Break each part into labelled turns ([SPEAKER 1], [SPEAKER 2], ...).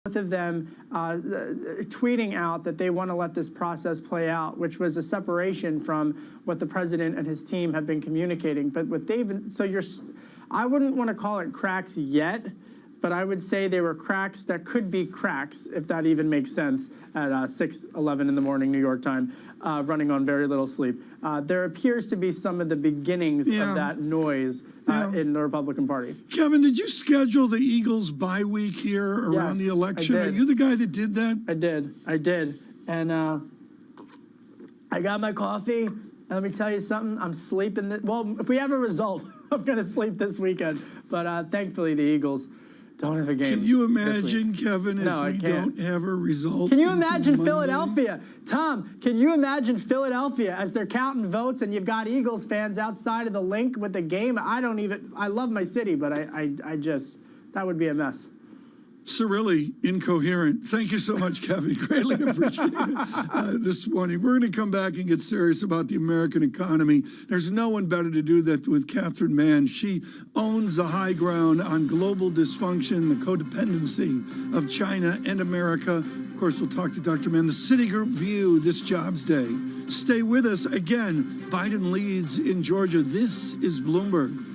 [SPEAKER 1] both of them tweeting out that they want to let this process play out, which was a separation from what the president and his team have been communicating. But what I wouldn't want to call it cracks yet, but I would say they were cracks that could be cracks, if that even makes sense, at 6:11 in the morning, New York time, running on very little sleep. There appears to be some of the beginnings of that noise in the Republican Party.
[SPEAKER 2] Kevin, did you schedule the Eagles bye week here around the election?
[SPEAKER 1] I did.
[SPEAKER 2] Are you the guy that did that?
[SPEAKER 1] I did. And I got my coffee. And let me tell you something, I'm sleeping. Well, if we have a result, I'm going to sleep this weekend. But thankfully, the Eagles don't have a game.
[SPEAKER 2] Can you imagine, Kevin, if we don't have a result?
[SPEAKER 1] Can you imagine Philadelphia? Tom, can you imagine Philadelphia as they're counting votes and you've got Eagles fans outside of the link with the game? I love my city, but that would be a mess.
[SPEAKER 2] Surreally incoherent. Thank you so much, Kevin. Greatly appreciate it this morning. We're going to come back and get serious about the American economy. There's no one better to do that with Catherine Mann. She owns the high ground on global dysfunction, the codependency of China and America. Of course, we'll talk to Dr. Mann. The Citigroup View this Jobs Day. Stay with us. Again, Biden leads in Georgia. This is Bloomberg.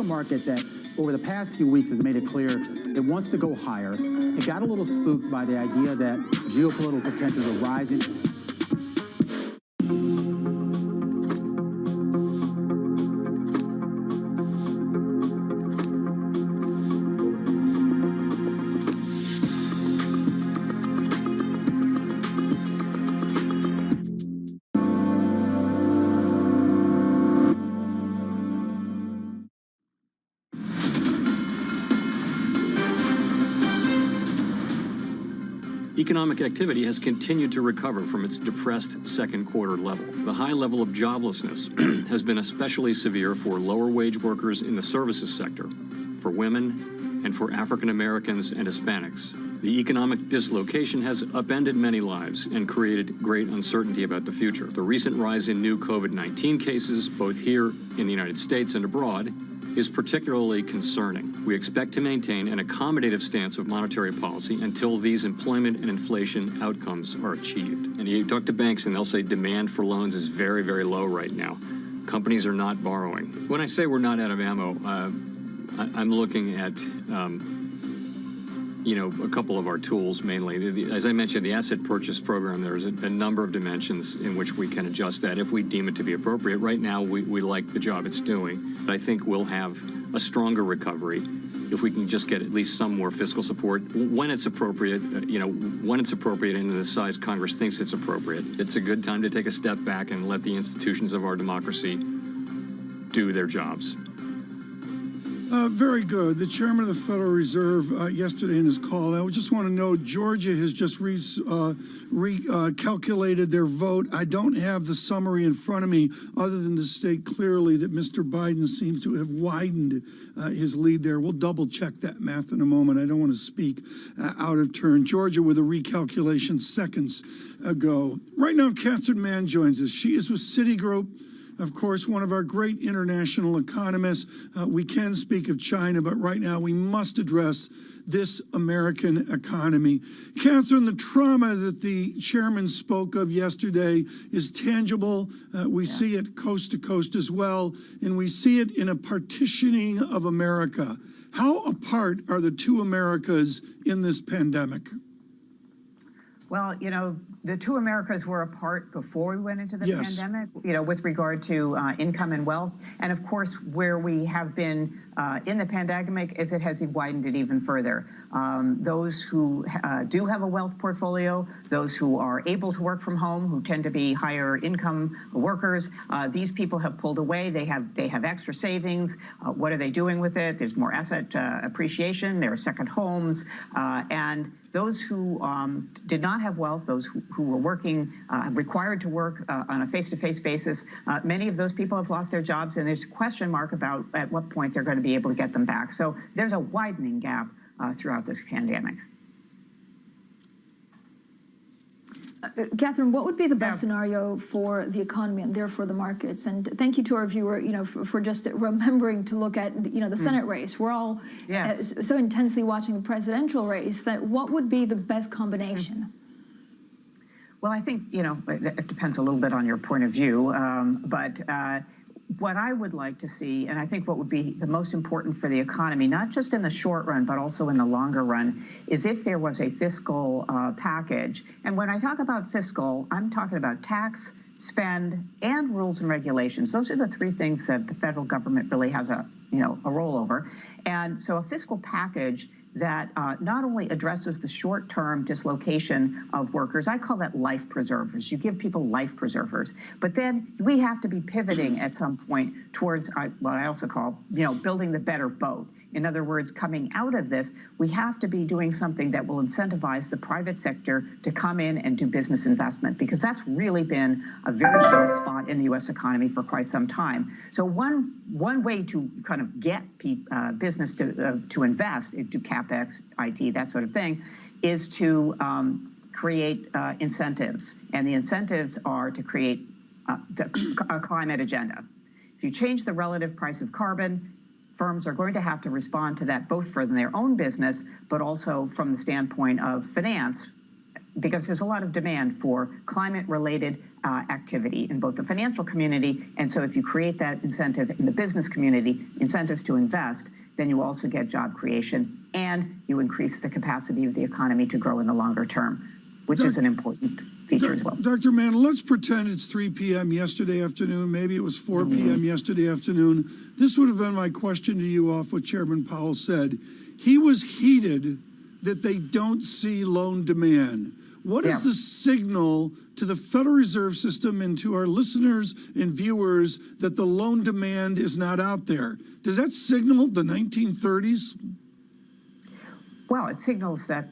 [SPEAKER 3] Market that over the past few weeks has made it clear it wants to go higher. It got a little spooked by the idea that geopolitical tensions are rising.
[SPEAKER 4] Economic activity has continued to recover from its depressed second quarter level. The high level of joblessness has been especially severe for lower wage workers in the services sector, for women, and for African Americans and Hispanics. The economic dislocation has upended many lives and created great uncertainty about the future. The recent rise in new COVID-19 cases, both here in the United States and abroad, is particularly concerning. We expect to maintain an accommodative stance of monetary policy until these employment and inflation outcomes are achieved. And you talk to banks and they'll say demand for loans is very, very low right now. Companies are not borrowing. When I say we're not out of ammo, I'm looking at a couple of our tools mainly. As I mentioned, the asset purchase program, there's a number of dimensions in which we can adjust that if we deem it to be appropriate. Right now, we like the job it's doing. But I think we'll have a stronger recovery if we can just get at least some more fiscal support when it's appropriate, when it's appropriate and the size Congress thinks it's appropriate. It's a good time to take a step back and let the institutions of our democracy do their jobs.
[SPEAKER 2] Very good. The chairman of the Federal Reserve yesterday in his call, I just want to know, Georgia has just recalculated their vote. I don't have the summary in front of me other than to state clearly that Mr. Biden seems to have widened his lead there. We'll double check that math in a moment. I don't want to speak out of turn. Georgia with a recalculation seconds ago. Right now, Catherine Mann joins us. She is with Citigroup. Of course, one of our great international economists. We can speak of China, but right now we must address this American economy. Catherine, the trauma that the chairman spoke of yesterday is tangible. We see it coast to coast as well, and we see it in a partitioning of America. How apart are the two Americas in this pandemic?
[SPEAKER 5] Well, the two Americas were apart before we went into the pandemic, with regard to income and wealth. And of course, where we have been in the pandemic is it has widened it even further. Those who do have a wealth portfolio, those who are able to work from home, who tend to be higher income workers, these people have pulled away. They have extra savings. What are they doing with it? There's more asset appreciation. There are second homes. And those who did not have wealth, those who were working, required to work on a face-to-face basis, many of those people have lost their jobs, and there's a question mark about at what point they're going to be able to get them back. So there's a widening gap throughout this pandemic.
[SPEAKER 6] Catherine, what would be the best scenario for the economy and therefore the markets? And thank you to our viewer, for just remembering to look at, the Senate race. We're all so intensely watching the presidential race that what would be the best combination?
[SPEAKER 5] Well, I think, it depends a little bit on your point of view, but what I would like to see, and I think what would be the most important for the economy, not just in the short run, but also in the longer run, is if there was a fiscal package. And when I talk about fiscal, I'm talking about tax, spend, and rules and regulations. Those are the three things that the federal government really has a role over. And so a fiscal package that not only addresses the short-term dislocation of workers, I call that life preservers. You give people life preservers. But then we have to be pivoting at some point towards what I also call, building the better boat. In other words, coming out of this, we have to be doing something that will incentivize the private sector to come in and do business investment, because that's really been a very soft spot in the U.S. economy for quite some time. So one way to kind of get business to invest into CapEx, IT, that sort of thing, is to create incentives. And the incentives are to create a climate agenda. If you change the relative price of carbon, firms are going to have to respond to that, both from their own business, but also from the standpoint of finance, because there's a lot of demand for climate-related activity in both the financial community. And so if you create that incentive in the business community, incentives to invest, then you also get job creation and you increase the capacity of the economy to grow in the longer term, which is an important feature as well.
[SPEAKER 2] Dr. Mann, let's pretend it's 3 p.m. yesterday afternoon. Maybe it was 4 p.m. yesterday afternoon. This would have been my question to you off what Chairman Powell said. He was heated that they don't see loan demand. What is the signal to the Federal Reserve System and to our listeners and viewers that the loan demand is not out there? Does that signal the 1930s?
[SPEAKER 5] Well, it signals that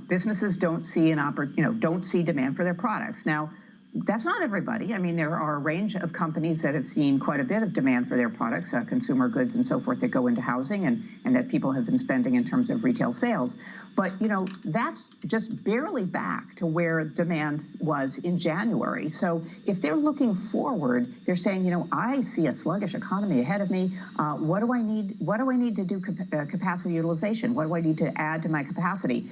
[SPEAKER 5] businesses don't see don't see demand for their products. Now, that's not everybody. I mean, there are a range of companies that have seen quite a bit of demand for their products, consumer goods and so forth, that go into housing and that people have been spending in terms of retail sales. But, that's just barely back to where demand was in January. So if they're looking forward, they're saying, I see a sluggish economy ahead of me. What do I need? What do I need to do capacity utilization? What do I need to add to my capacity?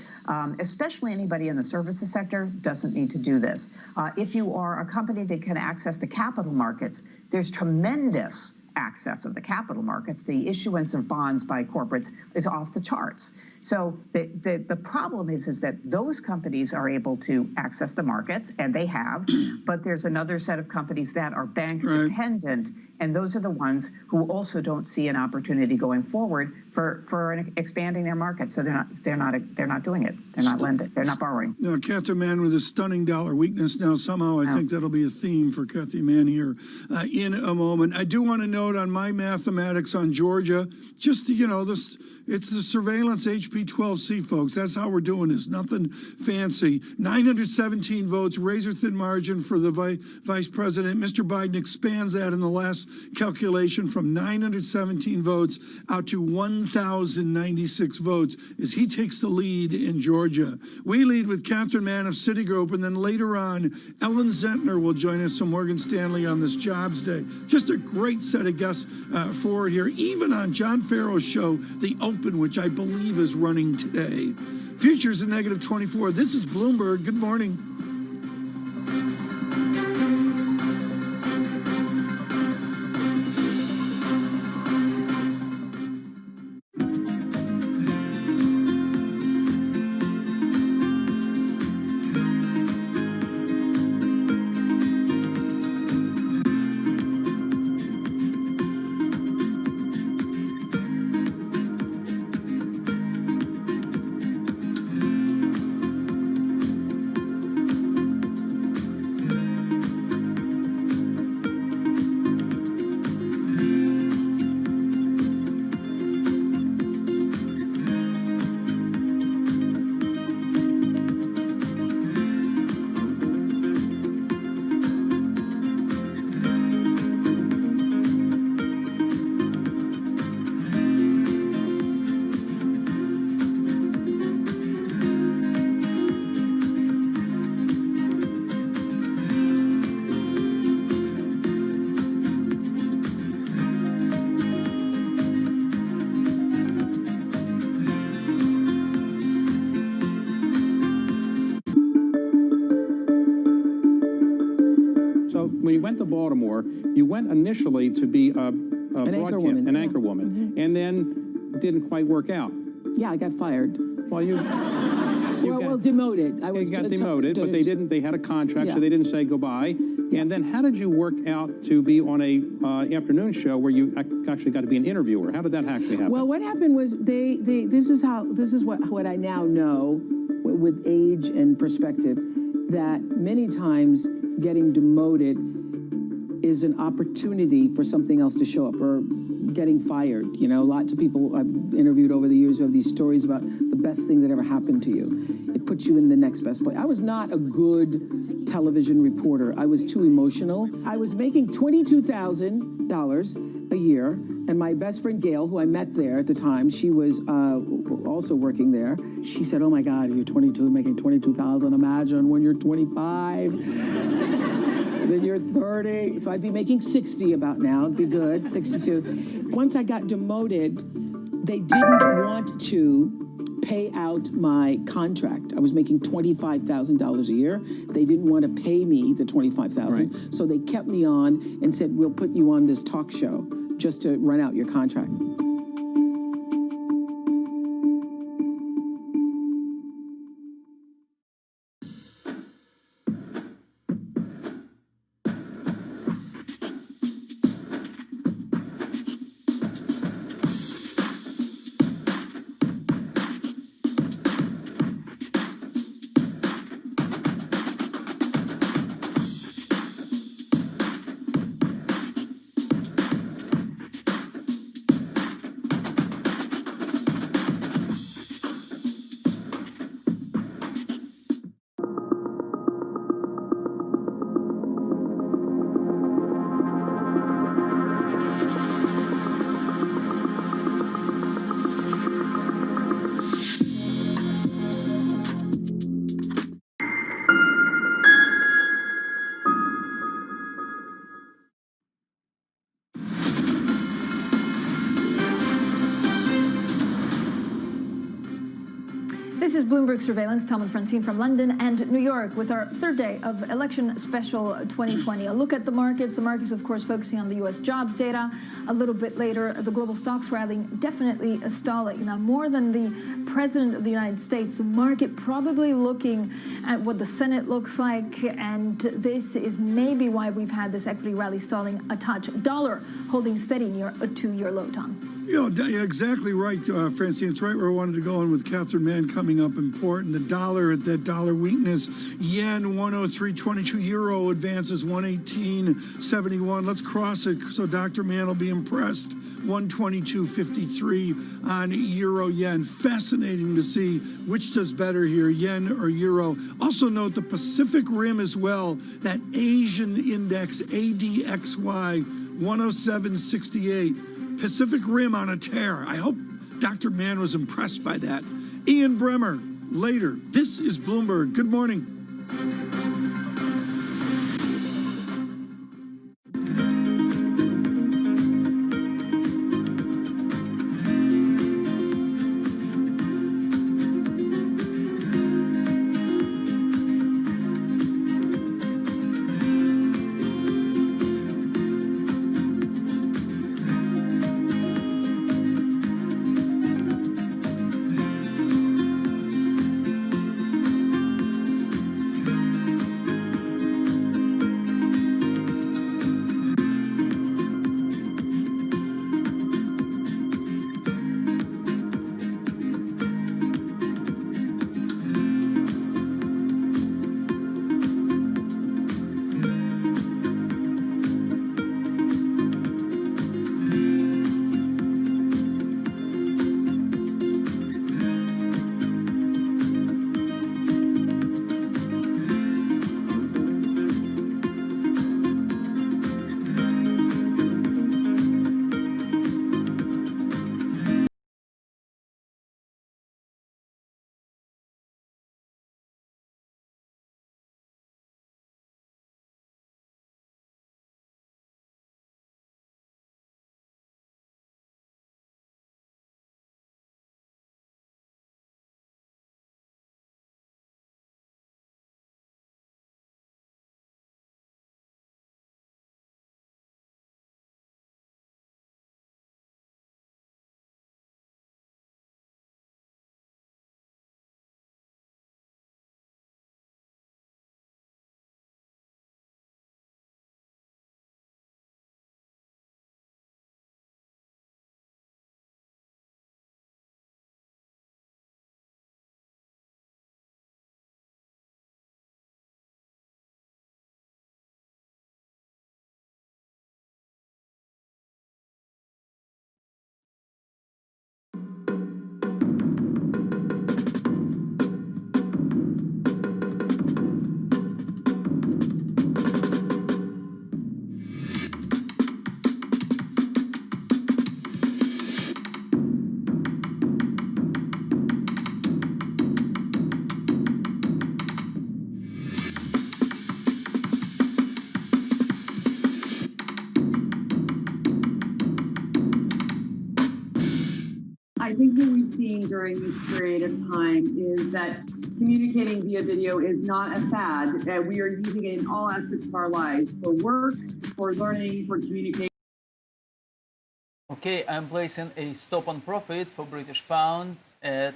[SPEAKER 5] Especially anybody in the services sector doesn't need to do this. If you are a company that can access the capital markets, there's tremendous access of the capital markets. The issuance of bonds by corporates is off the charts. So the problem is that those companies are able to access the markets, and they have, but there's another set of companies that are bank dependent, and those are the ones who also don't see an opportunity going forward for expanding their market. So they're not doing it. They're not lending. They're not borrowing.
[SPEAKER 2] Now, Catherine Mann with a stunning dollar weakness. Now, somehow I think that'll be a theme for Cathy Mann here in a moment. I do want to note on my mathematics on Georgia, just, you know, it's the surveillance HP12C, folks. That's how we're doing this. Nothing fancy. 917 votes, razor-thin margin for the vice president. Mr. Biden expands that in the last calculation from 917 votes out to 1,096 votes as he takes the lead in Georgia. We lead with Catherine Mann of Citigroup, and then later on, Ellen Zentner will join us from Morgan Stanley on this Jobs Day. Just a great set of guests for here, even on John Farrow's show, The Open, which I believe is running today. Futures at -24. This is Bloomberg. Good morning.
[SPEAKER 7] When you went to Baltimore, you went initially to be an
[SPEAKER 8] anchor woman,
[SPEAKER 7] anchor woman, and then didn't quite work out.
[SPEAKER 8] Yeah, I got fired.
[SPEAKER 7] Well,
[SPEAKER 8] demoted. I was
[SPEAKER 7] got demoted, but they didn't. They had a contract,
[SPEAKER 8] Yeah.
[SPEAKER 7] so they didn't say goodbye. Yeah. And then, how did you work out to be on a afternoon show where you actually got to be an interviewer? How did that actually happen?
[SPEAKER 8] Well, what happened was this is what I now know with age and perspective, that many times getting demoted is an opportunity for something else to show up, or getting fired. You know, lots of people I've interviewed over the years who have these stories about the best thing that ever happened to you. It puts you in the next best place. I was not a good television reporter. I was too emotional. I was making $22,000 a year, and my best friend Gail, who I met there at the time, she was also working there. She said, "Oh my God, you're 22, making 22,000. Imagine when you're 25." Then you're 30. So I'd be making 60 about now. It'd be good, 62. Once I got demoted, they didn't want to pay out my contract. I was making $25,000 a year. They didn't want to pay me the $25,000.
[SPEAKER 7] Right.
[SPEAKER 8] So they kept me on and said, "We'll put you on this talk show just to run out your contract."
[SPEAKER 6] This is Bloomberg Surveillance. Tom and Francine from London and New York with our third day of Election Special 2020. A look at the markets. The markets, of course, focusing on the U.S. jobs data. A little bit later, the global stocks rallying, definitely stalling. Now, more than the President of the United States, the market probably looking at what the Senate looks like. And this is maybe why we've had this equity rally stalling a touch. Dollar holding steady near a 2-year low, Tom.
[SPEAKER 2] You know, exactly right, Francine. It's right where I wanted to go in with Catherine Mann coming up important. The dollar, that dollar weakness. Yen 103.22. Euro advances 118.71. Let's cross it so Dr. Mann will be impressed. 122.53 on euro yen. Fascinating to see which does better here, yen or euro. Also note the Pacific Rim as well. That Asian index, ADXY 107.68. Pacific Rim on a tear. I hope Dr. Mann was impressed by that. Ian Bremmer, later. This is Bloomberg. Good morning.
[SPEAKER 9] I think what we've seen during this period of time is that communicating via video is not a fad. We are using it in all aspects of our lives, for work, for learning, for communication.
[SPEAKER 10] Okay, I'm placing a stop on profit for British pound at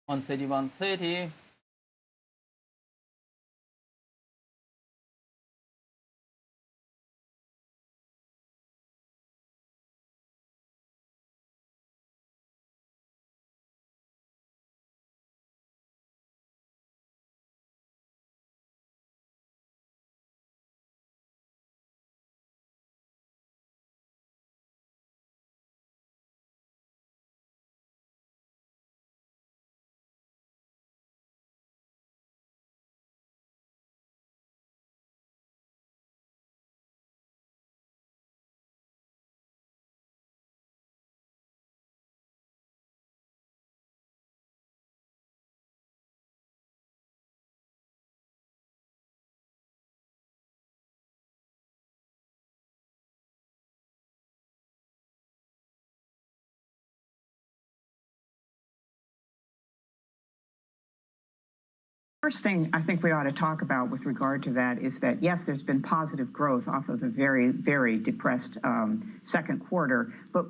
[SPEAKER 10] 131.30.
[SPEAKER 5] First thing I think we ought to talk about with regard to that is that, yes, there's been positive growth off of a very, very depressed second quarter. But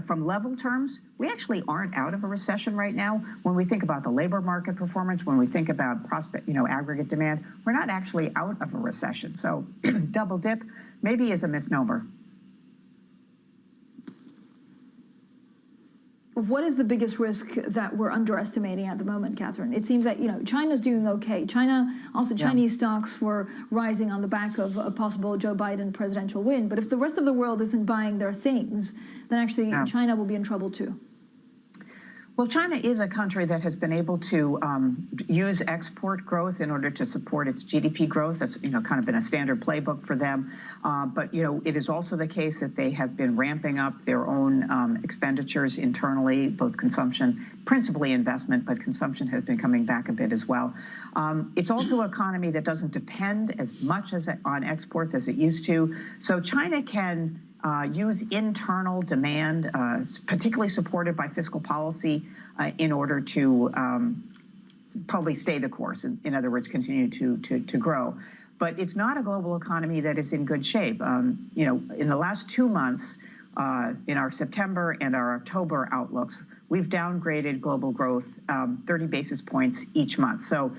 [SPEAKER 5] from level terms, we actually aren't out of a recession right now. When we think about the labor market performance, when we think about aggregate demand, we're not actually out of a recession. So double dip maybe is a misnomer.
[SPEAKER 6] What is the biggest risk that we're underestimating at the moment, Catherine? It seems that, China's doing okay. Chinese stocks were rising on the back of a possible Joe Biden presidential win. But if the rest of the world isn't buying their things, then actually China will be in trouble too.
[SPEAKER 5] Well, China is a country that has been able to use export growth in order to support its GDP growth. That's kind of been a standard playbook for them. But it is also the case that they have been ramping up their own expenditures internally, both consumption, principally investment, but consumption has been coming back a bit as well. It's also an economy that doesn't depend as much on exports as it used to. So China can use internal demand, particularly supported by fiscal policy, in order to probably stay the course. In other words, continue to grow. But it's not a global economy that is in good shape. In the last 2 months, in our September and our October outlooks, we've downgraded global growth 30 basis points each month. So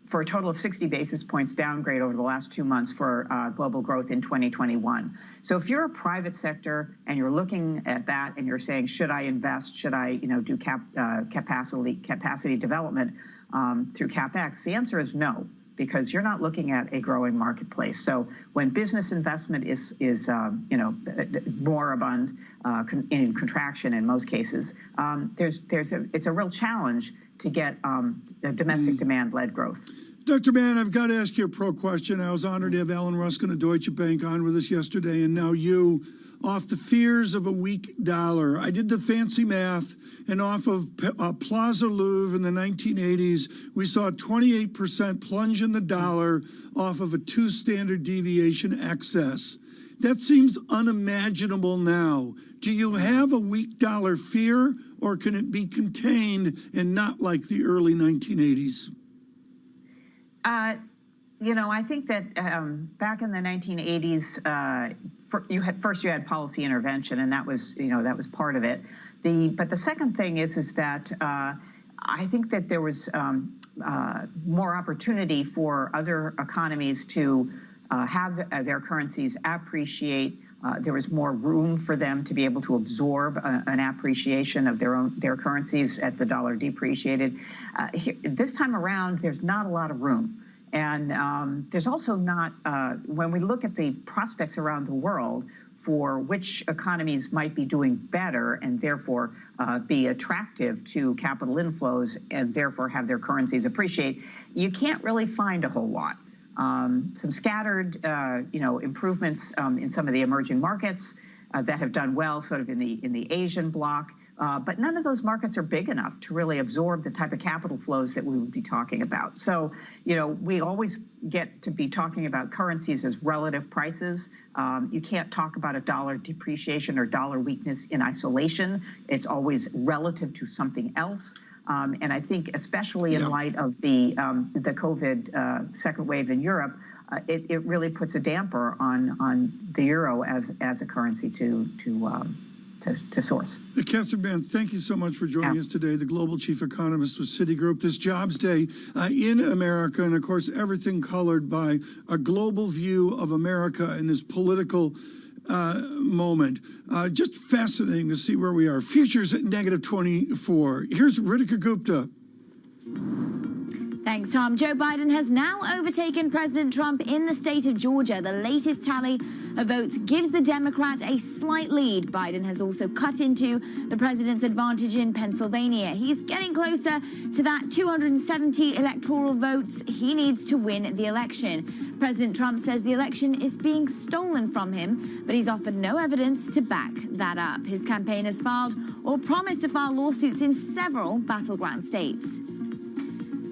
[SPEAKER 5] for a total of 60 basis points downgrade over the last 2 months for global growth in 2021. So if you're a private sector and you're looking at that and you're saying, should I invest? Should I, do capacity development through CapEx? The answer is no, because you're not looking at a growing marketplace. So when business investment is moribund in contraction in most cases, it's a real challenge to get domestic demand-led growth.
[SPEAKER 2] Dr. Mann, I've got to ask you a pro question. I was honored to have Alan Ruskin of Deutsche Bank on with us yesterday, and now you, off the fears of a weak dollar. I did the fancy math, and off of Plaza Louvre in the 1980s, we saw a 28% plunge in the dollar off of a 2 standard deviation excess. That seems unimaginable now. Do you have a weak dollar fear, or can it be contained and not like the early 1980s?
[SPEAKER 5] I think that back in the 1980s, you had policy intervention, and that was part of it. But the second thing is that I think that there was more opportunity for other economies to have their currencies appreciate. There was more room for them to be able to absorb an appreciation of their currencies as the dollar depreciated. This time around, there's not a lot of room. And there's also not, when we look at the prospects around the world for which economies might be doing better and therefore be attractive to capital inflows and therefore have their currencies appreciate, you can't really find a whole lot. Some scattered, improvements in some of the emerging markets that have done well, sort of in the Asian bloc. But none of those markets are big enough to really absorb the type of capital flows that we would be talking about. So, we always get to be talking about currencies as relative prices. You can't talk about a dollar depreciation or dollar weakness in isolation. It's always relative to something else. And I think especially in light of the COVID second wave in Europe, it really puts a damper on the euro as a currency to source.
[SPEAKER 2] Catherine Mann, thank you so much for joining us today, the Global Chief Economist with Citigroup. This Jobs Day in America, and of course, everything colored by a global view of America in this political moment. Just fascinating to see where we are. Futures at -24. Here's Ritika Gupta.
[SPEAKER 11] Thanks, Tom. Joe Biden has now overtaken President Trump in the state of Georgia. The latest tally of votes gives the Democrat a slight lead. Biden has also cut into the president's advantage in Pennsylvania. He's getting closer to that 270 electoral votes he needs to win the election. President Trump says the election is being stolen from him, but he's offered no evidence to back that up. His campaign has filed or promised to file lawsuits in several battleground states.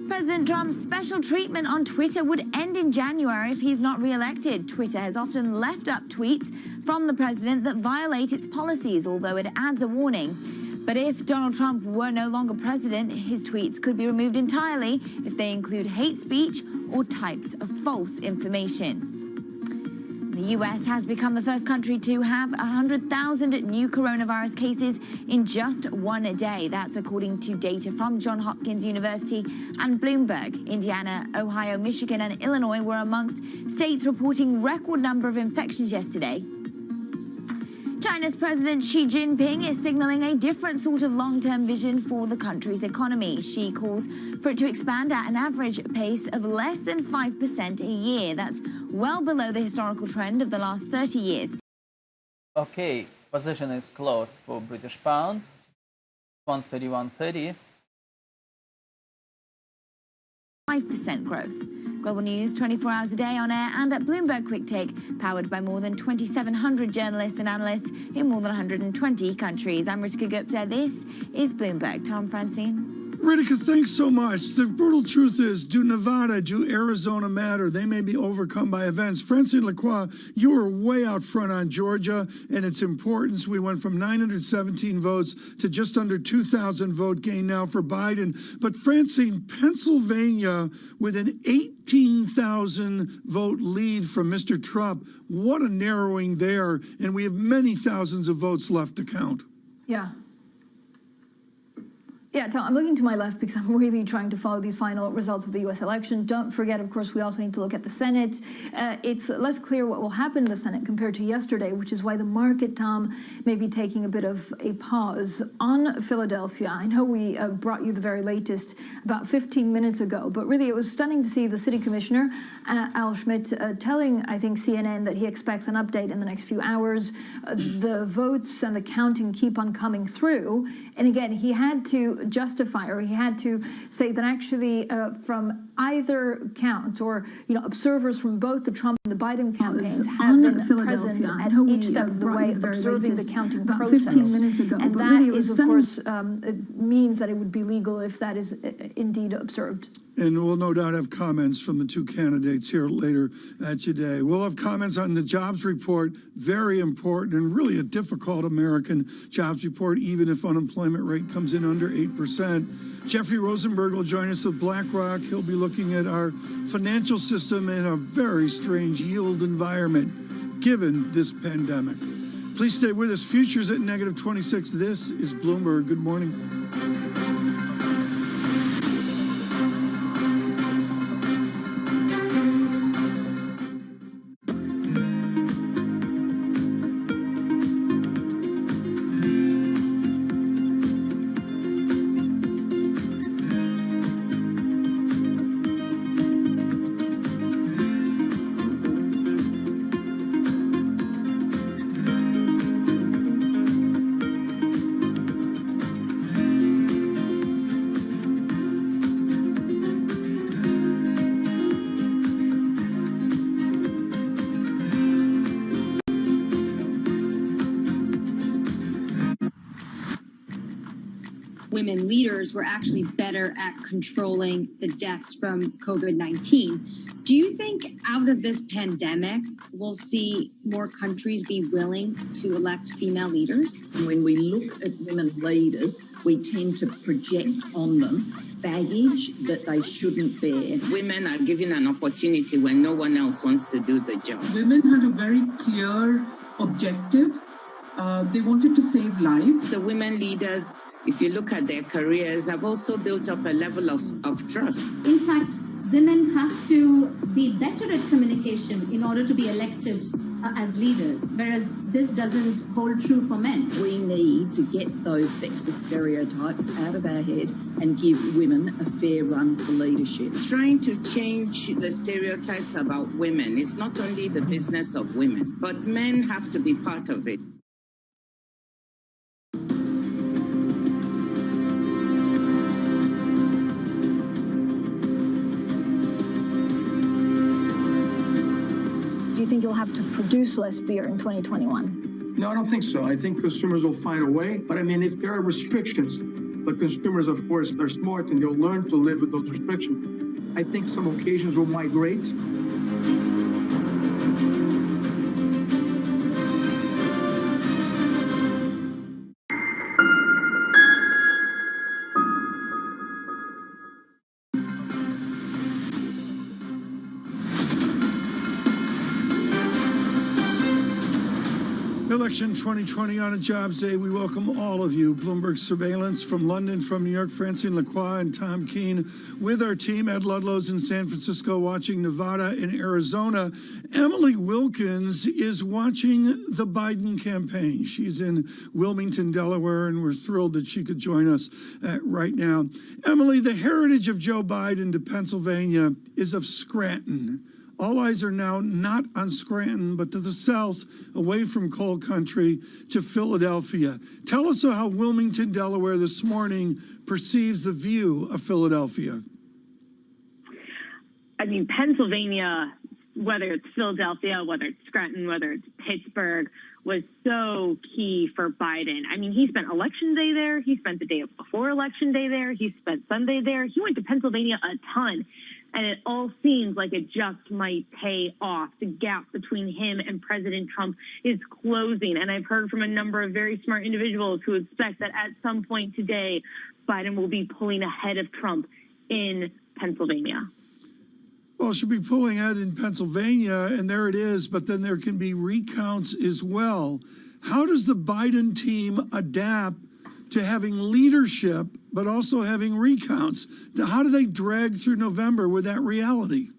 [SPEAKER 11] President Trump's special treatment on Twitter would end in January if he's not re-elected. Twitter has often left up tweets from the president that violate its policies, although it adds a warning. But if Donald Trump were no longer president, his tweets could be removed entirely if they include hate speech or types of false information. The US has become the first country to have 100,000 new coronavirus cases in just one day. That's according to data from Johns Hopkins University and Bloomberg. Indiana, Ohio, Michigan, and Illinois were amongst states reporting record number of infections yesterday. China's President Xi Jinping is signaling a different sort of long-term vision for the country's economy. Xi calls for it to expand at an average pace of less than 5% a year. That's well below the historical trend of the last 30 years.
[SPEAKER 10] Okay, position is closed for British pound, 131.30.
[SPEAKER 11] 5% growth. Global news 24 hours a day on air and at Bloomberg Quick Take, powered by more than 2,700 journalists and analysts in more than 120 countries. I'm Ritika Gupta. This is Bloomberg. Tom, Francine.
[SPEAKER 2] Ritika, thanks so much. The brutal truth is, do Nevada, do Arizona matter? They may be overcome by events. Francine Lacroix, you were way out front on Georgia and its importance. We went from 917 votes to just under 2,000 vote gain now for Biden. But Francine, Pennsylvania with an 18,000 vote lead from Mr. Trump. What a narrowing there. And we have many thousands of votes left to count.
[SPEAKER 6] Yeah. Yeah, Tom, I'm looking to my left because I'm really trying to follow these final results of the U.S. election. Don't forget, of course, we also need to look at the Senate. It's less clear what will happen in the Senate compared to yesterday, which is why the market, Tom, may be taking a bit of a pause. On Philadelphia, I know we brought you the very latest about 15 minutes ago, but really it was stunning to see the city commissioner, Al Schmidt, telling, I think, CNN that he expects an update in the next few hours. The votes and the counting keep on coming through. And again, he had to justify, or he had to say that actually from either count, or observers from both the Trump and the Biden campaigns have been present at each step of the way, observing the counting process. 15 minutes ago, and that is, of course, it means that it would be legal if that is indeed observed.
[SPEAKER 2] And we'll no doubt have comments from the two candidates here later today. We'll have comments on the jobs report, very important and really a difficult American jobs report, even if unemployment rate comes in under 8%. Jeffrey Rosenberg will join us with BlackRock. He'll be looking at our financial system in a very strange yield environment, given this pandemic. Please stay with us. Futures at -26. This is Bloomberg. Good morning.
[SPEAKER 12] Women leaders were actually better at controlling the deaths from COVID-19. Do you think out of this pandemic, we'll see more countries be willing to elect female leaders?
[SPEAKER 13] When we look at women leaders, we tend to project on them baggage that they shouldn't bear.
[SPEAKER 14] Women are given an opportunity when no one else wants to do the job.
[SPEAKER 15] Women had a very clear objective. They wanted to save lives.
[SPEAKER 14] The women leaders, if you look at their careers, have also built up a level of trust.
[SPEAKER 16] In fact, women have to be better at communication in order to be elected as leaders, whereas this doesn't hold true for men.
[SPEAKER 13] We need to get those sexist stereotypes out of our head and give women a fair run for leadership.
[SPEAKER 14] Trying to change the stereotypes about women is not only the business of women, but men have to be part of it.
[SPEAKER 6] Do you think you'll have to produce less beer in 2021?
[SPEAKER 17] No, I don't think so. I think consumers will find a way. But I mean, if there are restrictions, but consumers, of course, they're smart and they'll learn to live with those restrictions. I think some occasions will migrate.
[SPEAKER 2] Election 2020 on a jobs day. We welcome all of you. Bloomberg Surveillance from London, from New York, Francine Lacroix and Tom Keene with our team. Ed Ludlow's in San Francisco watching Nevada and Arizona. Emily Wilkins is watching the Biden campaign. She's in Wilmington, Delaware, and we're thrilled that she could join us right now. Emily, the heritage of Joe Biden to Pennsylvania is of Scranton. All eyes are now not on Scranton, but to the south, away from coal country, to Philadelphia. Tell us how Wilmington, Delaware this morning perceives the view of Philadelphia.
[SPEAKER 18] I mean, Pennsylvania, whether it's Philadelphia, whether it's Scranton, whether it's Pittsburgh, was so key for Biden. I mean, he spent Election Day there. He spent the day before Election Day there. He spent Sunday there. He went to Pennsylvania a ton. And it all seems like it just might pay off. The gap between him and President Trump is closing. And I've heard from a number of very smart individuals who expect that at some point today, Biden will be pulling ahead of Trump in Pennsylvania.
[SPEAKER 2] Well, she'll be pulling ahead in Pennsylvania, and there it is, but then there can be recounts as well. How does the Biden team adapt to having leadership, but also having recounts? How do they drag through November with that reality?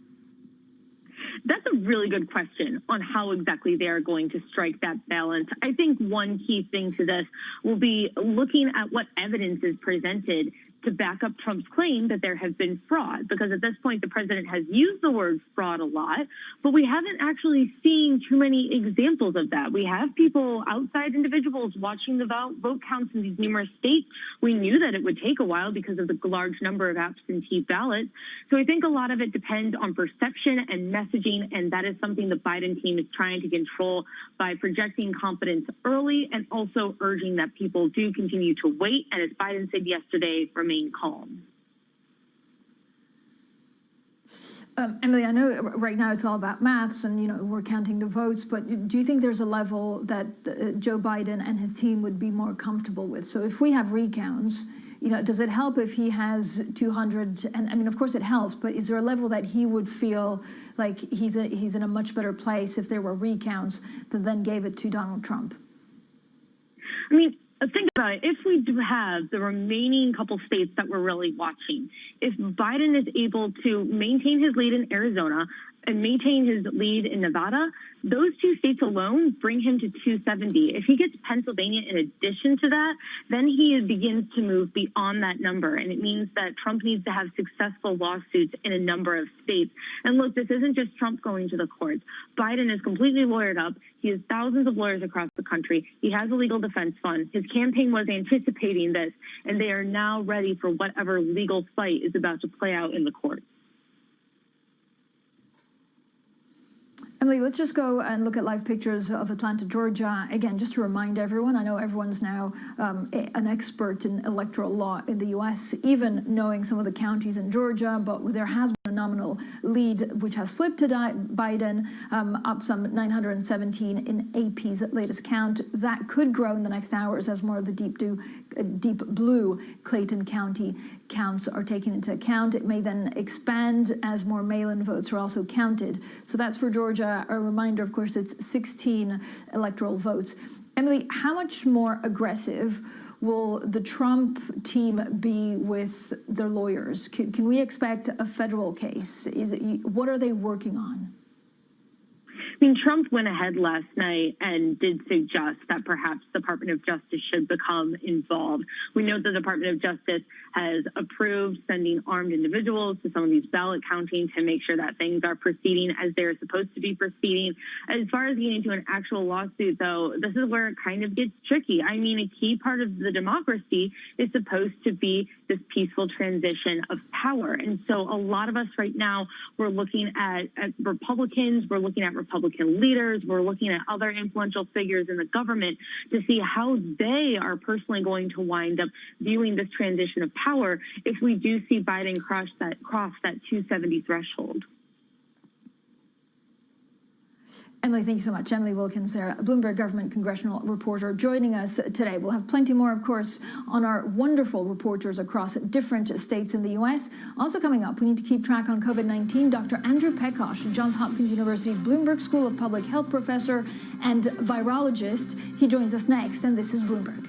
[SPEAKER 18] That's a really good question on how exactly they are going to strike that balance. I think one key thing to this will be looking at what evidence is presented to back up Trump's claim that there has been fraud, because at this point the president has used the word fraud a lot, but we haven't actually seen too many examples of that. We have people, outside individuals, watching the vote counts in these numerous states. We knew that it would take a while because of the large number of absentee ballots. So I think a lot of it depends on perception and messaging, and that is something the Biden team is trying to control by projecting confidence early and also urging that people do continue to wait, and as Biden said yesterday, remain calm.
[SPEAKER 6] Emily, I know right now it's all about maths and, we're counting the votes, but do you think there's a level that Joe Biden and his team would be more comfortable with? So if we have recounts, does it help if he has 200? And I mean, of course it helps, but is there a level that he would feel like he's in a much better place if there were recounts that then gave it to Donald Trump?
[SPEAKER 18] I mean, think about it. If we do have the remaining couple states that we're really watching, if Biden is able to maintain his lead in Arizona and maintain his lead in Nevada, those two states alone bring him to 270. If he gets Pennsylvania in addition to that, then he begins to move beyond that number. And it means that Trump needs to have successful lawsuits in a number of states. And look, this isn't just Trump going to the courts. Biden is completely lawyered up. He has thousands of lawyers across the country. He has a legal defense fund. His campaign was anticipating this, and they are now ready for whatever legal fight is about to play out in the courts.
[SPEAKER 6] Emily, let's just go and look at live pictures of Atlanta, Georgia. Again, just to remind everyone, I know everyone's now an expert in electoral law in the U.S., even knowing some of the counties in Georgia, but there has been a nominal lead, which has flipped to Biden, up some 917 in AP's latest count. That could grow in the next hours as more of the deep blue Clayton County counts are taken into account. It may then expand as more mail-in votes are also counted. So that's for Georgia. A reminder, of course, it's 16 electoral votes. Emily, how much more aggressive will the Trump team be with their lawyers? Can we expect a federal case? What are they working on?
[SPEAKER 18] I mean, Trump went ahead last night and did suggest that perhaps the Department of Justice should become involved. We know the Department of Justice has approved sending armed individuals to some of these ballot counting to make sure that things are proceeding as they're supposed to be proceeding. As far as getting into an actual lawsuit, though, this is where it kind of gets tricky. I mean, a key part of the democracy is supposed to be this peaceful transition of power. And so a lot of us right now, we're looking at Republicans, we're looking at Republican leaders, we're looking at other influential figures in the government to see how they are personally going to wind up viewing this transition of power if we do see Biden cross that 270 threshold.
[SPEAKER 6] Emily, thank you so much. Emily Wilkins, Bloomberg government congressional reporter, joining us today. We'll have plenty more, of course, on our wonderful reporters across different states in the U.S. Also coming up, we need to keep track on COVID-19. Dr. Andrew Pekosh, Johns Hopkins University Bloomberg School of Public Health professor and virologist. He joins us next, and this is Bloomberg.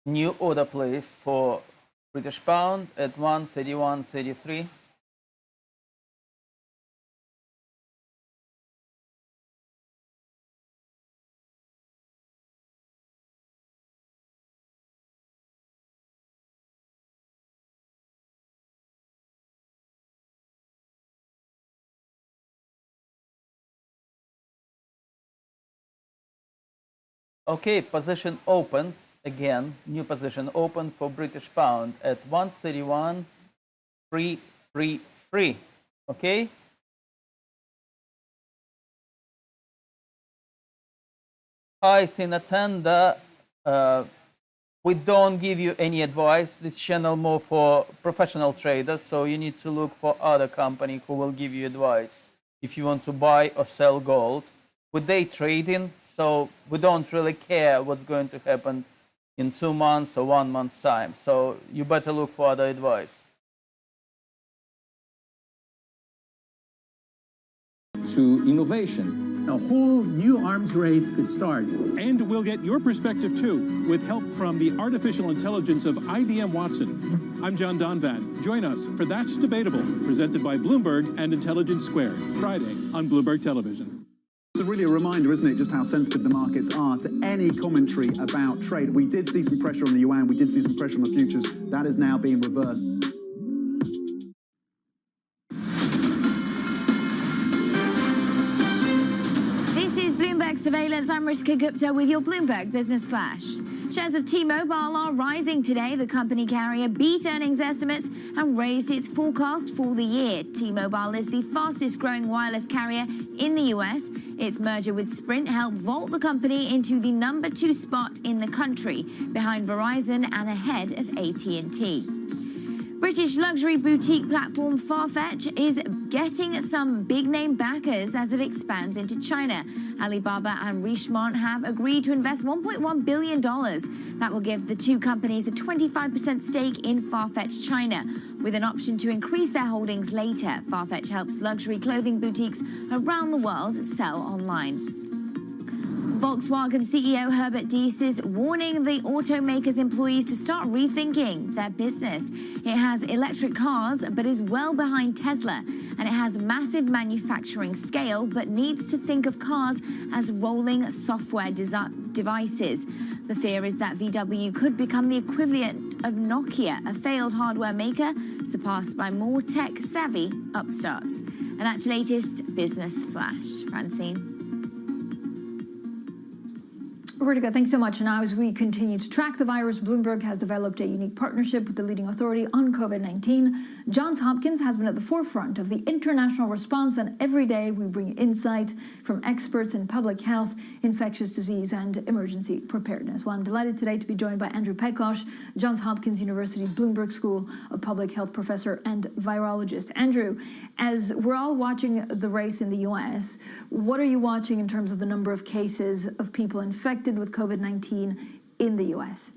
[SPEAKER 10] New order placed for British pound at 131.33. Okay, position opened. Again, new position open for British pound at 131.333. Okay? Highs in a tender. We don't give you any advice. This channel more for professional traders, so you need to look for other company who will give you advice if you want to buy or sell gold. With day trading, so we don't really care what's going to happen in 2 months or 1 month's time. So you better look for other advice.
[SPEAKER 19] To innovation. A whole new arms race could start.
[SPEAKER 7] And we'll get your perspective too, with help from the artificial intelligence of IBM Watson. I'm John Donvan. Join us for That's Debatable, presented by Bloomberg and Intelligence Squared, Friday on Bloomberg Television.
[SPEAKER 20] It's really a reminder, isn't it, just how sensitive the markets are to any commentary about trade. We did see some pressure on the yuan, we did see some pressure on the futures. That is now being reversed.
[SPEAKER 11] This is Bloomberg Surveillance. I'm Rishka Gupta with your Bloomberg Business Flash. Shares of T-Mobile are rising today. The company carrier beat earnings estimates and raised its forecast for the year. T-Mobile is the fastest growing wireless carrier in the US. Its merger with Sprint helped vault the company into the #2 spot in the country, behind Verizon and ahead of AT&T. British luxury boutique platform Farfetch is getting some big-name backers as it expands into China. Alibaba and Richemont have agreed to invest $1.1 billion. That will give the two companies a 25% stake in Farfetch China, with an option to increase their holdings later. Farfetch helps luxury clothing boutiques around the world sell online. Volkswagen CEO Herbert Diess is warning the automaker's employees to start rethinking their business. It has electric cars, but is well behind Tesla, and it has massive manufacturing scale, but needs to think of cars as rolling software devices. The fear is that VW could become the equivalent of Nokia, a failed hardware maker, surpassed by more tech-savvy upstarts. And that's your latest business flash. Francine.
[SPEAKER 6] Ritika, thanks so much. And now as we continue to track the virus, Bloomberg has developed a unique partnership with the leading authority on COVID-19. Johns Hopkins has been at the forefront of the international response, and every day we bring insight from experts in public health, infectious disease, and emergency preparedness. Well, I'm delighted today to be joined by Andrew Pekosh, Johns Hopkins University Bloomberg School of Public Health professor and virologist. Andrew, as we're all watching the race in the U.S., what are you watching in terms of the number of cases of people infected with COVID-19 in the U.S.?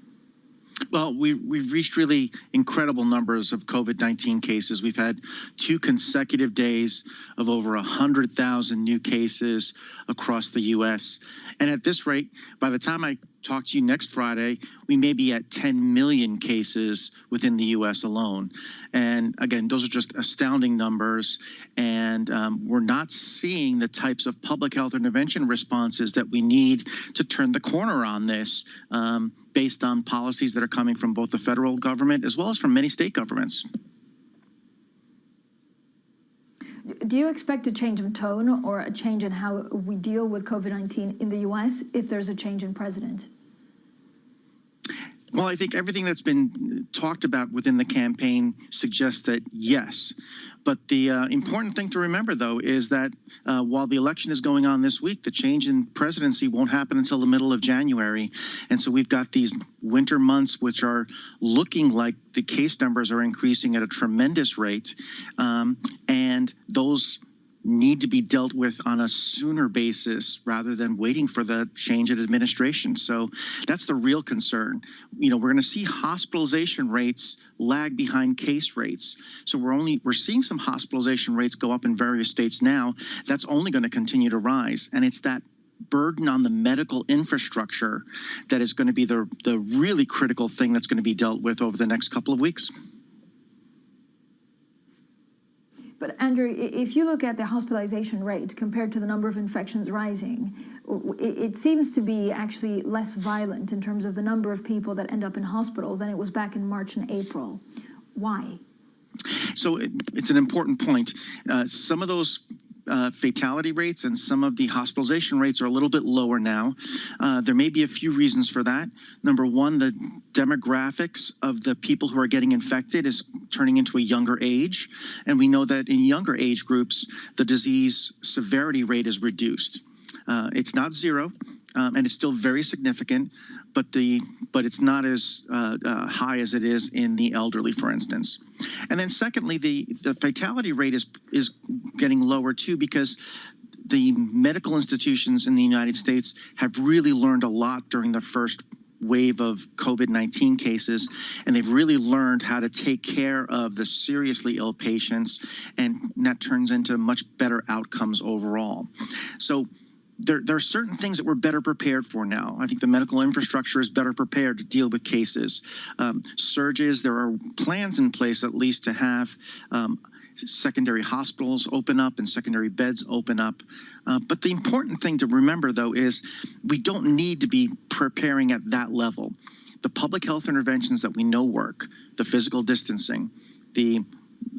[SPEAKER 21] Well, we've reached really incredible numbers of COVID-19 cases. We've had 2 consecutive days of over 100,000 new cases across the U.S. And at this rate, by the time I talk to you next Friday, we may be at 10 million cases within the U.S. alone. And again, those are just astounding numbers. And we're not seeing the types of public health intervention responses that we need to turn the corner on this, based on policies that are coming from both the federal government as well as from many state governments.
[SPEAKER 6] Do you expect a change of tone or a change in how we deal with COVID-19 in the U.S. if there's a change in president?
[SPEAKER 21] Well, I think everything that's been talked about within the campaign suggests that yes. But the important thing to remember, though, is that while the election is going on this week, the change in presidency won't happen until the middle of January. And so we've got these winter months, which are looking like the case numbers are increasing at a tremendous rate. And those need to be dealt with on a sooner basis rather than waiting for the change in administration. So that's the real concern. You know, we're going to see hospitalization rates lag behind case rates. So we're seeing some hospitalization rates go up in various states now. That's only going to continue to rise. And it's that burden on the medical infrastructure that is going to be the really critical thing that's going to be dealt with over the next couple of weeks.
[SPEAKER 6] But Andrew, if you look at the hospitalization rate compared to the number of infections rising, it seems to be actually less violent in terms of the number of people that end up in hospital than it was back in March and April. Why?
[SPEAKER 21] So it's an important point. Some of those fatality rates and some of the hospitalization rates are a little bit lower now. There may be a few reasons for that. Number one, the demographics of the people who are getting infected is turning into a younger age. And we know that in younger age groups, the disease severity rate is reduced. It's not zero, and it's still very significant, but it's not as high as it is in the elderly, for instance. And then secondly, the fatality rate is getting lower too, because the medical institutions in the United States have really learned a lot during the first wave of COVID-19 cases, and they've really learned how to take care of the seriously ill patients, and that turns into much better outcomes overall. So there are certain things that we're better prepared for now. I think the medical infrastructure is better prepared to deal with cases. Surges, there are plans in place at least to have secondary hospitals open up and secondary beds open up. But the important thing to remember, though, is we don't need to be preparing at that level. The public health interventions that we know work, the physical distancing, the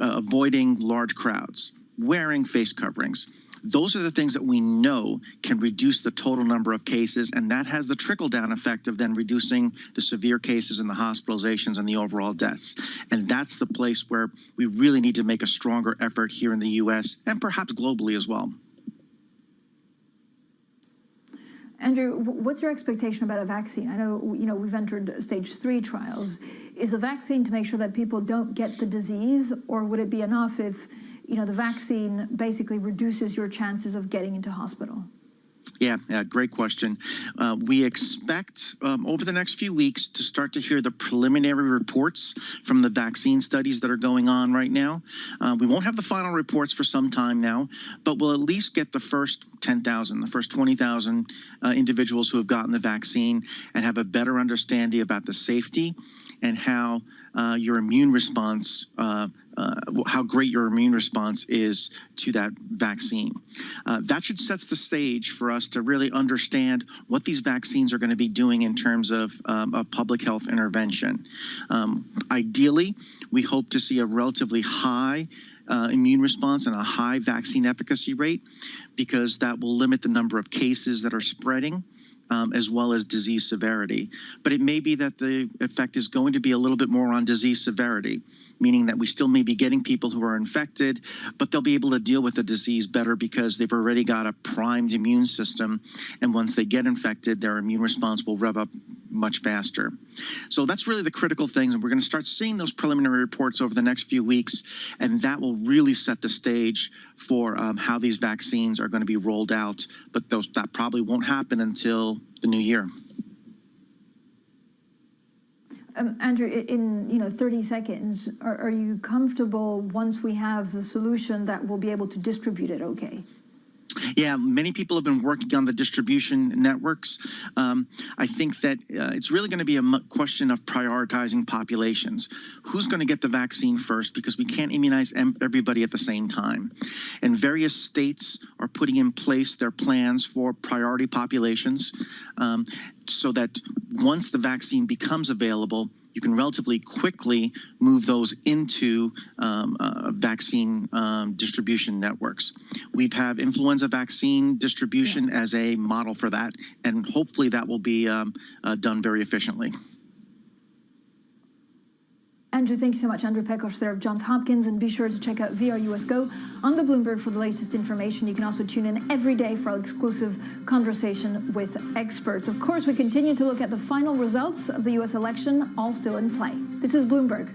[SPEAKER 21] avoiding large crowds, wearing face coverings, those are the things that we know can reduce the total number of cases, and that has the trickle-down effect of then reducing the severe cases and the hospitalizations and the overall deaths. And that's the place where we really need to make a stronger effort here in the U.S. and perhaps globally as well.
[SPEAKER 6] Andrew, what's your expectation about a vaccine? I know, we've entered stage 3 trials. Is a vaccine to make sure that people don't get the disease, or would it be enough if the vaccine basically reduces your chances of getting into hospital?
[SPEAKER 21] Yeah, great question. We expect over the next few weeks to start to hear the preliminary reports from the vaccine studies that are going on right now. We won't have the final reports for some time now, but we'll at least get the first 10,000, the first 20,000 individuals who have gotten the vaccine and have a better understanding about the safety and how your immune response, how great your immune response is to that vaccine. That should set the stage for us to really understand what these vaccines are going to be doing in terms of a public health intervention. Ideally, we hope to see a relatively high immune response and a high vaccine efficacy rate, because that will limit the number of cases that are spreading. as well as disease severity. But it may be that the effect is going to be a little bit more on disease severity, meaning that we still may be getting people who are infected, but they'll be able to deal with the disease better because they've already got a primed immune system. And once they get infected, their immune response will rev up much faster. So that's really the critical things. And we're going to start seeing those preliminary reports over the next few weeks. And that will really set the stage for how these vaccines are going to be rolled out. But that probably won't happen until the new year.
[SPEAKER 6] Andrew, in 30 seconds, are you comfortable once we have the solution that we'll be able to distribute it okay?
[SPEAKER 21] Yeah, many people have been working on the distribution networks. I think that it's really going to be a question of prioritizing populations. Who's going to get the vaccine first? Because we can't immunize everybody at the same time. And various states are putting in place their plans for priority populations so that once the vaccine becomes available, you can relatively quickly move those into vaccine distribution networks. We have influenza vaccine distribution as a model for that, and hopefully that will be done very efficiently.
[SPEAKER 6] Andrew, thank you so much. Andrew Pekos there of Johns Hopkins, and be sure to check out VRUS Go on the Bloomberg for the latest information. You can also tune in every day for our exclusive conversation with experts. Of course, we continue to look at the final results of the U.S. election, all still in play. This is Bloomberg.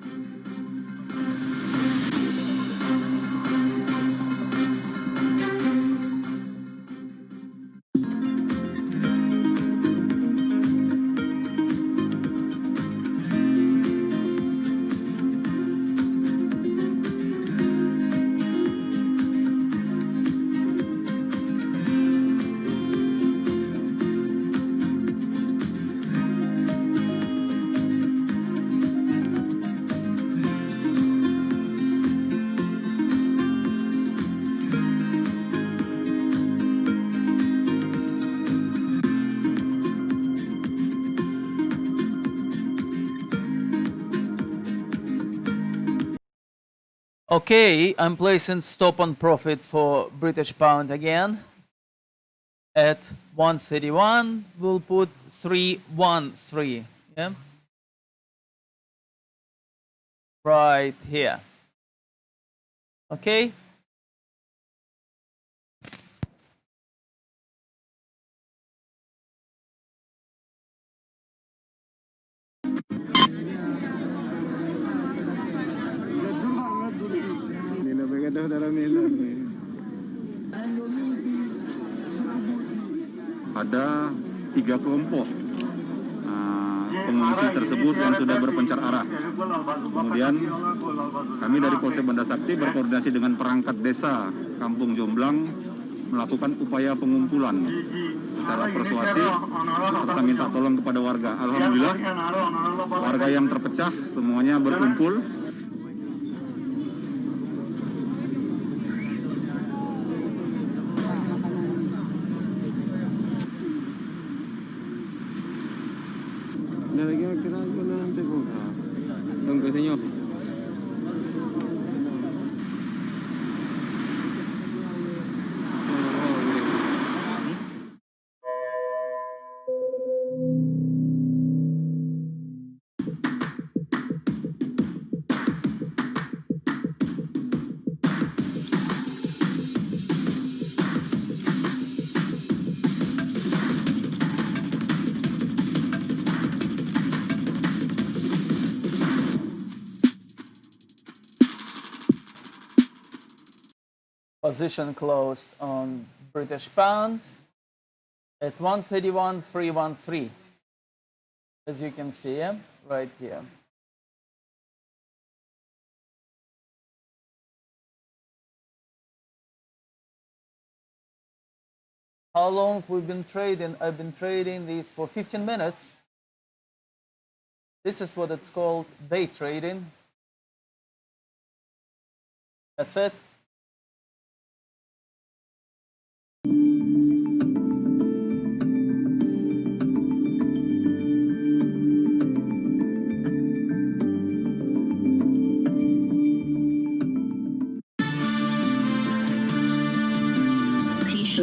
[SPEAKER 10] Okay, I'm placing stop on profit for British pound again at 131. We'll put 313. Yeah, right here. Okay.
[SPEAKER 1] Ada 3 kelompok pengungsi tersebut yang sudah berpencar arah. Kemudian kami dari Polsek Banda Sakti berkoordinasi dengan perangkat desa Kampung Jomblang melakukan upaya pengumpulan secara persuasif serta minta tolong kepada warga. Alhamdulillah warga yang terpecah semuanya berkumpul. Señor.
[SPEAKER 10] Position closed on British pound at 131.313, as you can see, right here. How long we've been trading? I've been trading these for 15 minutes. This is what it's called day trading. That's it.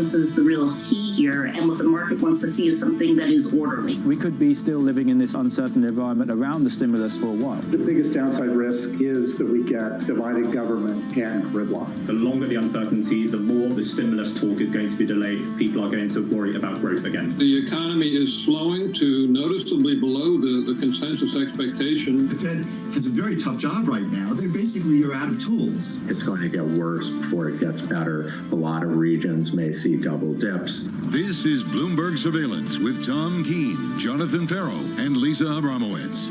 [SPEAKER 3] confidence is the real key here, and what the market wants to see is something that is orderly.
[SPEAKER 22] We could be still living in this uncertain environment around the stimulus for a while.
[SPEAKER 23] The biggest downside risk is that we get divided government and gridlock.
[SPEAKER 24] The longer the uncertainty, the more the stimulus talk is going to be delayed. People are going to worry about growth again.
[SPEAKER 25] The economy is slowing to noticeably below the consensus expectation.
[SPEAKER 26] The Fed has a very tough job right now. You're out of tools.
[SPEAKER 27] It's going to get worse before it gets better. A lot of regions may see double dips.
[SPEAKER 28] This is Bloomberg Surveillance with Tom Keene, Jonathan Ferro, and Lisa Abramowitz.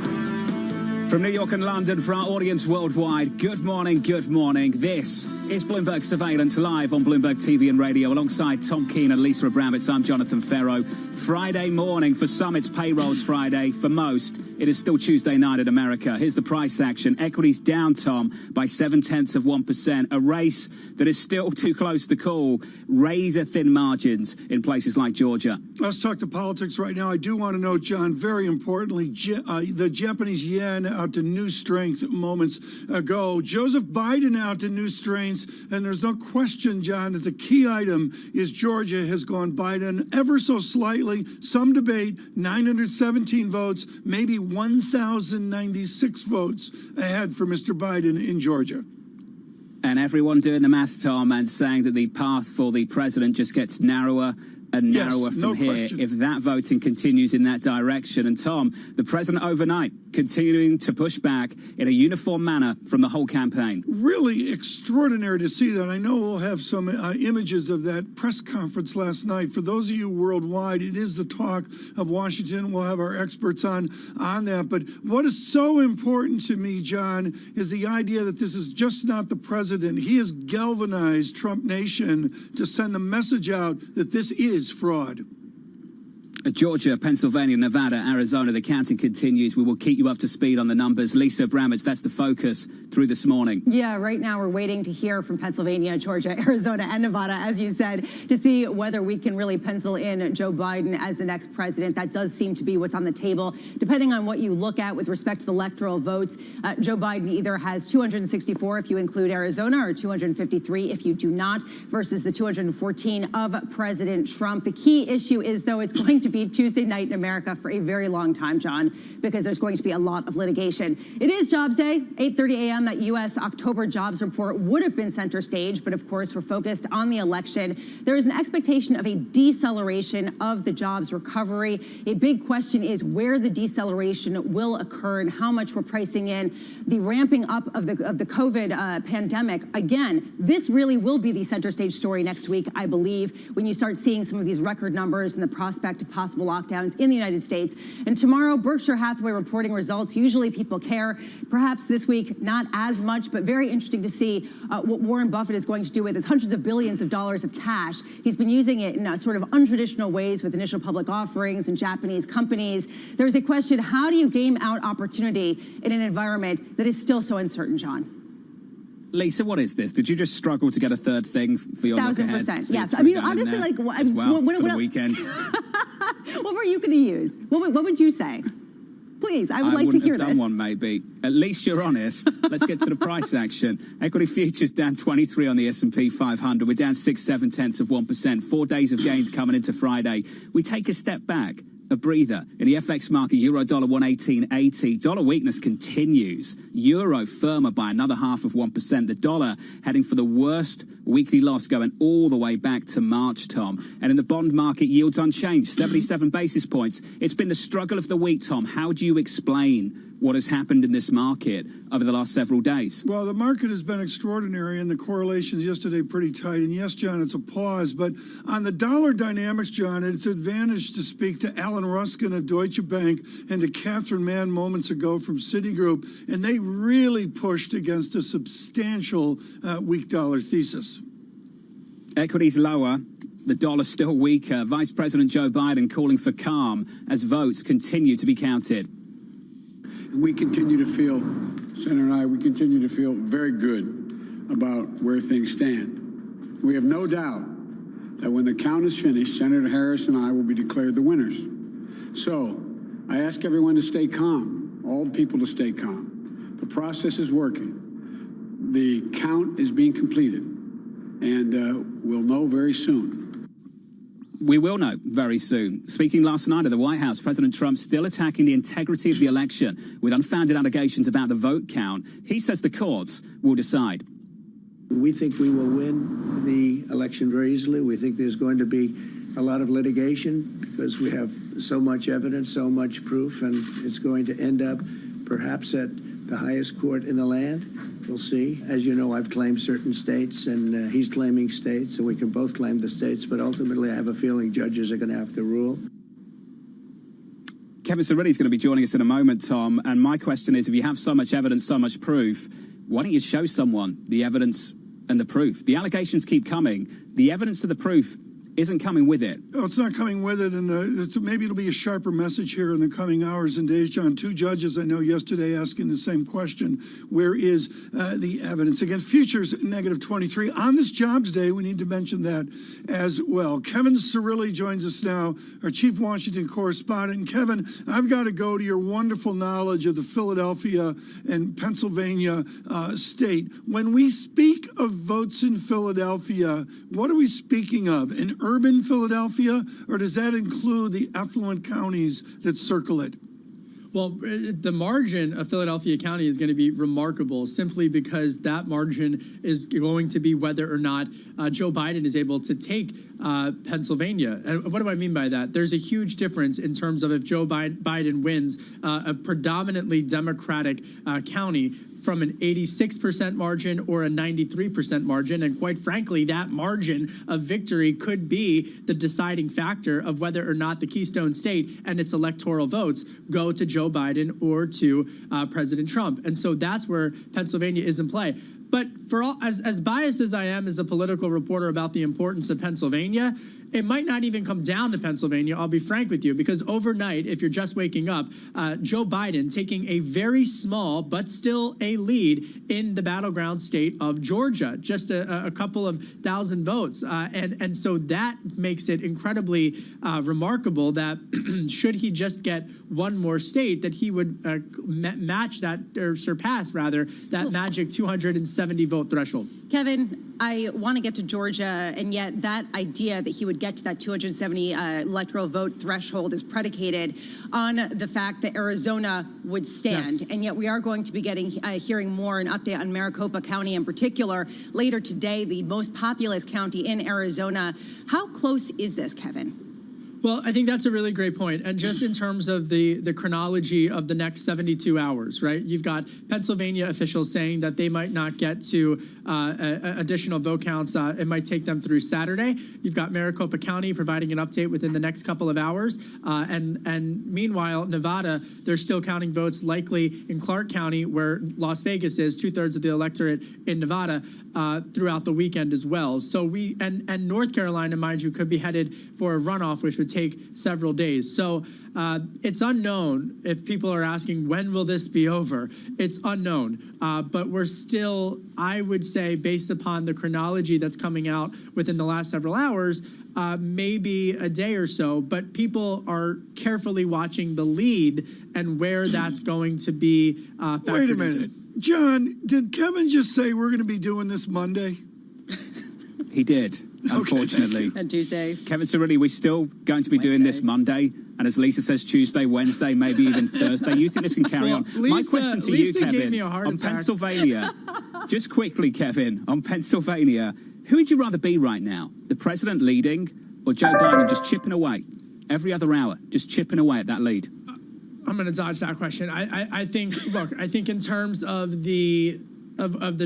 [SPEAKER 29] From New York and London for our audience worldwide, good morning, good morning. This is Bloomberg Surveillance live on Bloomberg TV and radio alongside Tom Keene and Lisa Abramowitz. I'm Jonathan Ferro. Friday morning, for some it's payrolls Friday, for most it is still Tuesday night in America. Here's the price action. Equities down, Tom, by 0.7%. A race that is still too close to call. Razor thin margins in places like Georgia.
[SPEAKER 2] Let's talk to politics right now. I do want to note, John, very importantly, the Japanese yen out to new strength moments ago. Joseph Biden out to new strengths, and there's no question, John, that the key item is Georgia has gone Biden ever so slightly. Some debate, 917 votes, maybe 1,096 votes ahead for Mr. Biden in Georgia.
[SPEAKER 29] And everyone doing the math, Tom, and saying that the path for the president just gets narrower and narrower from here if that voting continues in that direction. And Tom, the president overnight continuing to push back in a uniform manner from the whole campaign.
[SPEAKER 2] Really extraordinary to see that. I know we'll have some images of that press conference last night. For those of you worldwide, it is the talk of Washington. We'll have our experts on that. But what is so important to me, John, is the idea that this is just not the president. He has galvanized Trump Nation to send the message out that this is fraud.
[SPEAKER 29] Georgia, Pennsylvania, Nevada, Arizona, the counting continues. We will keep you up to speed on the numbers. Lisa Abramowitz, that's the focus through this morning.
[SPEAKER 30] Yeah, right now we're waiting to hear from Pennsylvania, Georgia, Arizona, and Nevada, as you said, to see whether we can really pencil in Joe Biden as the next president. That does seem to be what's on the table. Depending on what you look at with respect to the electoral votes, Joe Biden either has 264 if you include Arizona or 253 if you do not, versus the 214 of President Trump. The key issue is, though, it's going to be Tuesday night in America for a very long time, John, because there's going to be a lot of litigation. It is Jobs Day, 8:30 a.m. That U.S. October jobs report would have been center stage, but of course we're focused on the election. There is an expectation of a deceleration of the jobs recovery. A big question is where the deceleration will occur and how much we're pricing in the ramping up of the COVID pandemic. Again, this really will be the center stage story next week, I believe, when you start seeing some of these record numbers and the prospect of possible lockdowns in the United States. And tomorrow, Berkshire Hathaway reporting results. Usually people care. Perhaps this week, not as much, but very interesting to see what Warren Buffett is going to do with his hundreds of billions of dollars of cash. He's been using it in sort of untraditional ways with initial public offerings and Japanese companies. There's a question, how do you game out opportunity in an environment that is still so uncertain, John?
[SPEAKER 29] Lisa, what is this? Did you just struggle to get a third thing for your
[SPEAKER 30] 1,000%, yes. I mean, honestly, like,
[SPEAKER 29] for the weekend.
[SPEAKER 30] What were you going to use? What would you say? Please, I would like to hear this.
[SPEAKER 29] I wouldn't have done one, maybe. At least you're honest. Let's get to the price action. Equity futures down 23 on the S&P 500. We're down 0.6%. 4 days of gains coming into Friday. We take a step back. A breather in the FX market. Euro dollar 118.80. Dollar weakness continues. Euro firmer by another 0.5%. The dollar heading for the worst weekly loss going all the way back to March, Tom. And in the bond market, yields unchanged, 77 basis points. It's been the struggle of the week, Tom. How do you explain what has happened in this market over the last several days?
[SPEAKER 2] Well, the market has been extraordinary, and the correlations yesterday pretty tight. And yes, John, it's a pause. But on the dollar dynamics, John, it's advantage to speak to Alan Ruskin of Deutsche Bank and to Catherine Mann moments ago from Citigroup, and they really pushed against a substantial weak dollar thesis.
[SPEAKER 29] Equities lower. The dollar still weaker. Vice President Joe Biden calling for calm as votes continue to be counted.
[SPEAKER 31] We continue to feel, Senator and I, we continue to feel very good about where things stand. We have no doubt that when the count is finished, Senator Harris and I will be declared the winners. So I ask everyone to stay calm, all the people to stay calm. The process is working. The count is being completed, and we'll know very soon.
[SPEAKER 29] We will know very soon. Speaking last night at the White House, President Trump still attacking the integrity of the election with unfounded allegations about the vote count. He says the courts will decide.
[SPEAKER 4] We think we will win the election very easily. We think there's going to be a lot of litigation because we have so much evidence, so much proof, and it's going to end up perhaps at the highest court in the land. We'll see. As you know, I've claimed certain states, and he's claiming states, and we can both claim the states, but ultimately I have a feeling judges are going to have to rule.
[SPEAKER 29] Kevin Cirilli is going to be joining us in a moment, Tom, and my question is, if you have so much evidence, so much proof, why don't you show someone the evidence and the proof? The allegations keep coming. The evidence to the proof isn't coming with it.
[SPEAKER 2] Oh, it's not coming with it, and maybe it'll be a sharper message here in the coming hours and days, John. Two judges I know yesterday asking the same question. Where is the evidence? Again, futures negative 23. On this jobs day, we need to mention that as well. Kevin Cirilli joins us now, our chief Washington correspondent. And Kevin, I've got to go to your wonderful knowledge of the Philadelphia and Pennsylvania state. When we speak of votes in Philadelphia, what are we speaking of? An urban Philadelphia, or does that include the affluent counties that circle it?
[SPEAKER 5] Well, the margin of Philadelphia County is going to be remarkable simply because that margin is going to be whether or not Joe Biden is able to take Pennsylvania. And what do I mean by that? There's a huge difference in terms of if Joe Biden wins a predominantly Democratic county from an 86% margin or a 93% margin. And quite frankly, that margin of victory could be the deciding factor of whether or not the Keystone State and its electoral votes go to Joe Biden or to President Trump. And so that's where Pennsylvania is in play. But for all as biased as I am as a political reporter about the importance of Pennsylvania, it might not even come down to Pennsylvania, I'll be frank with you, because overnight, if you're just waking up, Joe Biden taking a very small but still a lead in the battleground state of Georgia, just a couple of thousand votes. And so that makes it incredibly remarkable that should he just get one more state, that he would match that, or surpass rather, that magic 270 vote threshold.
[SPEAKER 30] Kevin, I want to get to Georgia, and yet that idea that he would get to that 270 electoral vote threshold is predicated on the fact that Arizona would stand. Yes. And yet we are going to be hearing more an update on Maricopa County in particular later today, the most populous county in Arizona. How close is this, Kevin?
[SPEAKER 5] Well, I think that's a really great point. And just in terms of the chronology of the next 72 hours, right? You've got Pennsylvania officials saying that they might not get to additional vote counts. It might take them through Saturday. You've got Maricopa County providing an update within the next couple of hours. And meanwhile, Nevada, they're still counting votes likely in Clark County, where Las Vegas is, 2/3 of the electorate in Nevada, throughout the weekend as well. So and North Carolina, mind you, could be headed for a runoff, which would take several days. So it's unknown. If people are asking, when will this be over? It's unknown. But we're still, I would say, based upon the chronology that's coming out within the last several hours, maybe a day or so. But people are carefully watching the lead and where that's going to be factored.
[SPEAKER 2] Wait a minute. John, did Kevin just say we're going to be doing this Monday?
[SPEAKER 29] He did, unfortunately.
[SPEAKER 30] And Tuesday.
[SPEAKER 29] Kevin Cirilli, we're still going to be doing this Monday. And as Lisa says, Tuesday, Wednesday, maybe even Thursday. You think this can carry on? My question to you, Kevin, on Pennsylvania, just quickly, Kevin, on Pennsylvania, who would you rather be right now? The president leading or Joe Biden just chipping away every other hour, just chipping away at that lead?
[SPEAKER 5] I'm going to dodge that question. I think, look, I think in terms of the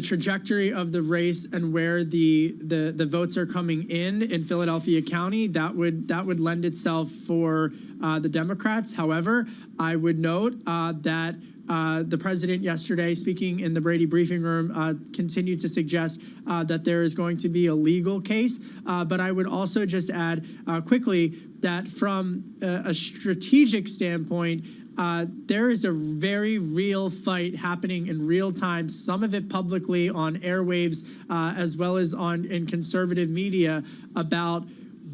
[SPEAKER 5] trajectory of the race and where the votes are coming in Philadelphia County, that would lend itself for the Democrats. However, I would note that the president yesterday, speaking in the Brady briefing room, continued to suggest that there is going to be a legal case. But I would also just add quickly that from a strategic standpoint, there is a very real fight happening in real time, some of it publicly on airwaves as well as in conservative media, about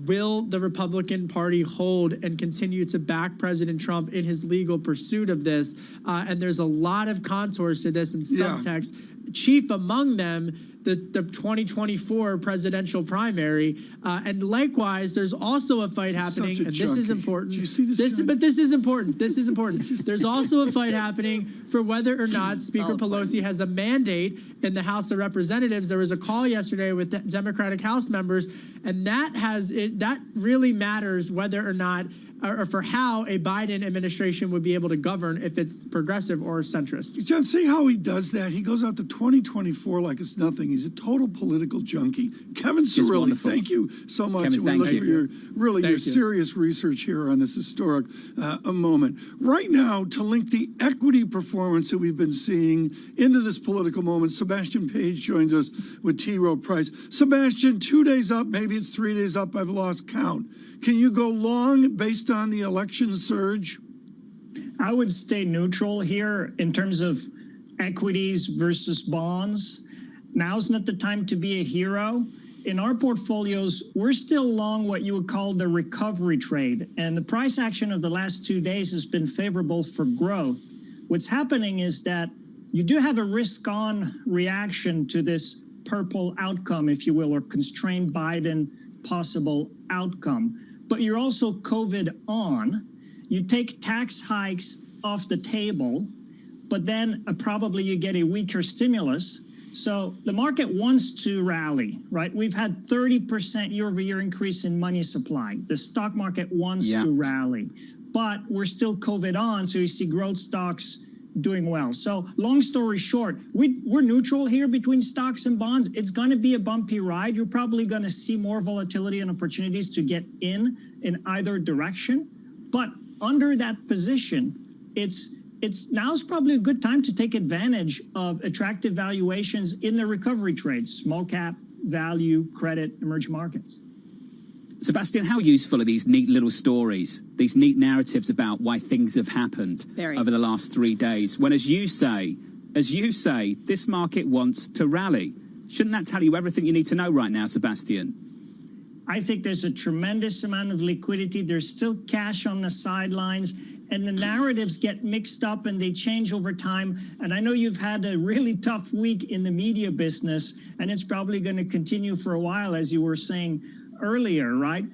[SPEAKER 5] will the Republican Party hold and continue to back President Trump in his legal pursuit of this? And there's a lot of contours to this and subtext. Chief among them, the 2024 presidential primary, and likewise, there's also a fight happening, and this is important.
[SPEAKER 2] Do you see this?
[SPEAKER 5] But this is important. This is important. There's also a fight happening for whether or not Speaker Pelosi has a mandate in the House of Representatives. There was a call yesterday with the Democratic House members, and that really matters whether or not, or for how a Biden administration would be able to govern if it's progressive or centrist.
[SPEAKER 2] John, see how he does that? He goes out to 2024 like it's nothing. He's a total political junkie. Kevin Cirilli, thank you so much.
[SPEAKER 29] Kevin,
[SPEAKER 2] we look
[SPEAKER 29] thank
[SPEAKER 2] for
[SPEAKER 29] you.
[SPEAKER 2] your serious research here on this historic moment. Right now, to link the equity performance that we've been seeing into this political moment, Sebastian Page joins us with T. Rowe Price. Sebastian, 2 days up, maybe it's 3 days up, I've lost count. Can you go long based on the election surge?
[SPEAKER 7] I would stay neutral here in terms of equities versus bonds. Now's not the time to be a hero. In our portfolios, we're still long what you would call the recovery trade. And the price action of the last 2 days has been favorable for growth. What's happening is that you do have a risk-on reaction to this purple outcome, if you will, or constrained Biden possible outcome. But you're also COVID on. You take tax hikes off the table, but then probably you get a weaker stimulus. So the market wants to rally, right? We've had 30% year-over-year increase in money supply. The stock market wants to rally, but we're still COVID on, so you see growth stocks doing well. So long story short, we're neutral here between stocks and bonds. It's going to be a bumpy ride. You're probably going to see more volatility and opportunities to get in either direction. But under that position, now's probably a good time to take advantage of attractive valuations in the recovery trades, small cap, value, credit, emerging markets.
[SPEAKER 29] Sebastian, how useful are these neat little stories, these neat narratives about why things have happened over the last 3 days, when, as you say, this market wants to rally? Shouldn't that tell you everything you need to know right now, Sebastian?
[SPEAKER 7] I think there's a tremendous amount of liquidity. There's still cash on the sidelines, and the narratives get mixed up and they change over time. And I know you've had a really tough week in the media business, and it's probably going to continue for a while, as you were saying earlier, right?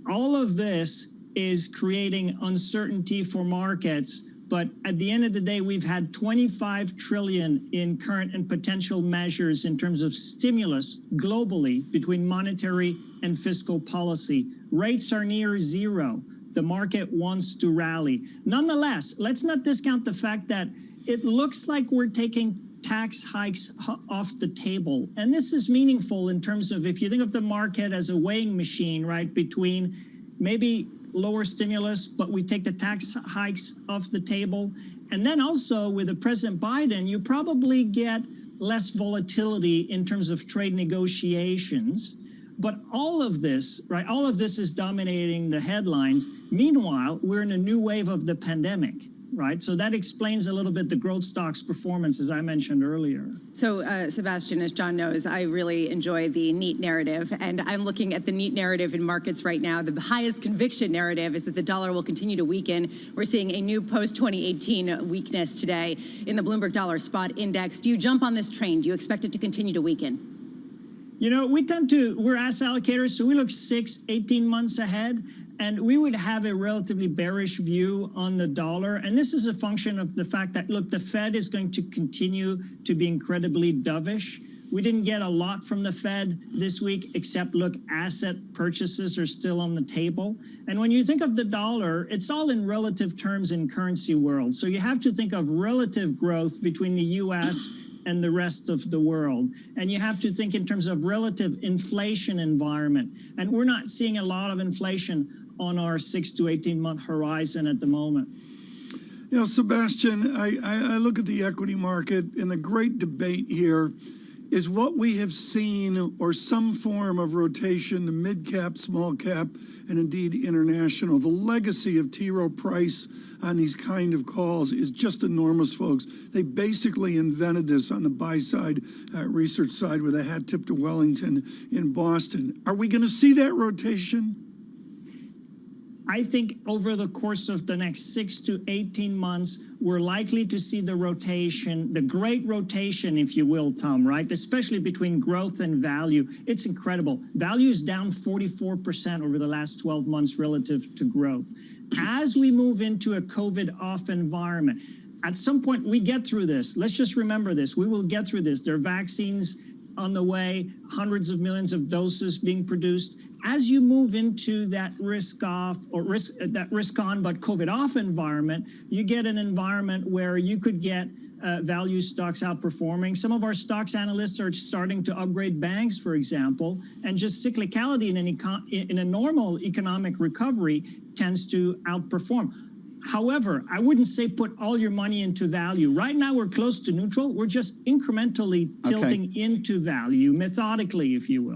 [SPEAKER 7] All of this is creating uncertainty for markets. But at the end of the day, we've had 25 trillion in current and potential measures in terms of stimulus globally between monetary and fiscal policy. Rates are near zero. The market wants to rally. Nonetheless, let's not discount the fact that it looks like we're taking tax hikes off the table. And this is meaningful in terms of, if you think of the market as a weighing machine, right, between maybe lower stimulus, but we take the tax hikes off the table. And then also with President Biden, you probably get less volatility in terms of trade negotiations. But all of this, right, all of this is dominating the headlines. Meanwhile, we're in a new wave of the pandemic, right? So that explains a little bit the growth stocks performance, as I mentioned earlier.
[SPEAKER 30] So, Sebastian, as John knows, I really enjoy the neat narrative, and I'm looking at the neat narrative in markets right now. The highest conviction narrative is that the dollar will continue to weaken. We're seeing a new post-2018 weakness today in the Bloomberg Dollar Spot Index. Do you jump on this train? Do you expect it to continue to weaken?
[SPEAKER 7] You know, we're asset allocators, so we look 6-18 months ahead, and we would have a relatively bearish view on the dollar. And this is a function of the fact that, look, the Fed is going to continue to be incredibly dovish. We didn't get a lot from the Fed this week, except, look, asset purchases are still on the table. And when you think of the dollar, it's all in relative terms in currency world. So you have to think of relative growth between the U.S. and the rest of the world. And you have to think in terms of relative inflation environment. And we're not seeing a lot of inflation on our 6 to 18 month horizon at the moment.
[SPEAKER 2] You know, Sebastian, I look at the equity market, and the great debate here is what we have seen, or some form of rotation to mid-cap, small-cap, and indeed international. The legacy of T. Rowe Price on these kind of calls is just enormous, folks. They basically invented this on the buy-side research side with a hat tip to Wellington in Boston. Are we going to see that rotation?
[SPEAKER 7] I think over the course of the next 6 to 18 months, we're likely to see the rotation, the great rotation, if you will, Tom, right? Especially between growth and value. It's incredible. Value is down 44% over the last 12 months relative to growth. As we move into a COVID-off environment, at some point we get through this. Let's just remember this. We will get through this. There are vaccines on the way, hundreds of millions of doses being produced. As you move into that risk-off or risk-on but COVID-off environment, you get an environment where you could get value stocks outperforming. Some of our stocks analysts are starting to upgrade banks, for example, and just cyclicality in a normal economic recovery tends to outperform. However, I wouldn't say put all your money into value. Right now, we're close to neutral. We're just incrementally tilting into value, methodically, if you will.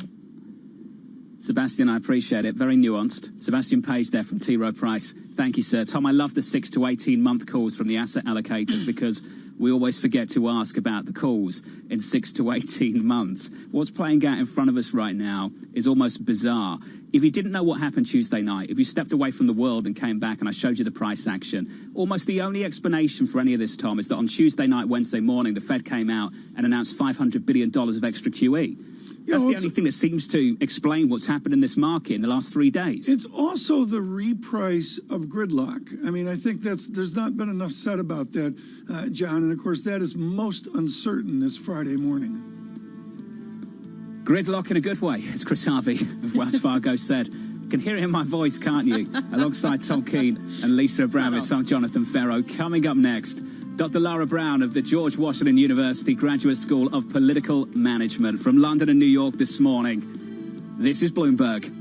[SPEAKER 29] Sebastian, I appreciate it. Very nuanced. Sebastian Page there from T. Rowe Price. Thank you, sir. Tom, I love the 6 to 18 month calls from the asset allocators because we always forget to ask about the calls in 6 to 18 months. What's playing out in front of us right now is almost bizarre. If you didn't know what happened Tuesday night, if you stepped away from the world and came back and I showed you the price action, almost the only explanation for any of this, Tom, is that on Tuesday night, Wednesday morning, the Fed came out and announced $500 billion of extra QE. That's the only thing that seems to explain what's happened in this market in the last 3 days.
[SPEAKER 2] It's also the reprice of gridlock. I mean, I think there's not been enough said about that, John. And, of course, that is most uncertain this Friday morning.
[SPEAKER 29] Gridlock in a good way, as Chris Harvey of Wells Fargo said. You can hear it in my voice, can't you? Alongside Tom Keene and Lisa Abramovich, I'm Jonathan Ferro. Coming up next, Dr. Lara Brown of the George Washington University Graduate School of Political Management from London and New York this morning. This is Bloomberg.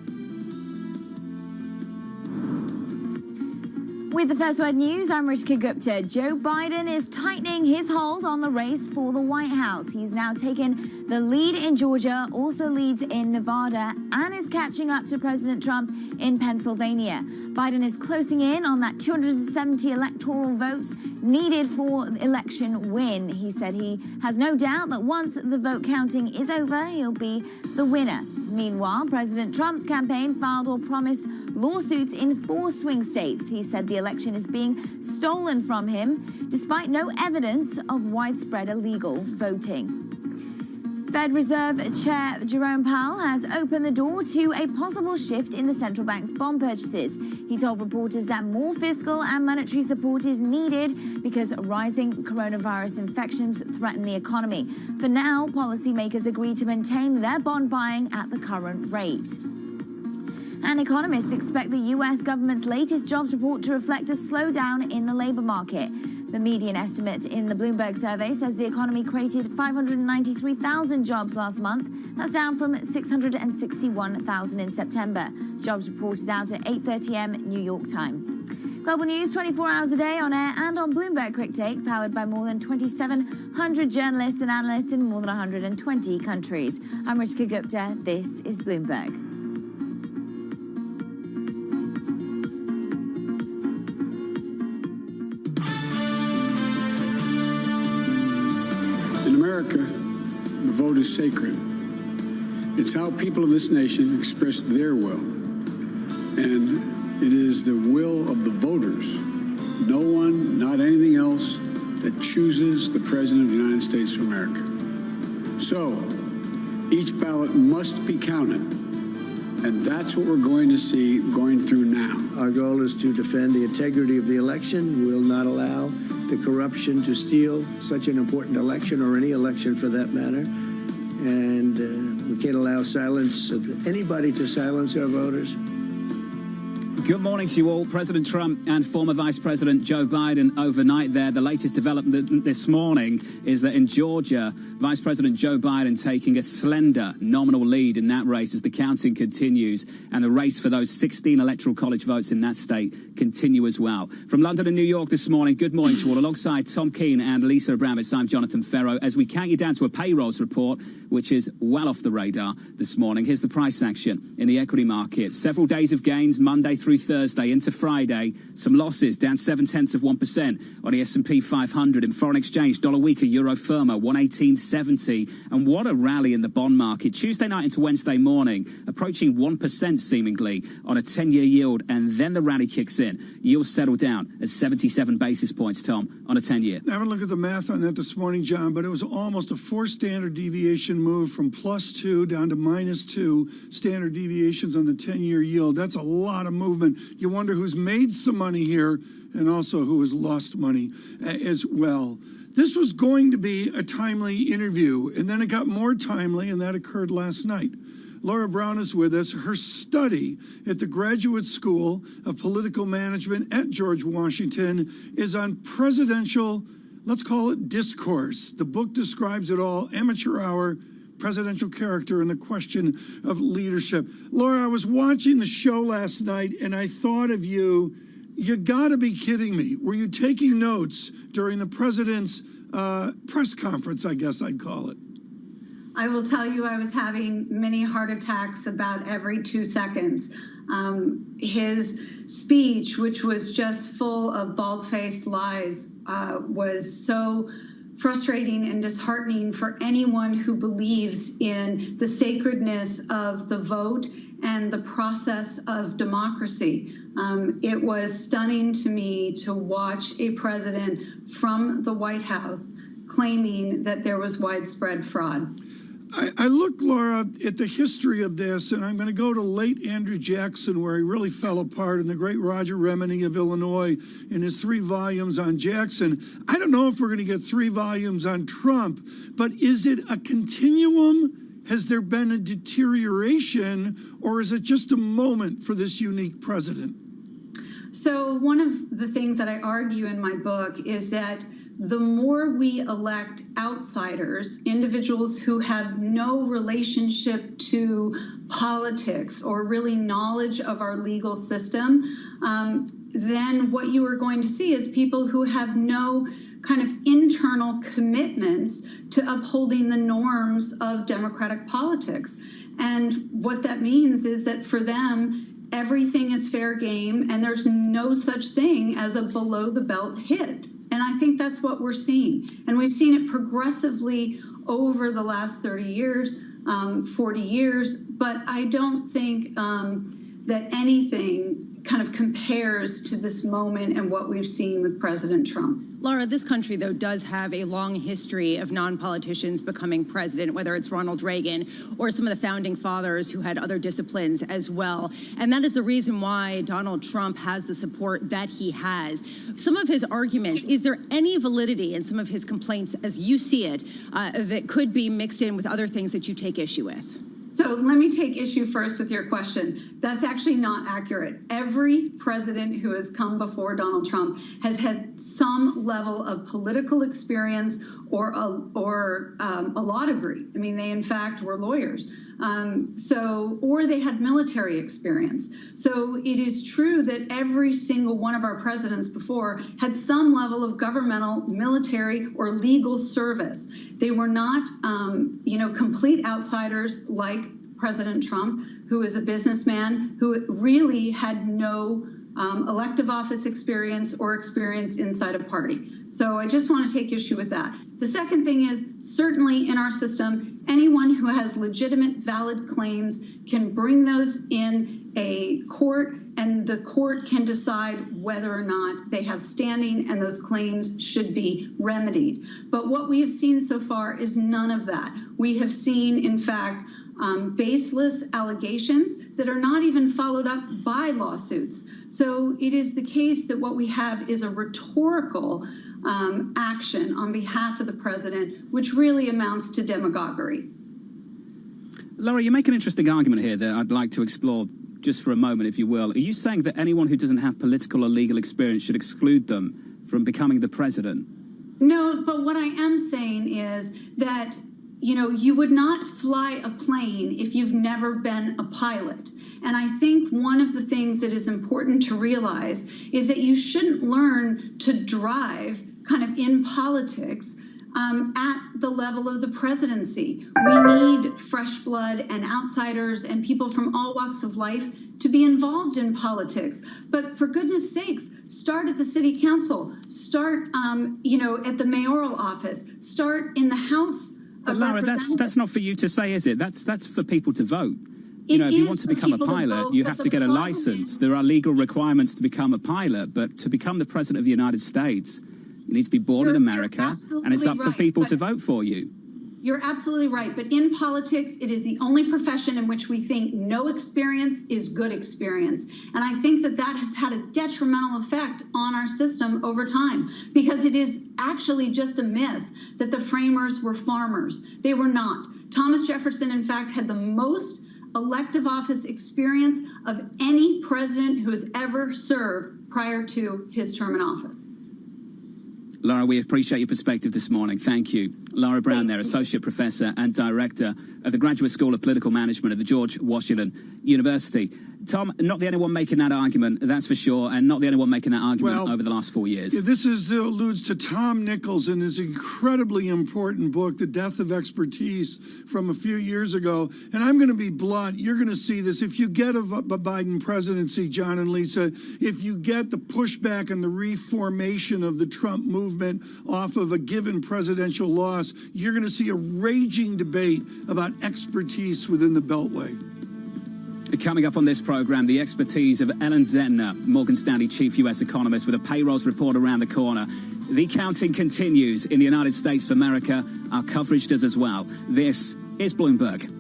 [SPEAKER 11] With the First Word News, I'm Rishika Gupta. Joe Biden is tightening his hold on the race for the White House. He's now taken the lead in Georgia, also leads in Nevada, and is catching up to President Trump in Pennsylvania. Biden is closing in on that 270 electoral votes needed for the election win. He said he has no doubt that once the vote counting is over, he'll be the winner. Meanwhile, President Trump's campaign filed or promised lawsuits in 4 swing states. He said the election is being stolen from him, despite no evidence of widespread illegal voting. Fed Reserve Chair Jerome Powell has opened the door to a possible shift in the central bank's bond purchases. He told reporters that more fiscal and monetary support is needed because rising coronavirus infections threaten the economy. For now, policymakers agreed to maintain their bond buying at the current rate. And economists expect the U.S. government's latest jobs report to reflect a slowdown in the labor market. The median estimate in the Bloomberg survey says the economy created 593,000 jobs last month. That's down from 661,000 in September. Jobs report is out at 8:30 a.m. New York time. Global news 24 hours a day on air and on Bloomberg Quick Take, powered by more than 2,700 journalists and analysts in more than 120 countries. I'm Rishika Gupta. This is Bloomberg.
[SPEAKER 31] In America, the vote is sacred. It's how people of this nation express their will. And it is the will of the voters, no one, not anything else, that chooses the President of the United States of America. So, each ballot must be counted. And that's what we're going to see going through now.
[SPEAKER 4] Our goal is to defend the integrity of the election. We will not allow the corruption to steal such an important election, or any election for that matter. And we can't allow anybody to silence our voters.
[SPEAKER 29] Good morning to you all. President Trump and former Vice President Joe Biden overnight there. The latest development this morning is that in Georgia, Vice President Joe Biden taking a slender nominal lead in that race as the counting continues, and the race for those 16 electoral college votes in that state continue as well. From London and New York this morning, good morning to all. Alongside Tom Keene and Lisa Abramovich, I'm Jonathan Ferro. As we count you down to a payrolls report, which is well off the radar this morning, here's the price action in the equity market. Several days of gains, Monday through Thursday into Friday. Some losses, down 0.7% on the S&P 500. In foreign exchange, dollar weaker, euro firmer, 118.70. And what a rally in the bond market. Tuesday night into Wednesday morning, approaching 1% seemingly on a 10-year yield. And then the rally kicks in. Yields settle down at 77 basis points, Tom, on a 10-year.
[SPEAKER 2] I haven't looked at the math on that this morning, John, but it was almost a 4 standard deviation move from +2 down to -2 standard deviations on the 10-year yield. That's a lot of movement. You wonder who's made some money here and also who has lost money as well. This was going to be a timely interview, and then it got more timely, and that occurred last night. Laura Brown is with us. Her study at the Graduate School of Political Management at George Washington is on presidential, let's call it discourse. The book describes it all, amateur hour, presidential character, and the question of leadership. Laura, I was watching the show last night, and I thought of you. You gotta be kidding me. Were you taking notes during the president's press conference, I guess I'd call it?
[SPEAKER 8] I will tell you, I was having many heart attacks about every 2 seconds. His speech, which was just full of bald-faced lies, was so frustrating and disheartening for anyone who believes in the sacredness of the vote and the process of democracy. It was stunning to me to watch a president from the White House claiming that there was widespread fraud.
[SPEAKER 2] I look, Laura, at the history of this, and I'm going to go to late Andrew Jackson, where he really fell apart, and the great Roger Remini of Illinois in his 3 volumes on Jackson. I don't know if we're going to get 3 volumes on Trump, but is it a continuum? Has there been a deterioration, or is it just a moment for this unique president?
[SPEAKER 8] So one of the things that I argue in my book is that the more we elect outsiders, individuals who have no relationship to politics or really knowledge of our legal system, then what you are going to see is people who have no kind of internal commitments to upholding the norms of democratic politics. And what that means is that for them, everything is fair game, and there's no such thing as a below-the-belt hit. And I think that's what we're seeing. And we've seen it progressively over the last 30 years, 40 years. But I don't think that anything kind of compares to this moment and what we've seen with President Trump.
[SPEAKER 30] Laura, this country, though, does have a long history of non-politicians becoming president, whether it's Ronald Reagan or some of the founding fathers who had other disciplines as well. And that is the reason why Donald Trump has the support that he has. Some of his arguments, is there any validity in some of his complaints, as you see it, that could be mixed in with other things that you take issue with?
[SPEAKER 8] So let me take issue first with your question. That's actually not accurate. Every president who has come before Donald Trump has had some level of political experience or a law degree. I mean, they in fact were lawyers. Or they had military experience. So it is true that every single one of our presidents before had some level of governmental, military, or legal service. They were not, complete outsiders like President Trump, who is a businessman who really had no elective office experience or experience inside a party. So I just want to take issue with that. The second thing is, certainly in our system, anyone who has legitimate, valid claims can bring those in a court, and the court can decide whether or not they have standing and those claims should be remedied. But what we have seen so far is none of that. We have seen, in fact, baseless allegations that are not even followed up by lawsuits. So it is the case that what we have is a rhetorical action on behalf of the president, which really amounts to demagoguery.
[SPEAKER 29] Laura, you make an interesting argument here that I'd like to explore just for a moment, if you will. Are you saying that anyone who doesn't have political or legal experience should exclude them from becoming the president?
[SPEAKER 8] No, but what I am saying is that, you know, you would not fly a plane if you've never been a pilot. And I think one of the things that is important to realize is that you shouldn't learn to drive kind of in politics at the level of the presidency. We need fresh blood and outsiders and people from all walks of life to be involved in politics. But for goodness sakes, start at the city council, start, you know, at the mayoral office, start in the House of
[SPEAKER 29] Lara,
[SPEAKER 8] Representatives.
[SPEAKER 29] that's not for you to say, is it? That's for people to vote. You know, if you want to become a pilot, you have to get a license. There are legal requirements to become a pilot, but to become the president of the United States, you need to be born in America, and it's up for people to vote for you.
[SPEAKER 8] You're absolutely right. But in politics, it is the only profession in which we think no experience is good experience. And I think that that has had a detrimental effect on our system over time, because it is actually just a myth that the framers were farmers. They were not. Thomas Jefferson, in fact, had the most elective office experience of any president who has ever served prior to his term in office.
[SPEAKER 29] Lara, we appreciate your perspective this morning. Thank you. Lara Brown there, Associate Professor and Director of the Graduate School of Political Management at the George Washington University. Tom, not the only one making that argument, that's for sure, and not the only one making that argument over the last 4 years.
[SPEAKER 2] Yeah, this alludes to Tom Nichols in his incredibly important book, The Death of Expertise, from a few years ago. And I'm going to be blunt. You're going to see this. If you get a Biden presidency, John and Lisa, if you get the pushback and the reformation of the Trump movement off of a given presidential loss, you're going to see a raging debate about expertise within the Beltway.
[SPEAKER 29] Coming up on this program, the expertise of Ellen Zentner, Morgan Stanley chief U.S. economist, with a payrolls report around the corner. The counting continues in the United States of America. Our coverage does as well. This is Bloomberg.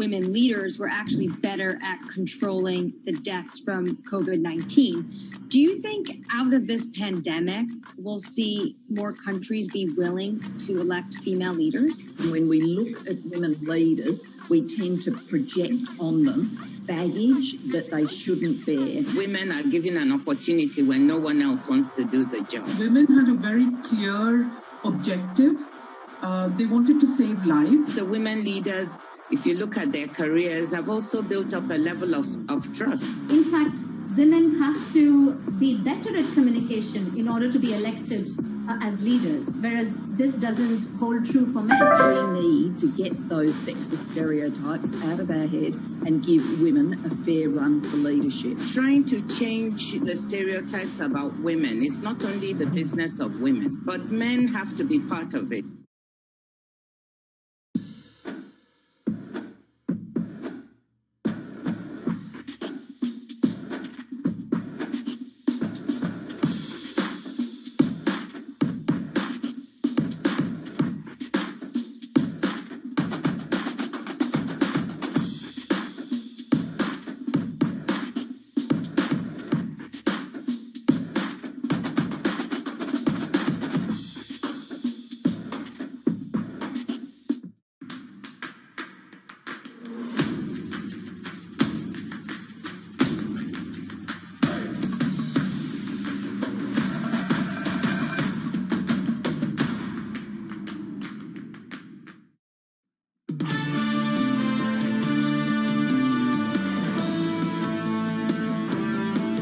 [SPEAKER 9] women leaders were actually better at controlling the deaths from COVID-19. Do you think out of this pandemic, we'll see more countries be willing to elect female leaders?
[SPEAKER 12] When we look at women leaders, we tend to project on them baggage that they shouldn't bear.
[SPEAKER 13] Women are given an opportunity when no one else wants to do the job.
[SPEAKER 14] Women had a very clear objective. They wanted to save lives.
[SPEAKER 13] The women leaders, if you look at their careers, have also built up a level of trust.
[SPEAKER 15] In fact,
[SPEAKER 1] women have to be better at communication in order to be elected as leaders, whereas this doesn't hold true for men.
[SPEAKER 12] We need to get those sexist stereotypes out of our head and give women a fair run for leadership.
[SPEAKER 13] Trying to change the stereotypes about women is not only the business of women, but men have to be part of it.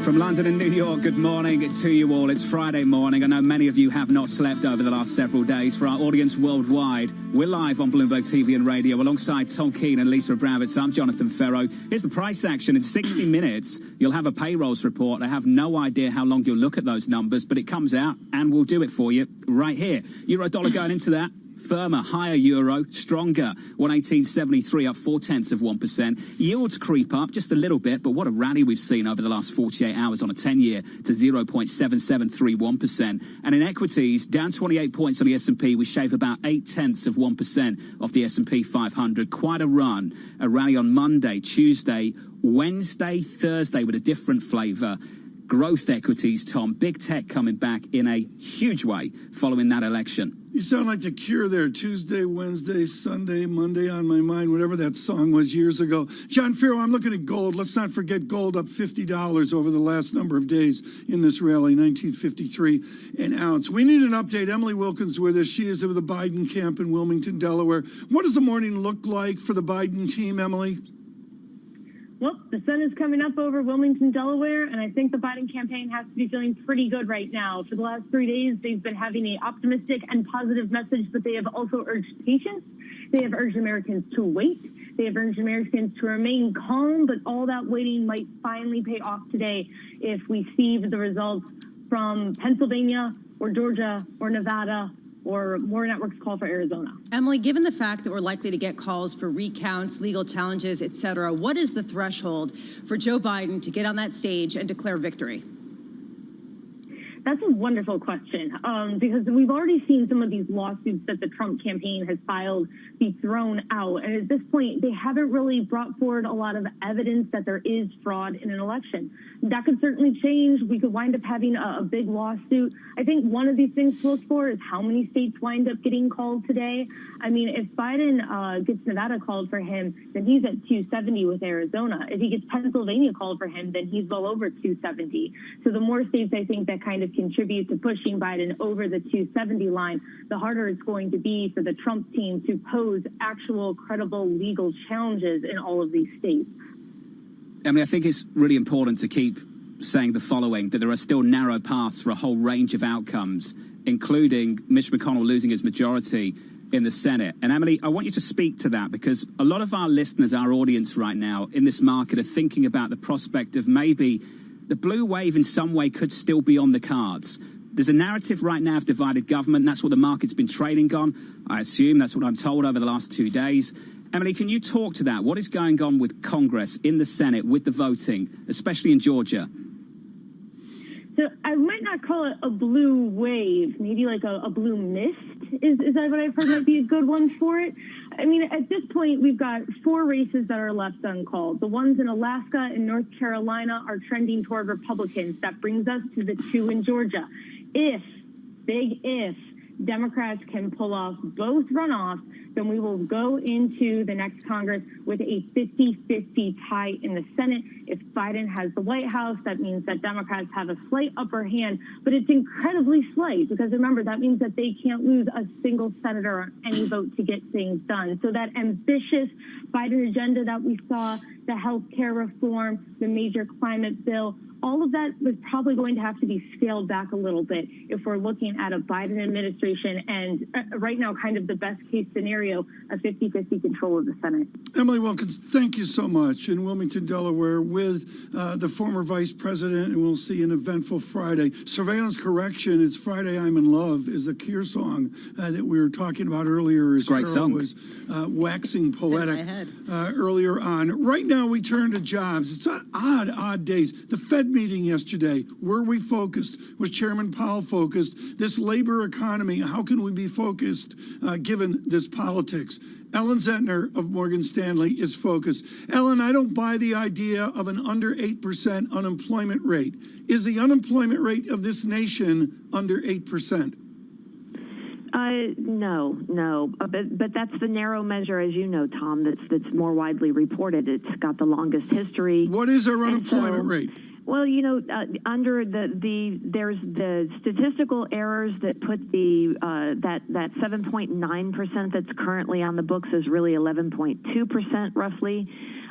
[SPEAKER 29] From London and New York, good morning to you all. It's Friday morning. I know many of you have not slept over the last several days. For our audience worldwide, we're live on Bloomberg TV and radio alongside Tom Keene and Lisa Abramowitz. I'm Jonathan Ferro. Here's the price action. In 60 minutes, you'll have a payrolls report. I have no idea how long you'll look at those numbers, but it comes out and we'll do it for you right here. Euro dollar going into that. Firmer, higher euro, stronger, 118.73, up 0.4%. Yields creep up just a little bit, but what a rally we've seen over the last 48 hours on a 10-year to 0.7731%. And in equities, down 28 points on the S&P, we shave about 0.8% off the S&P 500. Quite a run. A rally on Monday, Tuesday, Wednesday, Thursday with a different flavour. Growth equities, Tom, big tech coming back in a huge way following that election.
[SPEAKER 2] You sound like The Cure there. Tuesday, Wednesday, Sunday, Monday on my mind, whatever that song was years ago. John Farrow, I'm looking at gold. Let's not forget gold up $50 over the last number of days in this rally, 1953 an ounce. We need an update. Emily Wilkins with us. She is of the Biden camp in Wilmington, Delaware. What does the morning look like for the Biden team, Emily?
[SPEAKER 3] Well, the sun is coming up over Wilmington, Delaware, and I think the Biden campaign has to be feeling pretty good right now. For the last 3 days, they've been having an optimistic and positive message, but they have also urged patience. They have urged Americans to wait. They have urged Americans to remain calm, but all that waiting might finally pay off today if we see the results from Pennsylvania or Georgia or Nevada or more networks call for Arizona.
[SPEAKER 30] Emily, given the fact that we're likely to get calls for recounts, legal challenges, et cetera, what is the threshold for Joe Biden to get on that stage and declare victory?
[SPEAKER 3] That's a wonderful question, because we've already seen some of these lawsuits that the Trump campaign has filed be thrown out. And at this point, they haven't really brought forward a lot of evidence that there is fraud in an election. That could certainly change. We could wind up having a big lawsuit. I think one of these things to look for is how many states wind up getting called today. I mean, if Biden gets Nevada called for him, then he's at 270 with Arizona. If he gets Pennsylvania called for him, then he's well over 270. So the more states, I think, that kind of contribute to pushing Biden over the 270 line, the harder it's going to be for the Trump team to pose actual credible legal challenges in all of these states.
[SPEAKER 29] I mean, I think it's really important to keep saying the following, that there are still narrow paths for a whole range of outcomes, including Mitch McConnell losing his majority in the Senate. And Emily, I want you to speak to that, because a lot of our listeners, our audience right now in this market are thinking about the prospect of maybe the blue wave in some way could still be on the cards. There's a narrative right now of divided government. That's what the market's been trading on. I assume that's what I'm told over the last 2 days. Emily, can you talk to that? What is going on with Congress, in the Senate, with the voting, especially in Georgia?
[SPEAKER 3] So I might not call it a blue wave, maybe like a blue mist is that what I've heard might be a good one for it? I mean, at this point, we've got 4 races that are left uncalled. The ones in Alaska and North Carolina are trending toward Republicans. That brings us to the 2 in Georgia. If, big if, Democrats can pull off both runoffs, then we will go into the next Congress with a 50-50 tie in the Senate. If Biden has the White House, that means that Democrats have a slight upper hand, but it's incredibly slight, because remember, that means that they can't lose a single senator on any vote to get things done. So that ambitious Biden agenda that we saw, the health care reform, the major climate bill, all of that was probably going to have to be scaled back a little bit if we're looking at a Biden administration and right now kind of the best case scenario, a 50-50 control of the Senate.
[SPEAKER 2] Emily Wilkins, thank you so much. In Wilmington, Delaware, with the former vice president, and we'll see an eventful Friday. Surveillance Correction, It's Friday, I'm in Love, is the Cure song that we were talking about earlier.
[SPEAKER 29] It's a great song.
[SPEAKER 2] Was waxing poetic earlier on. Right now, we turn to jobs. It's odd days. The Fed meeting yesterday, were we focused? Was Chairman Powell focused? This labor economy, how can we be focused given this politics? Ellen Zentner of Morgan Stanley is focused. Ellen, I don't buy the idea of an under 8% unemployment rate. Is the unemployment rate of this nation under 8%?
[SPEAKER 6] No. But that's the narrow measure, as you know, Tom, that's more widely reported. It's got the longest history.
[SPEAKER 2] What is our unemployment rate?
[SPEAKER 6] Well, under there's the statistical errors that put that 7.9% that's currently on the books is really 11.2% roughly.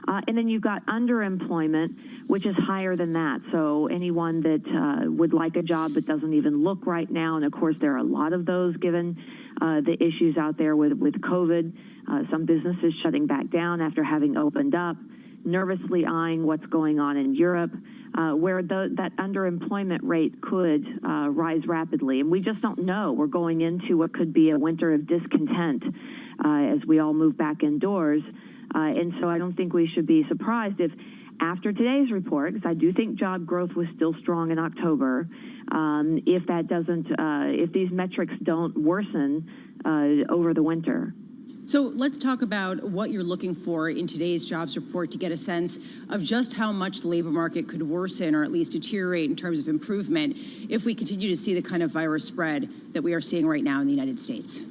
[SPEAKER 6] And then you've got underemployment, which is higher than that. So anyone that would like a job but doesn't even look right now, and of course there are a lot of those given the issues out there with COVID, some businesses shutting back down after having opened up, nervously eyeing what's going on in Europe, where that underemployment rate could rise rapidly. And we just don't know. We're going into what could be a winter of discontent as we all move back indoors. And so I don't think we should be surprised if after today's report, because I do think job growth was still strong in October, if that doesn't, if these metrics don't worsen over the winter.
[SPEAKER 30] So let's talk about what you're looking for in today's jobs report to get a sense of just how much the labor market could worsen or at least deteriorate in terms of improvement if we continue to see the kind of virus spread that we are seeing right now in the United States.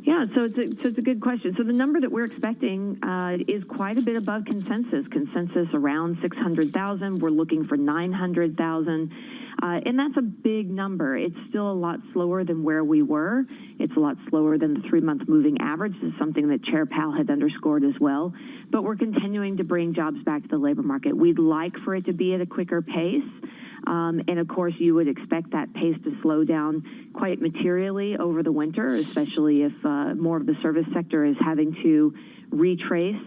[SPEAKER 6] Yeah, so it's a good question. So the number that we're expecting is quite a bit above consensus. Consensus around 600,000. We're looking for 900,000. And that's a big number. It's still a lot slower than where we were. It's a lot slower than the 3-month moving average. This is something that Chair Powell had underscored as well. But we're continuing to bring jobs back to the labor market. We'd like for it to be at a quicker pace. And of course, you would expect that pace to slow down quite materially over the winter, especially if more of the service sector is having to retrace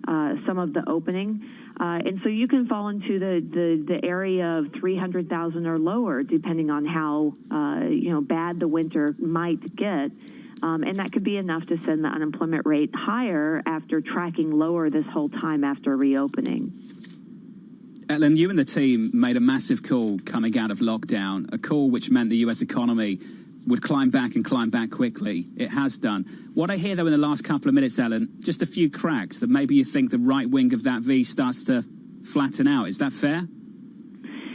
[SPEAKER 6] some of the opening. And so you can fall into the area of 300,000 or lower, depending on how bad the winter might get. And that could be enough to send the unemployment rate higher after tracking lower this whole time after reopening.
[SPEAKER 29] Ellen, you and the team made a massive call coming out of lockdown, a call which meant the U.S. economy would climb back quickly. It has done. What I hear, though, in the last couple of minutes, Ellen, just a few cracks that maybe you think the right wing of that V starts to flatten out. Is that fair?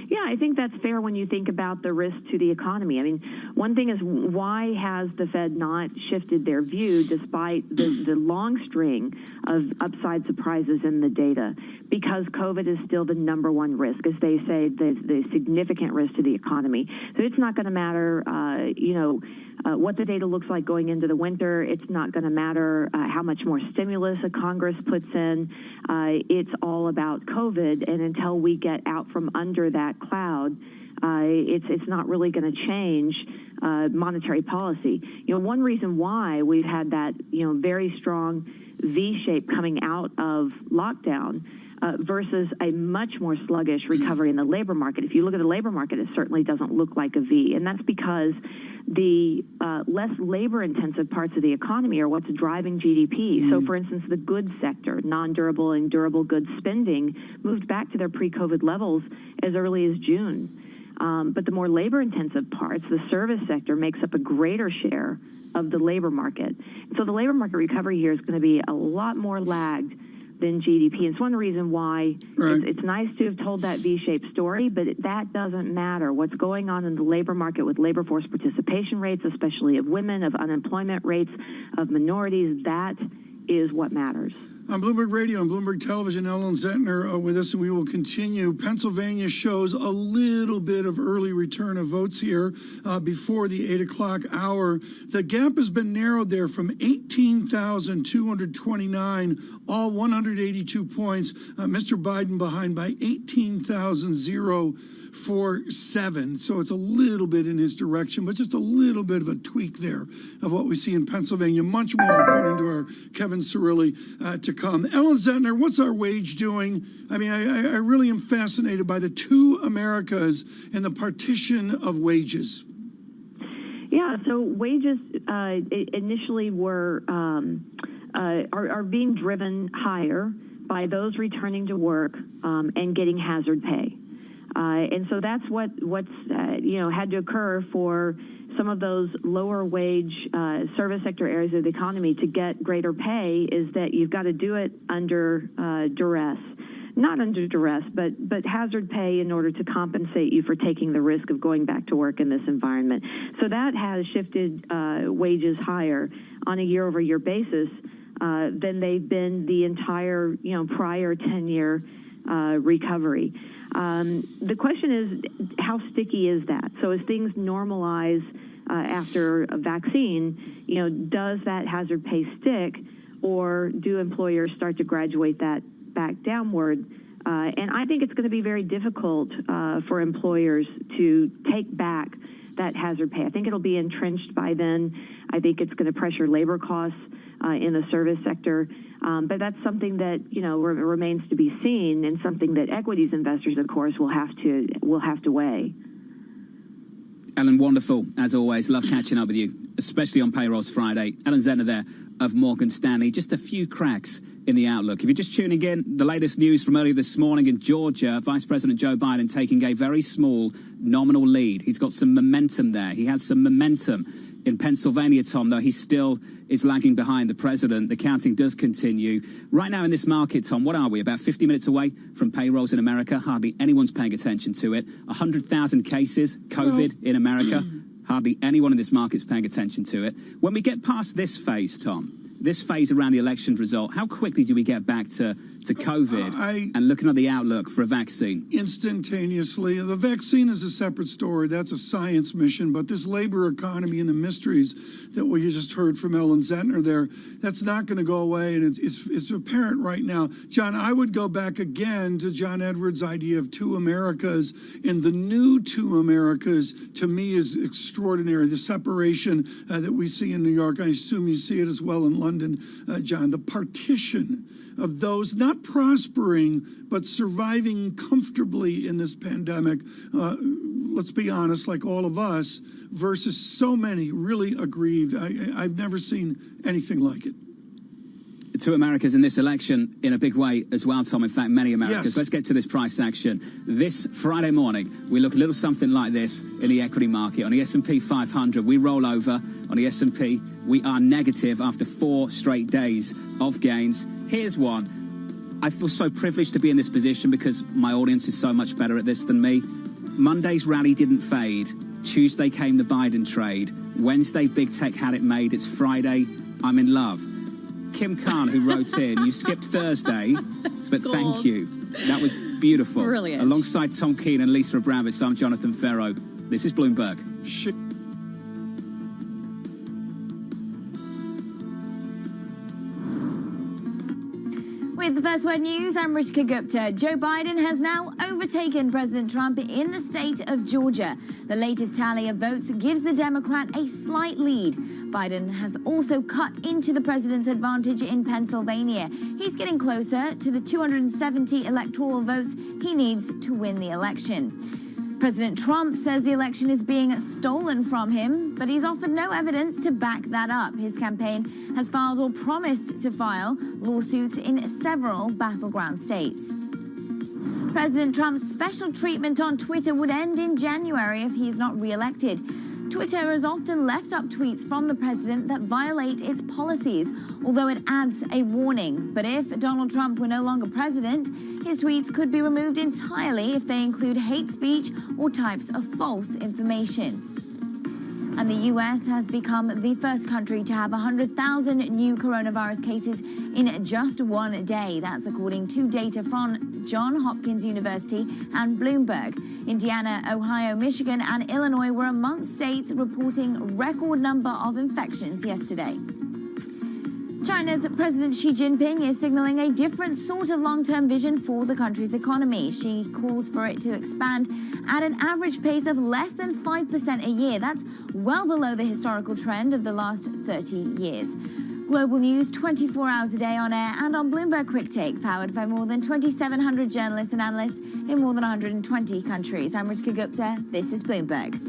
[SPEAKER 6] Yeah, I think that's fair when you think about the risk to the economy. I mean, one thing is, why has the Fed not shifted their view despite the long string of upside surprises in the data? Because COVID is still the number one risk, as they say, the significant risk to the economy. So it's not going to matter, what the data looks like going into the winter. It's not going to matter how much more stimulus a Congress puts in. It's all about COVID, and until we get out from under that cloud, it's not really going to change monetary policy. One reason why we've had that very strong V shape coming out of lockdown versus a much more sluggish recovery in the labor market. If you look at the labor market, it certainly doesn't look like a V, and that's because the less labor-intensive parts of the economy are what's driving GDP. So, for instance, the goods sector, non-durable and durable goods spending, moved back to their pre-COVID levels as early as June. But the more labor-intensive parts, the service sector, makes up a greater share of the labor market. So the labor market recovery here is going to be a lot more lagged than GDP. And it's one reason why it's nice to have told that V-shaped story, but that doesn't matter. What's going on in the labor market with labor force participation rates, especially of women, of unemployment rates, of minorities, that is what matters.
[SPEAKER 2] On Bloomberg Radio and Bloomberg Television, Ellen Zentner with us, and we will continue. Pennsylvania shows a little bit of early return of votes here before the 8 o'clock hour. The gap has been narrowed there from 18,229, all 182 points. Mr. Biden behind by 18,047. So it's a little bit in his direction, but just a little bit of a tweak there of what we see in Pennsylvania. Much more according to our Kevin Cirilli to come. Ellen Zentner, what's our wage doing? I mean, I really am fascinated by the two Americas and the partition of wages.
[SPEAKER 6] Yeah, so wages initially were are being driven higher by those returning to work and getting hazard pay. And so that's what's had to occur for some of those lower wage service sector areas of the economy to get greater pay, is that you've got to do it under duress. Not under duress, but hazard pay in order to compensate you for taking the risk of going back to work in this environment. So that has shifted wages higher on a year-over-year basis than they've been the entire prior 10-year recovery. The question is, how sticky is that? So as things normalize after a vaccine, does that hazard pay stick, or do employers start to graduate that back downward? And I think it's going to be very difficult for employers to take back that hazard pay. I think it'll be entrenched by then. I think it's going to pressure labor costs in the service sector. But that's something that remains to be seen, and something that equities investors, of course, will have to weigh.
[SPEAKER 29] Ellen, wonderful as always. Love catching up with you, especially on Payrolls Friday. Ellen Zentner there of Morgan Stanley. Just a few cracks in the outlook. If you're just tuning in, the latest news from earlier this morning in Georgia, Vice President Joe Biden taking a very small nominal lead. He's got some momentum there. He has some momentum in Pennsylvania, Tom, though he still is lagging behind the president. The counting does continue. Right now in this market, Tom, what are we? About 50 minutes away from payrolls in America. Hardly anyone's paying attention to it. 100,000 cases, COVID in America. Hardly anyone in this market's paying attention to it. When we get past this phase, Tom, this phase around the election result, how quickly do we get back to COVID and looking at the outlook for a vaccine?
[SPEAKER 2] Instantaneously. The vaccine is a separate story. That's a science mission. But this labor economy and the mysteries that we just heard from Ellen Zentner there, that's not going to go away. And it's apparent right now. John, I would go back again to John Edwards' idea of two Americas. And the new two Americas, to me, is extraordinary. The separation that we see in New York, I assume you see it as well in London, John, the partition of those not prospering but surviving comfortably in this pandemic, let's be honest, like all of us, versus so many really aggrieved. I've never seen anything like it.
[SPEAKER 29] Two Americas in this election in a big way as well, Tom. In fact, many Americas.
[SPEAKER 2] Yes.
[SPEAKER 29] Let's get to this price action. This Friday morning, we look a little something like this in the equity market. On the S&P 500, we roll over. On the S&P, we are negative after 4 straight days of gains. Here's one. I feel so privileged to be in this position because my audience is so much better at this than me. Monday's rally didn't fade. Tuesday came the Biden trade. Wednesday, big tech had it made. It's Friday. I'm in love. Kim Khan, who wrote in, you skipped Thursday, but gold. Thank you. That was beautiful.
[SPEAKER 30] Brilliant.
[SPEAKER 29] Alongside Tom Keene and Lisa Abramovich, I'm Jonathan Ferro. This is Bloomberg.
[SPEAKER 11] With the First Word News, I'm Rishika Gupta. Joe Biden has now overtaken President Trump in the state of Georgia. The latest tally of votes gives the Democrat a slight lead. Biden has also cut into the president's advantage in Pennsylvania. He's getting closer to the 270 electoral votes he needs to win the election. President Trump says the election is being stolen from him, but he's offered no evidence to back that up. His campaign has filed or promised to file lawsuits in several battleground states. President Trump's special treatment on Twitter would end in January if he's not re-elected. Twitter has often left up tweets from the president that violate its policies, although it adds a warning. But if Donald Trump were no longer president, his tweets could be removed entirely if they include hate speech or types of false information. And the US has become the first country to have 100,000 new coronavirus cases in just one day. That's according to data from Johns Hopkins University and Bloomberg. Indiana, Ohio, Michigan, and Illinois were amongst states reporting record number of infections yesterday. China's President Xi Jinping is signaling a different sort of long-term vision for the country's economy. Xi calls for it to expand at an average pace of less than 5% a year. That's well below the historical trend of the last 30 years. Global news 24 hours a day on air and on Bloomberg Quick Take, powered by more than 2,700 journalists and analysts in more than 120 countries. I'm Ritika Gupta. This is Bloomberg.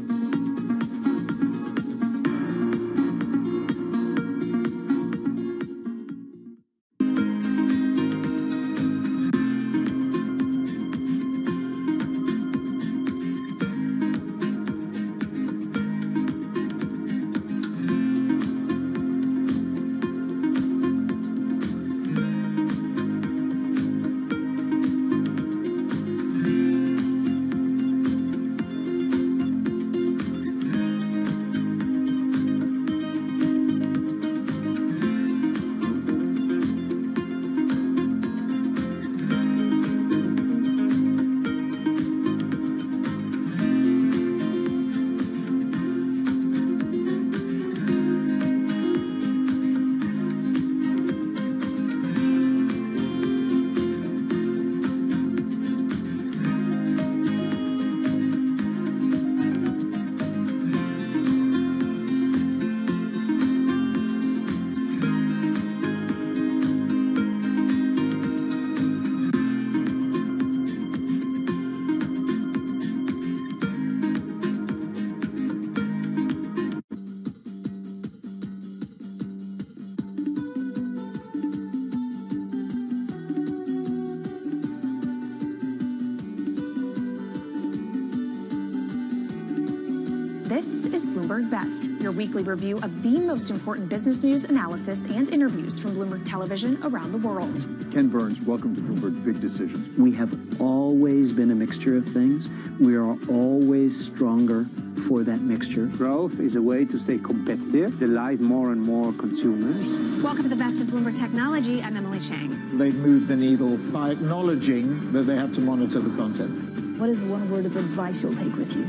[SPEAKER 10] This is Bloomberg Best, your weekly review of the most important business news, analysis, and interviews from Bloomberg Television around the world.
[SPEAKER 15] Ken Burns, welcome to Bloomberg Big Decisions.
[SPEAKER 16] We have always been a mixture of things. We are always stronger for that mixture.
[SPEAKER 17] Growth is a way to stay competitive, delight more and more consumers.
[SPEAKER 10] Welcome to the Best of Bloomberg Technology. I'm Emily Chang.
[SPEAKER 17] They've moved the needle by acknowledging that they have to monitor the content.
[SPEAKER 10] What is one word of advice you'll take with you?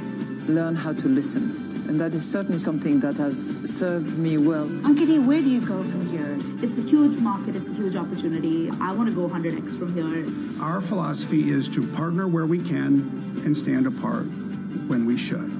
[SPEAKER 18] Learn how to listen. And that is certainly something that has served me well.
[SPEAKER 19] Ankiti, where do you go from here? It's a huge market. It's a huge opportunity. I want to go 100x from here.
[SPEAKER 20] Our philosophy is to partner where we can and stand apart when we should.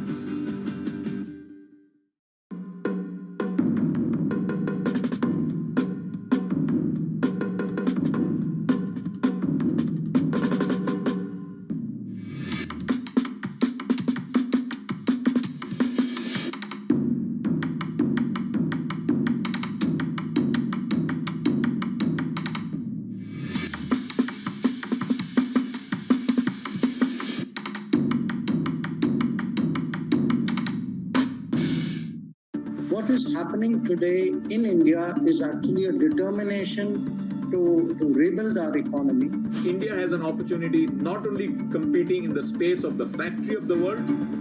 [SPEAKER 21] What is happening today in India is actually a determination to rebuild our economy.
[SPEAKER 22] India has an opportunity not only competing in the space of the factory of the world,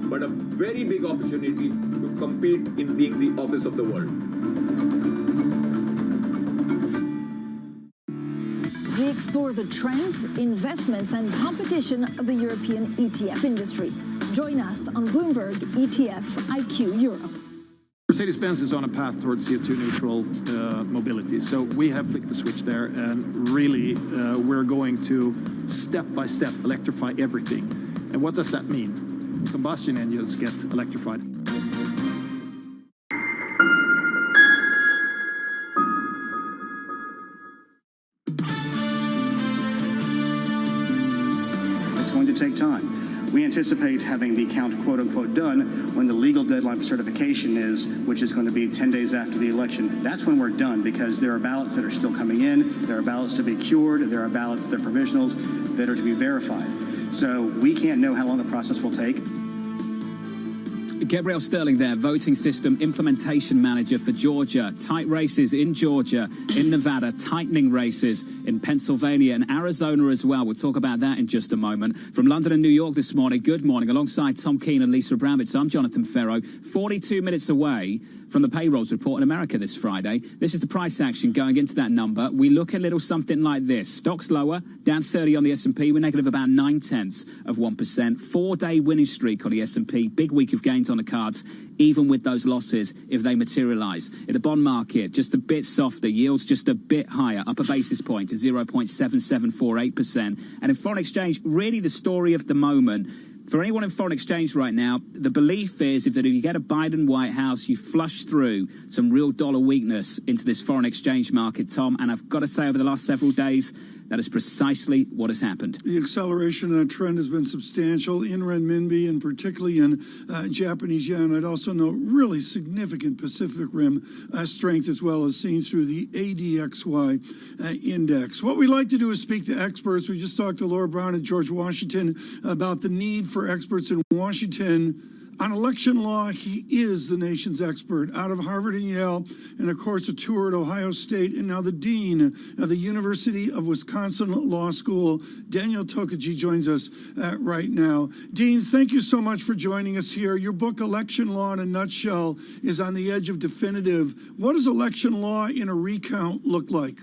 [SPEAKER 22] but a very big opportunity to compete in being the office of the world.
[SPEAKER 20] We explore the trends, investments, and competition of the European ETF industry. Join us on Bloomberg ETF IQ Europe.
[SPEAKER 23] Mercedes-Benz is on a path towards CO2 neutral mobility. So we have flicked the switch there, and really we're going to step by step electrify everything. And what does that mean? Combustion engines get electrified.
[SPEAKER 21] It's going to take time. We anticipate having the count, quote unquote, done when the legal deadline for certification is, which is going to be 10 days after the election. That's when we're done, because there are ballots that are still coming in, there are ballots to be cured, there are ballots, there are provisionals that are to be verified. So we can't know how long the process will take.
[SPEAKER 29] Gabrielle Sterling there, voting system implementation manager for Georgia. Tight races in Georgia, in Nevada, tightening races in Pennsylvania and Arizona as well. We'll talk about that in just a moment. From London and New York this morning, good morning. Alongside Tom Keane and Lisa Abramowitz, I'm Jonathan Ferro. 42 minutes away from the payrolls report in America this Friday. This is the price action going into that number. We look a little something like this. Stocks lower, down 30 on the S&P. We're negative about 0.9%. 4-day winning streak on the S&P. Big week of gains on the cards, even with those losses if they materialise. In the bond market, just a bit softer. Yields just a bit higher, up a basis point to 0.7748%. And in foreign exchange, really the story of the moment. For anyone in foreign exchange right now, the belief is that if you get a Biden White House, you flush through some real dollar weakness into this foreign exchange market, Tom. And I've got to say, over the last several days, that is precisely what has happened.
[SPEAKER 2] The acceleration of that trend has been substantial in renminbi and particularly in Japanese yen. I'd also note really significant Pacific Rim strength as well as seen through the ADXY index. What we like to do is speak to experts. We just talked to Laura Brown and George Washington about the need for experts in Washington. On election law, he is the nation's expert. Out of Harvard and Yale, and of course a tour at Ohio State, and now the dean of the University of Wisconsin Law School. Daniel Tokaji joins us right now. Dean, thank you so much for joining us here. Your book, Election Law in a Nutshell, is on the edge of definitive. What does election law in a recount look like?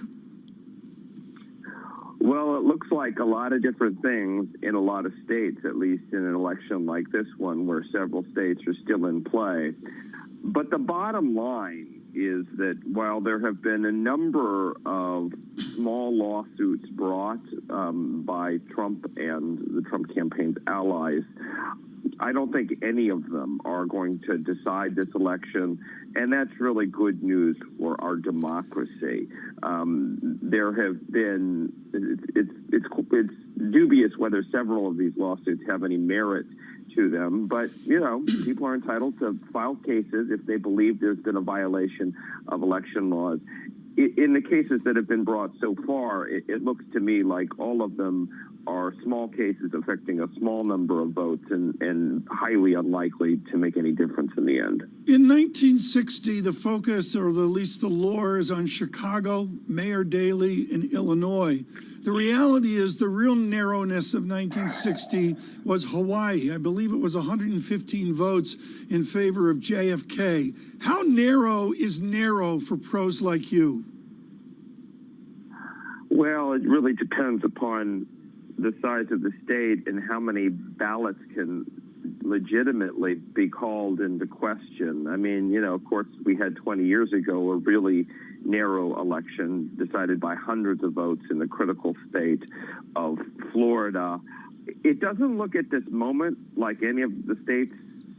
[SPEAKER 4] Well, it looks like a lot of different things in a lot of states, at least in an election like this one, where several states are still in play. But the bottom line is that while there have been a number of small lawsuits brought by Trump and the Trump campaign's allies, I don't think any of them are going to decide this election, and that's really good news for our democracy. There have been, it's dubious whether several of these lawsuits have any merit to them, but, you know, people are entitled to file cases if they believe there's been a violation of election laws. In the cases that have been brought so far, it looks to me like all of them are small cases affecting a small number of votes and highly unlikely to make any difference in the end.
[SPEAKER 2] In 1960, the focus, or at least the lore, is on Chicago, Mayor Daley, and Illinois. The reality is the real narrowness of 1960 was Hawaii. I believe it was 115 votes in favor of JFK. How narrow is narrow for pros like you?
[SPEAKER 4] Well, it really depends upon the size of the state and how many ballots can legitimately be called into question. I mean, you know, of course, we had 20 years ago a really narrow election decided by hundreds of votes in the critical state of Florida. It doesn't look at this moment like any of the states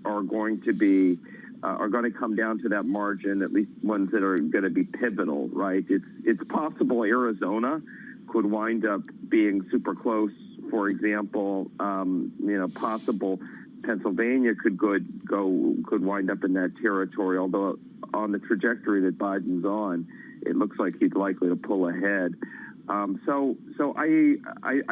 [SPEAKER 4] are going to be are going to come down to that margin, at least ones that are going to be pivotal, right? It's possible Arizona could wind up being super close, for example. You know, possible Pennsylvania could wind up in that territory, although on the trajectory that Biden's on, it looks like he's likely to pull ahead. So I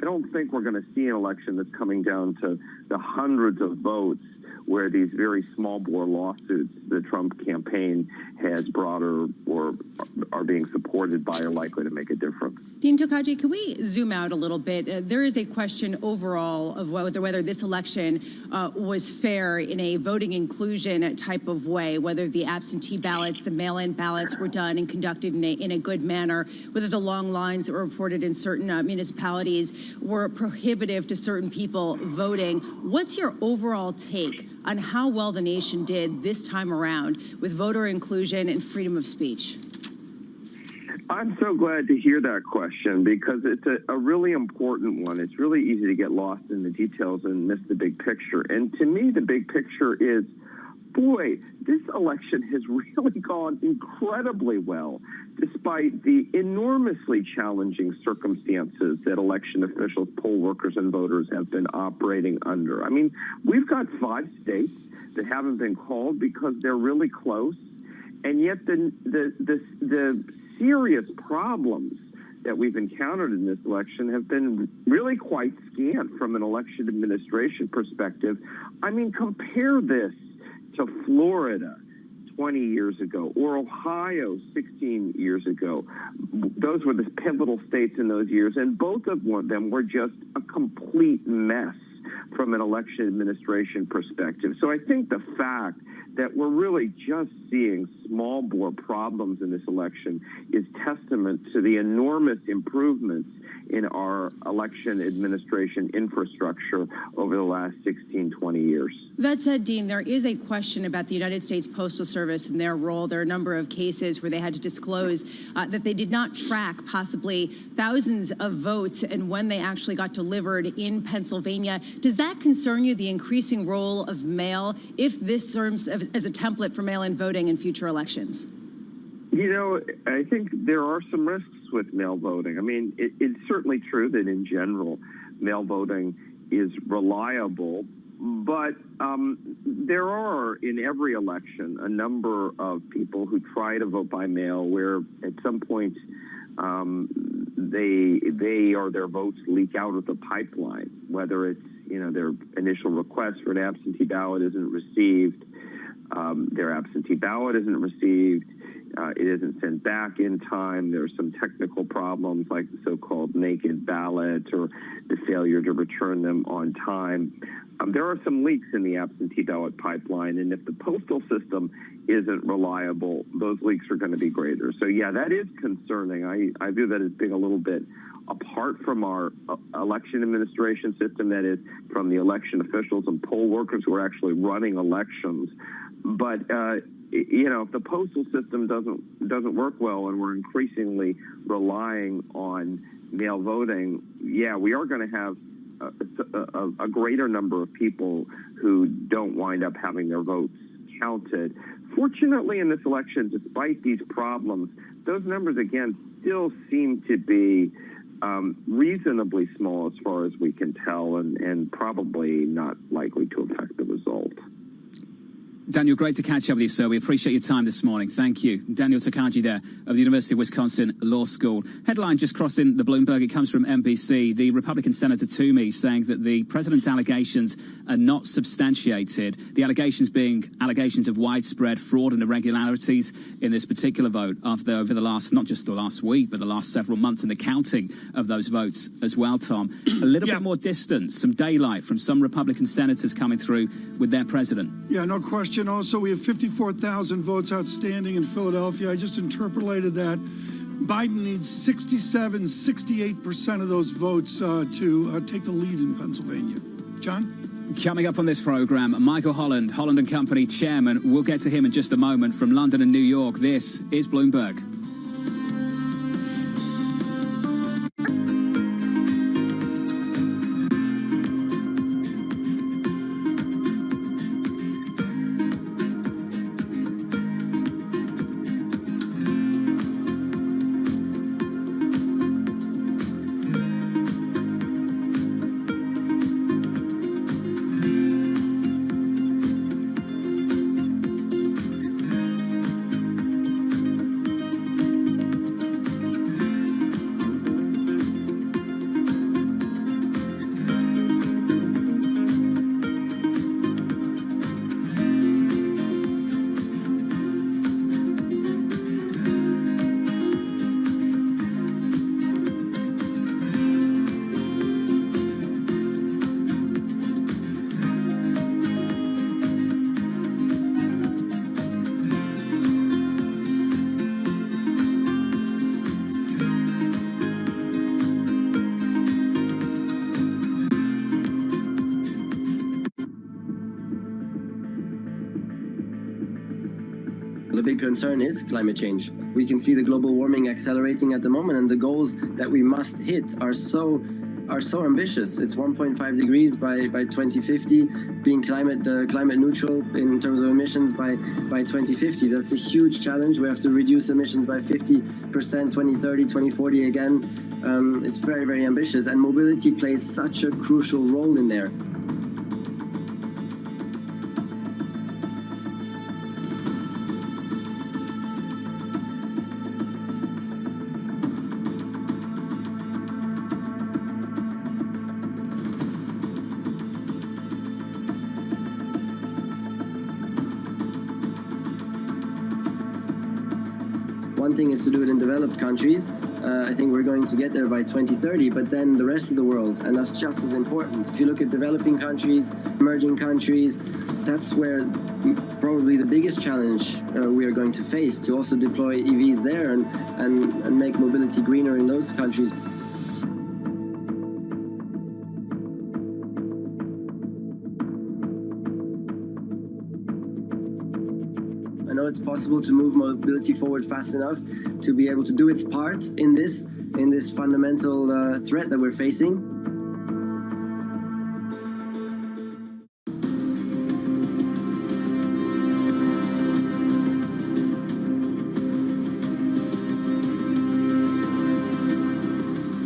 [SPEAKER 4] don't think we're going to see an election that's coming down to the hundreds of votes where these very small bore lawsuits the Trump campaign has brought or are being supported by are likely to make a difference.
[SPEAKER 30] Dean Tokaji, can we zoom out a little bit? There is a question overall of whether this election was fair in a voting inclusion type of way, whether the absentee ballots, the mail-in ballots were done and conducted in a good manner, whether the long lines that were reported in certain municipalities were prohibitive to certain people voting. What's your overall take on how well the nation did this time around with voter inclusion and freedom of speech?
[SPEAKER 4] I'm so glad to hear that question because it's a really important one. It's really easy to get lost in the details and miss the big picture. And to me, the big picture is, boy, this election has really gone incredibly well, despite the enormously challenging circumstances that election officials, poll workers, and voters have been operating under. I mean, we've got 5 states that haven't been called because they're really close, and yet the serious problems that we've encountered in this election have been really quite scant from an election administration perspective. I mean, compare this to Florida 20 years ago, or Ohio 16 years ago. Those were the pivotal states in those years, and both of them were just a complete mess from an election administration perspective. So I think the fact that we're really just seeing small bore problems in this election is testament to the enormous improvements in our election administration infrastructure over the last 16, 20 years.
[SPEAKER 30] That said, Dean, there is a question about the United States Postal Service and their role. There are a number of cases where they had to disclose that they did not track possibly thousands of votes and when they actually got delivered in Pennsylvania. Does that concern you, the increasing role of mail, if this serves as a template for mail-in voting in future elections?
[SPEAKER 4] You know, I think there are some risks with mail voting. I mean, it's certainly true that in general, mail voting is reliable, but there are, in every election, a number of people who try to vote by mail where at some point they or their votes leak out of the pipeline, whether it's, you know, their initial request for an absentee ballot isn't received, their absentee ballot isn't received, it isn't sent back in time. There's some technical problems like the so-called naked ballot or the failure to return them on time. There are some leaks in the absentee ballot pipeline, and if the postal system isn't reliable, those leaks are going to be greater. So, yeah, that is concerning. I view that as being a little bit apart from our election administration system, that is, from the election officials and poll workers who are actually running elections. But you know, if the postal system doesn't work well and we're increasingly relying on mail voting, yeah, we are going to have a greater number of people who don't wind up having their votes counted. Fortunately, in this election, despite these problems, those numbers, again, still seem to be reasonably small as far as we can tell, and probably not likely to affect the result.
[SPEAKER 29] Daniel, great to catch up with you, sir. We appreciate your time this morning. Thank you. Daniel Takagi there of the University of Wisconsin Law School. Headline just crossing the Bloomberg. It comes from NBC. The Republican Senator Toomey saying that the president's allegations are not substantiated. The allegations being allegations of widespread fraud and irregularities in this particular vote over the last, not just the last week, but the last several months, and the counting of those votes as well, Tom. A little bit more distance, some daylight from some Republican senators coming through with their president.
[SPEAKER 2] Yeah, no question. Also, we have 54,000 votes outstanding in Philadelphia. I just interpolated that. Biden needs 68% of those votes to take the lead in Pennsylvania. John?
[SPEAKER 29] Coming up on this program, Michael Holland, Holland & Company chairman. We'll get to him in just a moment from London and New York. This is Bloomberg.
[SPEAKER 5] The big concern is climate change. We can see the global warming accelerating at the moment, and the goals that we must hit are so ambitious. It's 1.5 degrees by 2050, being climate neutral in terms of emissions by 2050. That's a huge challenge. We have to reduce emissions by 50%, 2030, 2040 again. It's very, very ambitious, and mobility plays such a crucial role in there. One thing is to do it in developed countries. I think we're going to get there by 2030, but then the rest of the world, and that's just as important. If you look at developing countries, emerging countries, that's where probably the biggest challenge we are going to face, to also deploy EVs there and make mobility greener in those countries. I know it's possible to move mobility forward fast enough to be able to do its part in this fundamental threat that we're facing.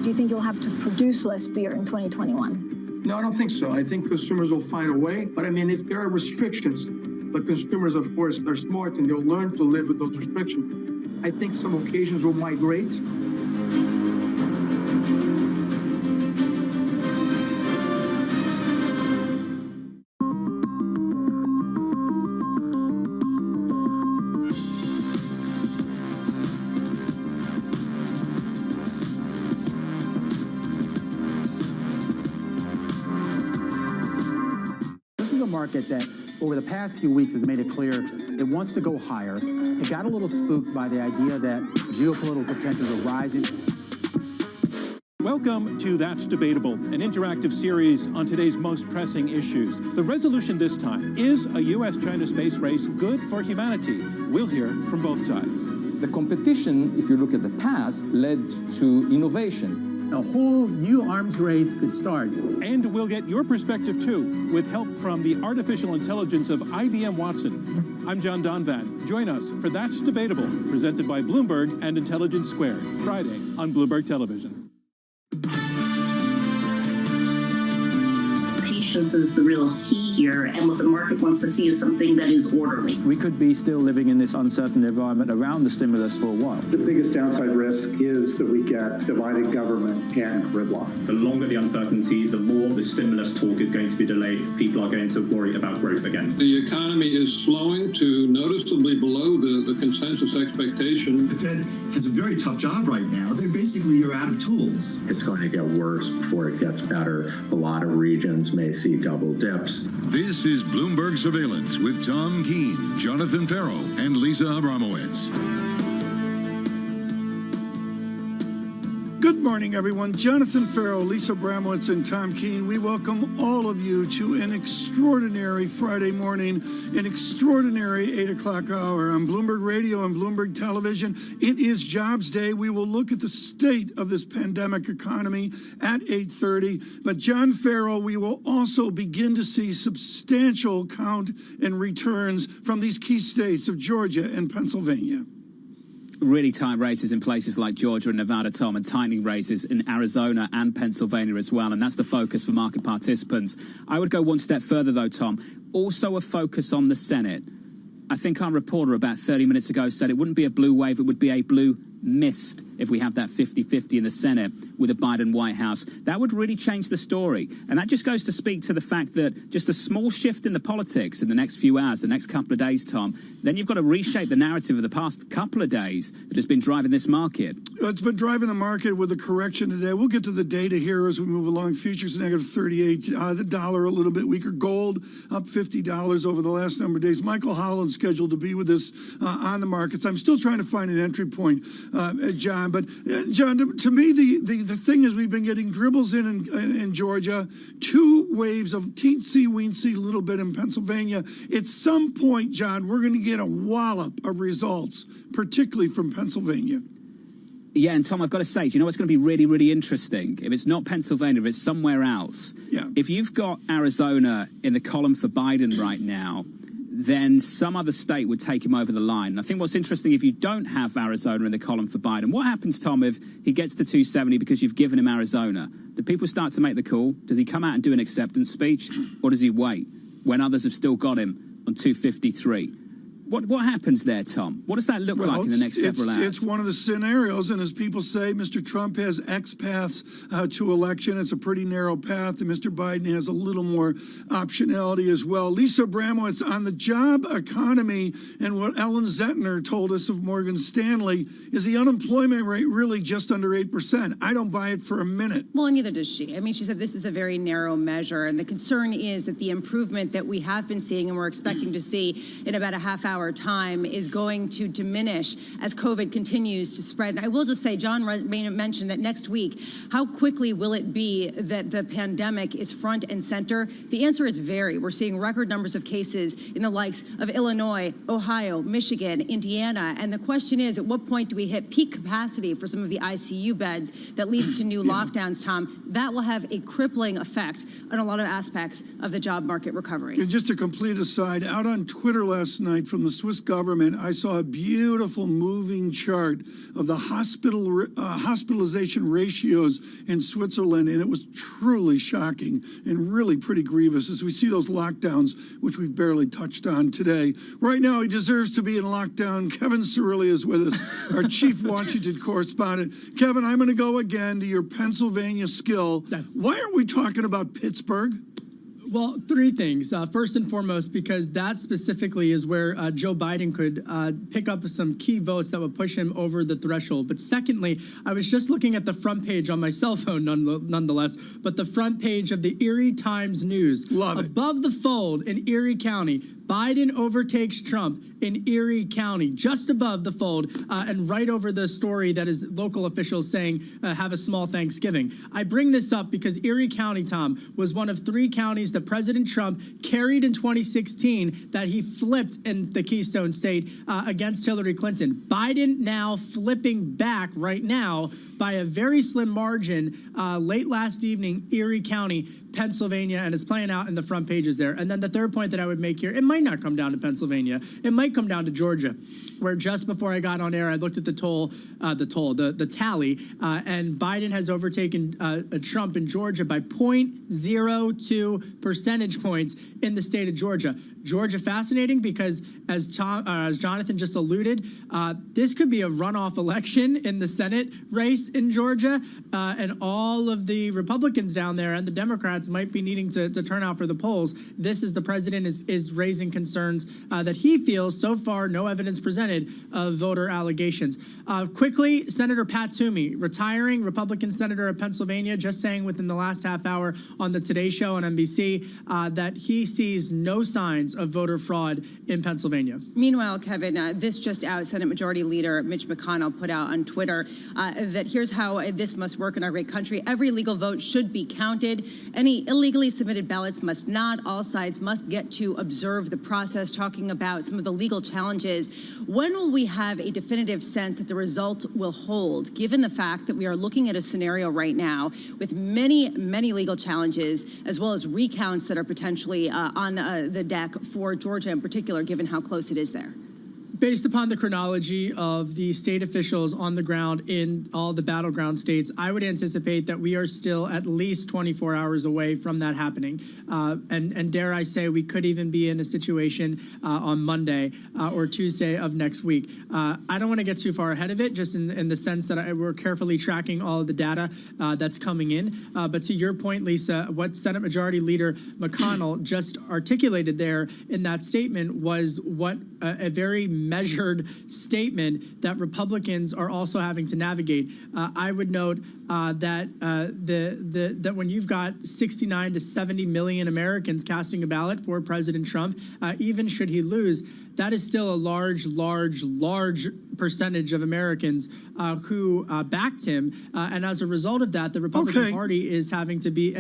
[SPEAKER 20] Do you think you'll have to produce less beer in 2021?
[SPEAKER 1] No, I don't think so. I think consumers will find a way. But I mean, if there are restrictions, but consumers, of course, are smart and they'll learn to live with those restrictions, I think some occasions will migrate.
[SPEAKER 7] This is a market that over the past few weeks has made it clear it wants to go higher. It got a little spooked by the idea that geopolitical tensions are rising.
[SPEAKER 23] Welcome to That's Debatable, an interactive series on today's most pressing issues. The resolution this time: is a U.S.-China space race good for humanity? We'll hear from both sides.
[SPEAKER 8] The competition, if you look at the past, led to innovation. A whole new arms race could start.
[SPEAKER 23] And we'll get your perspective too, with help from the artificial intelligence of IBM Watson. I'm John Donvan. Join us for That's Debatable, presented by Bloomberg and Intelligence Squared, Friday on Bloomberg Television.
[SPEAKER 9] Patience is the real key here, and what the market wants to see is something that is orderly.
[SPEAKER 8] We could be still living in this uncertain environment around the stimulus for a while.
[SPEAKER 15] The biggest downside risk is that we get divided government and gridlock.
[SPEAKER 14] The longer the uncertainty, the more the stimulus talk is going to be delayed. People are going to worry about growth again.
[SPEAKER 24] The economy is slowing to noticeably below the consensus expectation.
[SPEAKER 25] The Fed has a very tough job right now. They're basically, you're out of tools.
[SPEAKER 26] It's going to get worse before it gets better. A lot of regions may see double dips.
[SPEAKER 27] This is Bloomberg Surveillance with Tom Keene, Jonathan Farrow, and Lisa Abramowitz.
[SPEAKER 2] Good morning, everyone. Jonathan Farrow, Lisa Abramowitz, and Tom Keene. We welcome all of you to an extraordinary Friday morning, an extraordinary 8 o'clock hour on Bloomberg Radio and Bloomberg Television. It is Jobs Day. We will look at the state of this pandemic economy at 8:30. But John Farrow, we will also begin to see substantial count and returns from these key states of Georgia and Pennsylvania.
[SPEAKER 29] Really tight races in places like Georgia and Nevada, Tom, and tightening races in Arizona and Pennsylvania as well. And that's the focus for market participants. I would go one step further, though, Tom. Also a focus on the Senate. I think our reporter about 30 minutes ago said it wouldn't be a blue wave, it would be a blue mist if we have that 50-50 in the Senate with a Biden White House. That would really change the story. And that just goes to speak to the fact that just a small shift in the politics in the next few hours, the next couple of days, Tom, then you've got to reshape the narrative of the past couple of days that has been driving this market.
[SPEAKER 2] It's been driving the market with a correction today. We'll get to the data here as we move along. Futures negative 38, the dollar a little bit weaker. Gold up $50 over the last number of days. Michael Holland's scheduled to be with us on the markets. I'm still trying to find an entry point, John. But, John, to me, the thing is we've been getting dribbles in Georgia, two waves of teensy-weensy little bit in Pennsylvania. At some point, John, we're going to get a wallop of results, particularly from Pennsylvania.
[SPEAKER 29] Yeah, and Tom, I've got to say, do you know what's going to be really, really interesting? If it's not Pennsylvania, if it's somewhere else, if you've got Arizona in the column for Biden right now, then some other state would take him over the line. I think what's interesting, if you don't have Arizona in the column for Biden, what happens, Tom, if he gets to 270 because you've given him Arizona? Do people start to make the call? Does he come out and do an acceptance speech, or does he wait when others have still got him on 253? What happens there, Tom? What does that look like in the next several hours?
[SPEAKER 2] It's one of the scenarios, and as people say, Mr. Trump has X paths to election. It's a pretty narrow path, and Mr. Biden has a little more optionality as well. Lisa Abramowitz on the job economy and what Ellen Zettner told us of Morgan Stanley. Is the unemployment rate really just under 8%? I don't buy it for a minute.
[SPEAKER 30] Well, neither does she. I mean, she said this is a very narrow measure, and the concern is that the improvement that we have been seeing and we're expecting to see in about a half-hour time is going to diminish as COVID continues to spread. And I will just say, John mentioned that next week, how quickly will it be that the pandemic is front and center? The answer is very. We're seeing record numbers of cases in the likes of Illinois, Ohio, Michigan, Indiana. And the question is, at what point do we hit peak capacity for some of the ICU beds that leads to new lockdowns, Tom? That will have a crippling effect on a lot of aspects of the job market recovery.
[SPEAKER 2] And just a complete aside, out on Twitter last night from the Swiss government, I saw a beautiful moving chart of the hospitalization ratios in Switzerland, and it was truly shocking and really pretty grievous as we see those lockdowns, which we've barely touched on today. Right now, he deserves to be in lockdown. Kevin Cirilli is with us, our chief Washington correspondent. Kevin, I'm going to go again to your Pennsylvania skill. Why aren't we talking about Pittsburgh?
[SPEAKER 3] Well, three things. First and foremost, because that specifically is where Joe Biden could pick up some key votes that would push him over the threshold. But secondly, I was just looking at the front page on my cell phone, nonetheless, but the front page of the Erie Times News.
[SPEAKER 2] Love it.
[SPEAKER 3] Above the fold in Erie County, Biden overtakes Trump in Erie County, just above the fold, and right over the story that is local officials saying, have a small Thanksgiving. I bring this up because Erie County, Tom, was one of three counties that President Trump carried in 2016 that he flipped in the Keystone State against Hillary Clinton. Biden now flipping back right now by a very slim margin late last evening, Erie County, Pennsylvania, and it's playing out in the front pages there. And then the third point that I would make here, it might not come down to Pennsylvania. It might come down to Georgia, where just before I got on air, I looked at the tally, and Biden has overtaken Trump in Georgia by 0.02 percentage points in the state of Georgia. Georgia fascinating because, as Jonathan just alluded, this could be a runoff election in the Senate race in Georgia, and all of the Republicans down there and the Democrats might be needing to turn out for the polls. The president is raising concerns that he feels so far no evidence presented of voter allegations. Quickly, Senator Pat Toomey, retiring Republican senator of Pennsylvania, just saying within the last half hour on the Today Show on NBC that he sees no signs of voter fraud in Pennsylvania.
[SPEAKER 30] Meanwhile, Kevin, this just out, Senate Majority Leader Mitch McConnell put out on Twitter that here's how this must work in our great country. Every legal vote should be counted. Any illegally submitted ballots must not. All sides must get to observe the process, talking about some of the legal challenges. When will we have a definitive sense that the result will hold, given the fact that we are looking at a scenario right now with many, many legal challenges, as well as recounts that are potentially on the deck for Georgia in particular, given how close it is there?
[SPEAKER 3] Based upon the chronology of the state officials on the ground in all the battleground states, I would anticipate that we are still at least 24 hours away from that happening. And dare I say, we could even be in a situation on Monday or Tuesday of next week. I don't want to get too far ahead of it, just in the sense that we're carefully tracking all of the data that's coming in. But to your point, Lisa, what Senate Majority Leader McConnell just articulated there in that statement was what a very measured statement that Republicans are also having to navigate. I would note that that when you've got 69 to 70 million Americans casting a ballot for President Trump, even should he lose, that is still a large percentage of Americans who backed him, and as a result of that, the Republican Party is having to be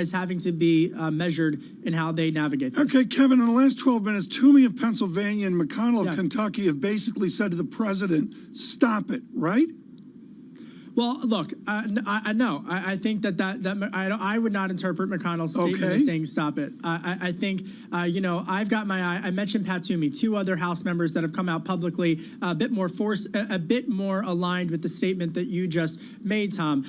[SPEAKER 3] measured in how they navigate this.
[SPEAKER 2] Okay, Kevin, in the last 12 minutes, Toomey of Pennsylvania and McConnell of Kentucky have basically said to the president, stop it, right?
[SPEAKER 3] Well, look, no, I think that I would not interpret McConnell's statement as saying stop it. I think, I've got my eye. I mentioned Pat Toomey, 2 other House members that have come out publicly, a bit more aligned with the statement that you just made, Tom.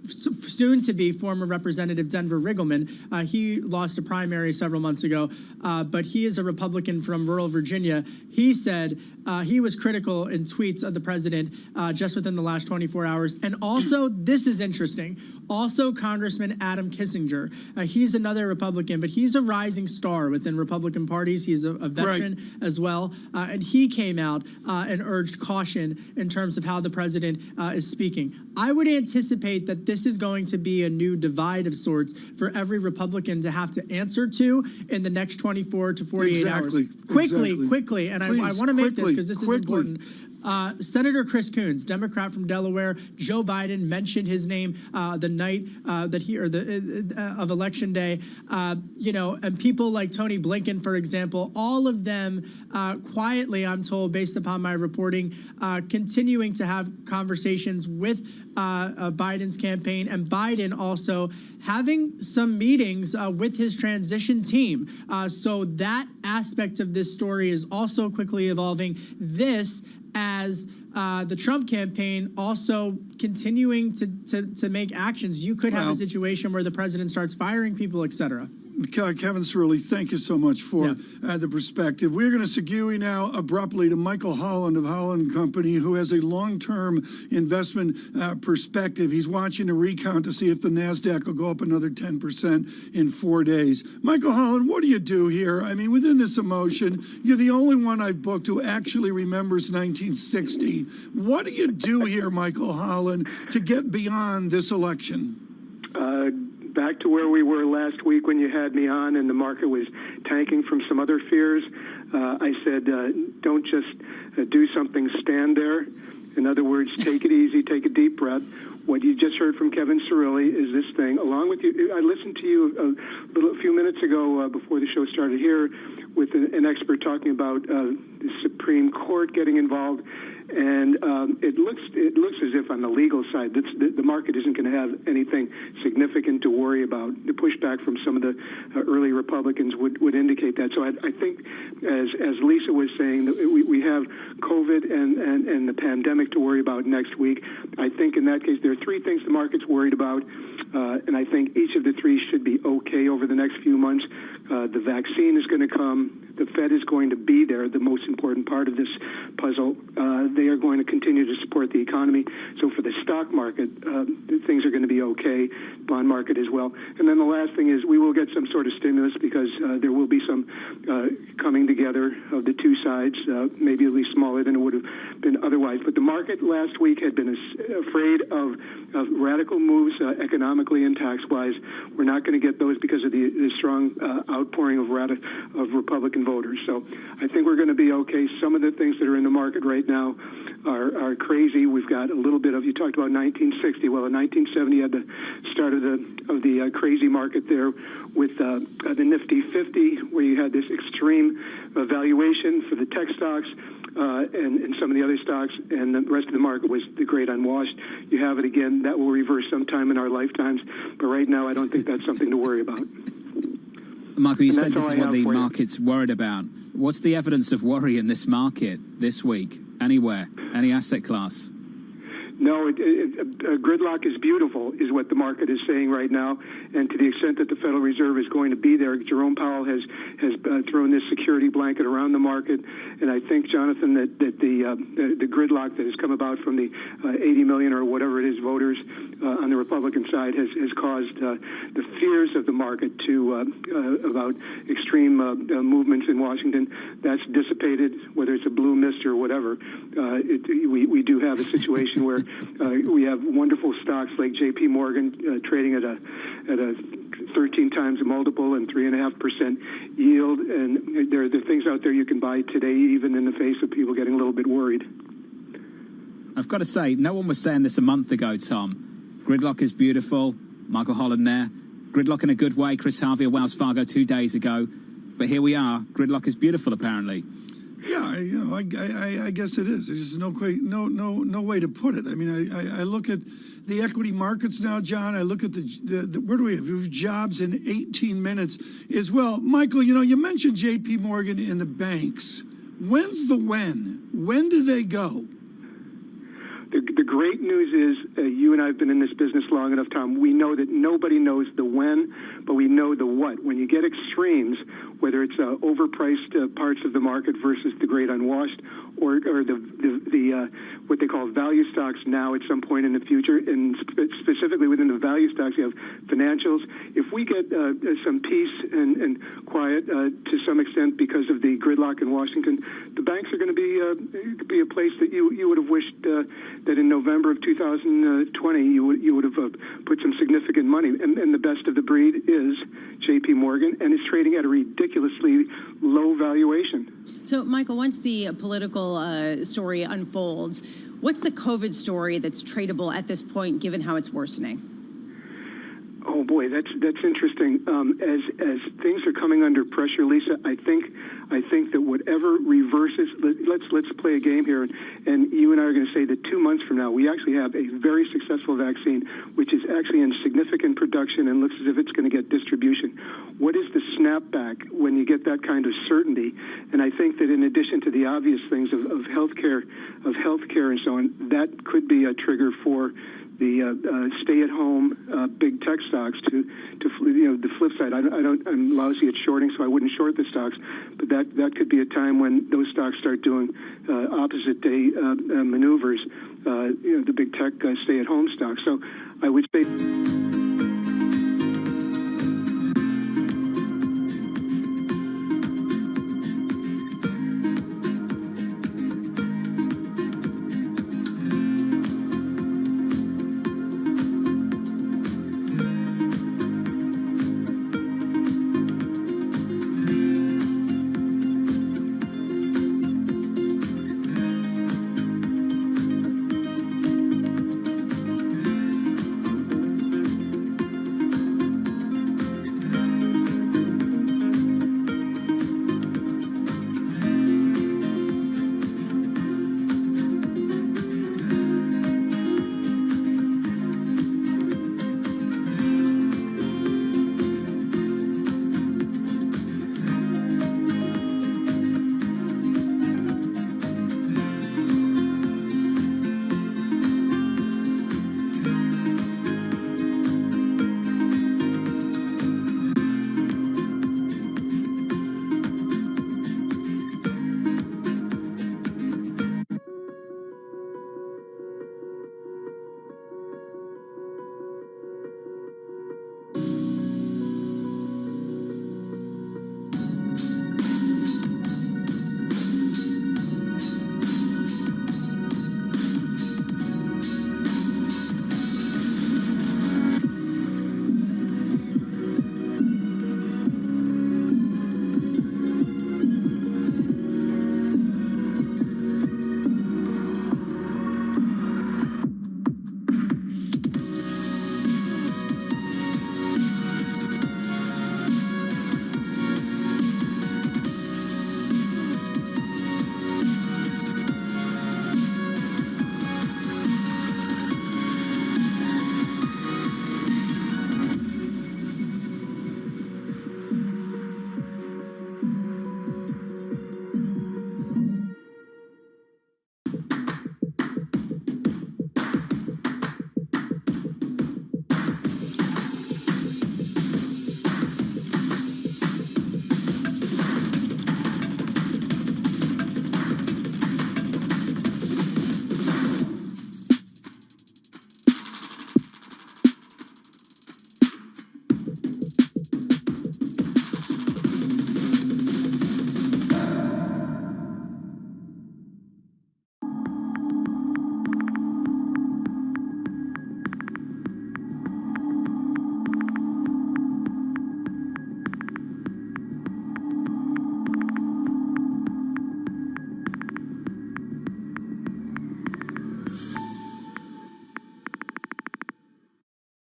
[SPEAKER 3] Soon to be former Representative Denver Riggleman. He lost a primary several months ago, but he is a Republican from rural Virginia. He said he was critical in tweets of the president just within the last 24 hours. And also, this is interesting, also Congressman Adam Kissinger. He's another Republican, but he's a rising star within Republican parties. He's a veteran as well. And he came out and urged caution in terms of how the president is speaking. I would anticipate that this is going to be a new divide of sorts for every Republican to have to answer to in the next 24 to 48 hours. Quickly. And I want to make this because this is important. Senator Chris Coons, Democrat from Delaware. Joe Biden mentioned his name the night of Election Day. And people like Tony Blinken, for example, all of them quietly, I'm told, based upon my reporting, continuing to have conversations with Biden's campaign, and Biden also having some meetings with his transition team. So that aspect of this story is also quickly evolving. This as the Trump campaign also continuing to make actions. You could have a situation where the president starts firing people, et cetera.
[SPEAKER 2] Kevin Cirilli, thank you so much for the perspective. We're going to segue now abruptly to Michael Holland of Holland & Company, who has a long-term investment perspective. He's watching a recount to see if the NASDAQ will go up another 10% in 4 days. Michael Holland, what do you do here? I mean, within this emotion, you're the only one I've booked who actually remembers 1960. What do you do here, Michael Holland, to get beyond this election?
[SPEAKER 6] Back to where we were last week when you had me on and the market was tanking from some other fears. I said, don't just do something, stand there. In other words, take it easy, take a deep breath. What you just heard from Kevin Cirilli is this thing. Along with you, I listened to you a few minutes ago before the show started here with an expert talking about the Supreme Court getting involved. And it looks as if on the legal side, the market isn't going to have anything significant to worry about. The pushback from some of the early Republicans would indicate that. So I think, as Lisa was saying, we have COVID and the pandemic to worry about next week. I think in that case, there are 3 things the market's worried about, and I think each of the 3 should be okay over the next few months. The vaccine is going to come. The Fed is going to be there, the most important part of this puzzle. They are going to continue to support the economy. So for the stock market, things are going to be okay, bond market as well. And then the last thing is we will get some sort of stimulus because there will be some coming together of the 2 sides, maybe at least smaller than it would have been otherwise. But the market last week had been afraid of radical moves economically and tax-wise. We're not going to get those because of the strong outpouring of Republican voters. So I think we're going to be okay. Some of the things that are in the market right now are crazy. We've got a little bit of, you talked about 1960. Well, in 1970 had the start of the crazy market there with the Nifty 50, where you had this extreme valuation for the tech stocks and some of the other stocks, and the rest of the market was the great unwashed. You have it again. That will reverse sometime in our lifetimes, but right now I don't think that's something to worry about.
[SPEAKER 29] Michael, you said this is what the market's worried about. What's the evidence of worry in this market this week, anywhere, any asset class?
[SPEAKER 6] No, gridlock is beautiful, is what the market is saying right now. And to the extent that the Federal Reserve is going to be there, Jerome Powell has thrown this security blanket around the market. And I think, Jonathan, that the gridlock that has come about from the 80 million or whatever it is voters on the Republican side has caused the fears of the market about extreme movements in Washington. That's dissipated, whether it's a blue mist or whatever. We do have a situation where we have wonderful stocks like J.P. Morgan trading at a 13 times multiple and 3.5% yield, and there are things out there you can buy today, even in the face of people getting a little bit worried.
[SPEAKER 29] I've got to say, no one was saying this a month ago, Tom. Gridlock is beautiful. Michael Holland there. Gridlock in a good way. Chris Harvey of Wells Fargo 2 days ago. But here we are. Gridlock is beautiful, apparently.
[SPEAKER 2] Yeah, you know, I guess it is. There's just no way to put it. I mean, I look at the equity markets now, John. I look at the where do we have? We have jobs in 18 minutes as well. Michael, you know, you mentioned J.P. Morgan and the banks. When's the when? When do they go?
[SPEAKER 6] The great news is you and I have been in this business long enough, Tom. We know that nobody knows the when, but we know the what. When you get extremes, whether it's overpriced parts of the market versus the great unwashed, or the what they call value stocks now at some point in the future, and specifically within the value stocks, you have financials. If we get some peace and quiet to some extent because of the gridlock in Washington, the banks are going to be a place that you would have wished that in November of 2020 you would have put some significant money. And the best of the breed is J.P. Morgan, and is trading at a ridiculously low valuation.
[SPEAKER 30] So, Michael, once the political story unfolds, what's the COVID story that's tradable at this point, given how it's worsening?
[SPEAKER 6] Oh boy, that's interesting. As things are coming under pressure, Lisa, I think that whatever reverses, let's play a game here, and you and I are going to say that 2 months from now we actually have a very successful vaccine, which is actually in significant production and looks as if it's going to get distribution. What is the snapback when you get that kind of certainty? And I think that in addition to the obvious things of healthcare and so on, that could be a trigger for the stay-at-home big tech stocks to the flip side. I'm lousy at shorting, so I wouldn't short the stocks, but that could be a time when those stocks start doing opposite day maneuvers. The big tech stay-at-home stocks. So I would say.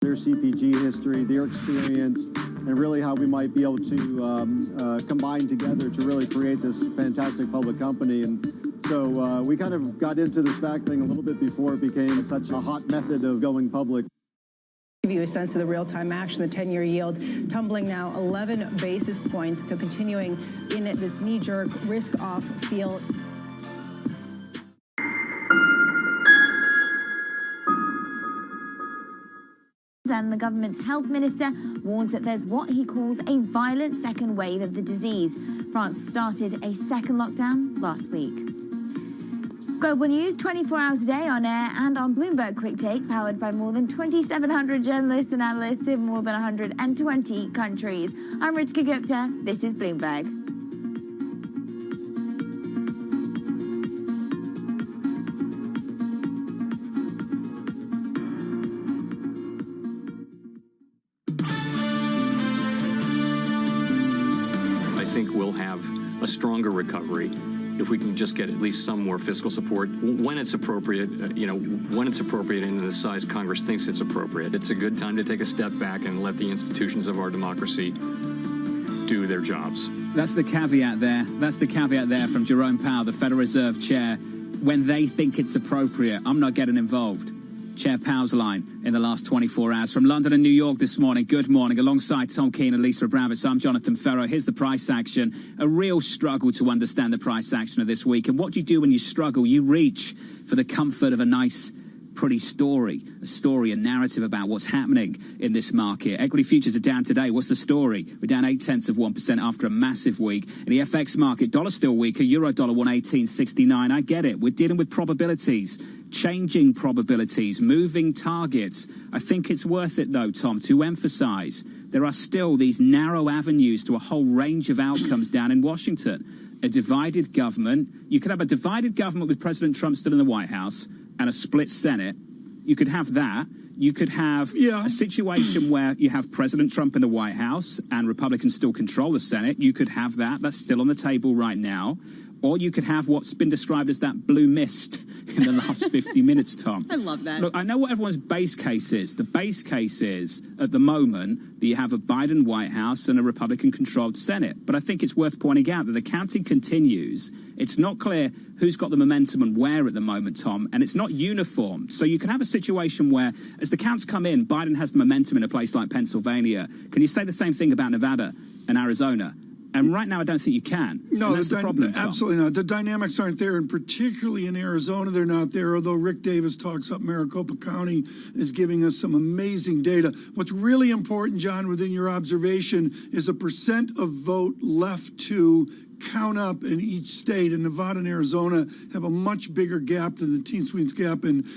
[SPEAKER 10] Their CPG history, their experience, and really how we might be able to combine together to really create this fantastic public company. And so we kind of got into the SPAC thing a little bit before it became such a hot method of going public.
[SPEAKER 30] Give you a sense of the real-time action. The 10-year yield tumbling now 11 basis points, so continuing in this knee-jerk risk-off feel.
[SPEAKER 11] And the government's health minister warns that there's what he calls a violent second wave of the disease. France started a second lockdown last week. Global news 24 hours a day on air and on Bloomberg Quick Take, powered by more than 2,700 journalists and analysts in more than 120 countries. I'm Ritika Gupta. This is Bloomberg.
[SPEAKER 12] I think we'll have a stronger recovery if we can just get at least some more fiscal support when it's appropriate, when it's appropriate and the size Congress thinks it's appropriate. It's a good time to take a step back and let the institutions of our democracy do their jobs.
[SPEAKER 29] That's the caveat there. That's the caveat there from Jerome Powell, the Federal Reserve Chair. When they think it's appropriate, I'm not getting involved. Chair Powell's line in the last 24 hours. From London and New York this morning, good morning. Alongside Tom Keene and Lisa Abramowitz, I'm Jonathan Ferro. Here's the price action. A real struggle to understand the price action of this week. And what do you do when you struggle? You reach for the comfort of a nice, pretty story, a narrative about what's happening in this market. Equity futures are down today. What's the story? We're down 0.8% after a massive week. In the FX market, dollar still weaker, euro dollar 118.69. I get it. We're dealing with probabilities, changing probabilities, moving targets. I think it's worth it, though, Tom, to emphasize there are still these narrow avenues to a whole range of outcomes down in Washington. A divided government. You could have a divided government with President Trump still in the White House and a split Senate. You could have that. You could have a situation where you have President Trump in the White House and Republicans still control the Senate. You could have that. That's still on the table right now. Or you could have what's been described as that blue mist in the last 50 minutes, Tom.
[SPEAKER 30] I love that.
[SPEAKER 29] Look, I know what everyone's base case is. The base case is, at the moment, that you have a Biden White House and a Republican-controlled Senate. But I think it's worth pointing out that the counting continues. It's not clear who's got the momentum and where at the moment, Tom, and it's not uniform. So you can have a situation where, as the counts come in, Biden has the momentum in a place like Pennsylvania. Can you say the same thing about Nevada and Arizona? And right now, I don't think you can.
[SPEAKER 2] No,
[SPEAKER 29] and that's the problem, Tom.
[SPEAKER 2] Absolutely not. The dynamics aren't there, and particularly in Arizona, they're not there, although Rick Davis talks up Maricopa County is giving us some amazing data. What's really important, John, within your observation, is a percent of vote left to count up in each state, and Nevada and Arizona have a much bigger gap than the Teen Sweets gap in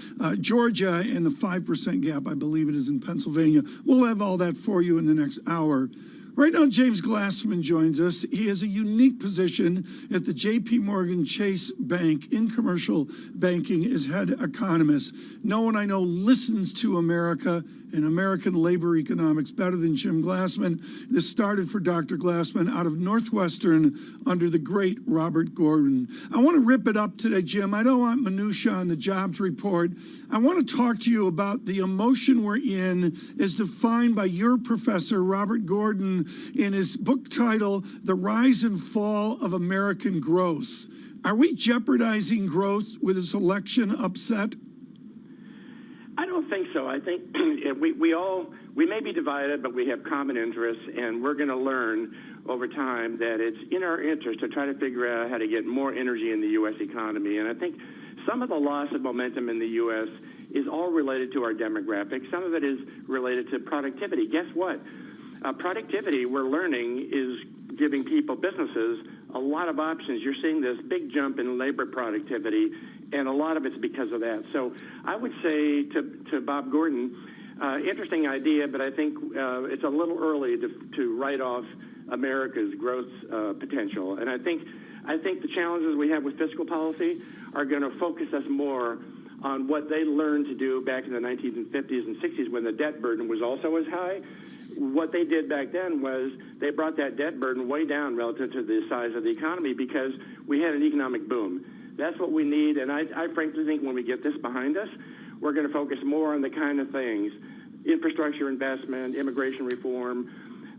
[SPEAKER 2] Georgia and the 5% gap, I believe it is, in Pennsylvania. We'll have all that for you in the next hour. Right now, James Glassman joins us. He has a unique position at the J.P. Morgan Chase Bank in commercial banking as head economist. No one I know listens to America and American labor economics better than Jim Glassman. This started for Dr. Glassman out of Northwestern under the great Robert Gordon. I want to rip it up today, Jim. I don't want minutia on the jobs report. I want to talk to you about the emotion we're in as defined by your professor, Robert Gordon, in his book title, The Rise and Fall of American Growth. Are we jeopardizing growth with this election upset?
[SPEAKER 13] I don't think so. I think we may be divided, but we have common interests, and we're going to learn over time that it's in our interest to try to figure out how to get more energy in the U.S. economy. And I think some of the loss of momentum in the U.S. is all related to our demographics. Some of it is related to productivity. Guess what? Productivity, we're learning, is giving people, businesses, a lot of options. You're seeing this big jump in labor productivity, and a lot of it's because of that. So I would say to Bob Gordon, interesting idea, but I think it's a little early to write off America's growth potential. And I think the challenges we have with fiscal policy are going to focus us more on what they learned to do back in the 1950s and 60s when the debt burden was also as high. What they did back then was they brought that debt burden way down relative to the size of the economy because we had an economic boom. That's what we need, and I frankly think when we get this behind us, we're going to focus more on the kind of things, infrastructure investment, immigration reform,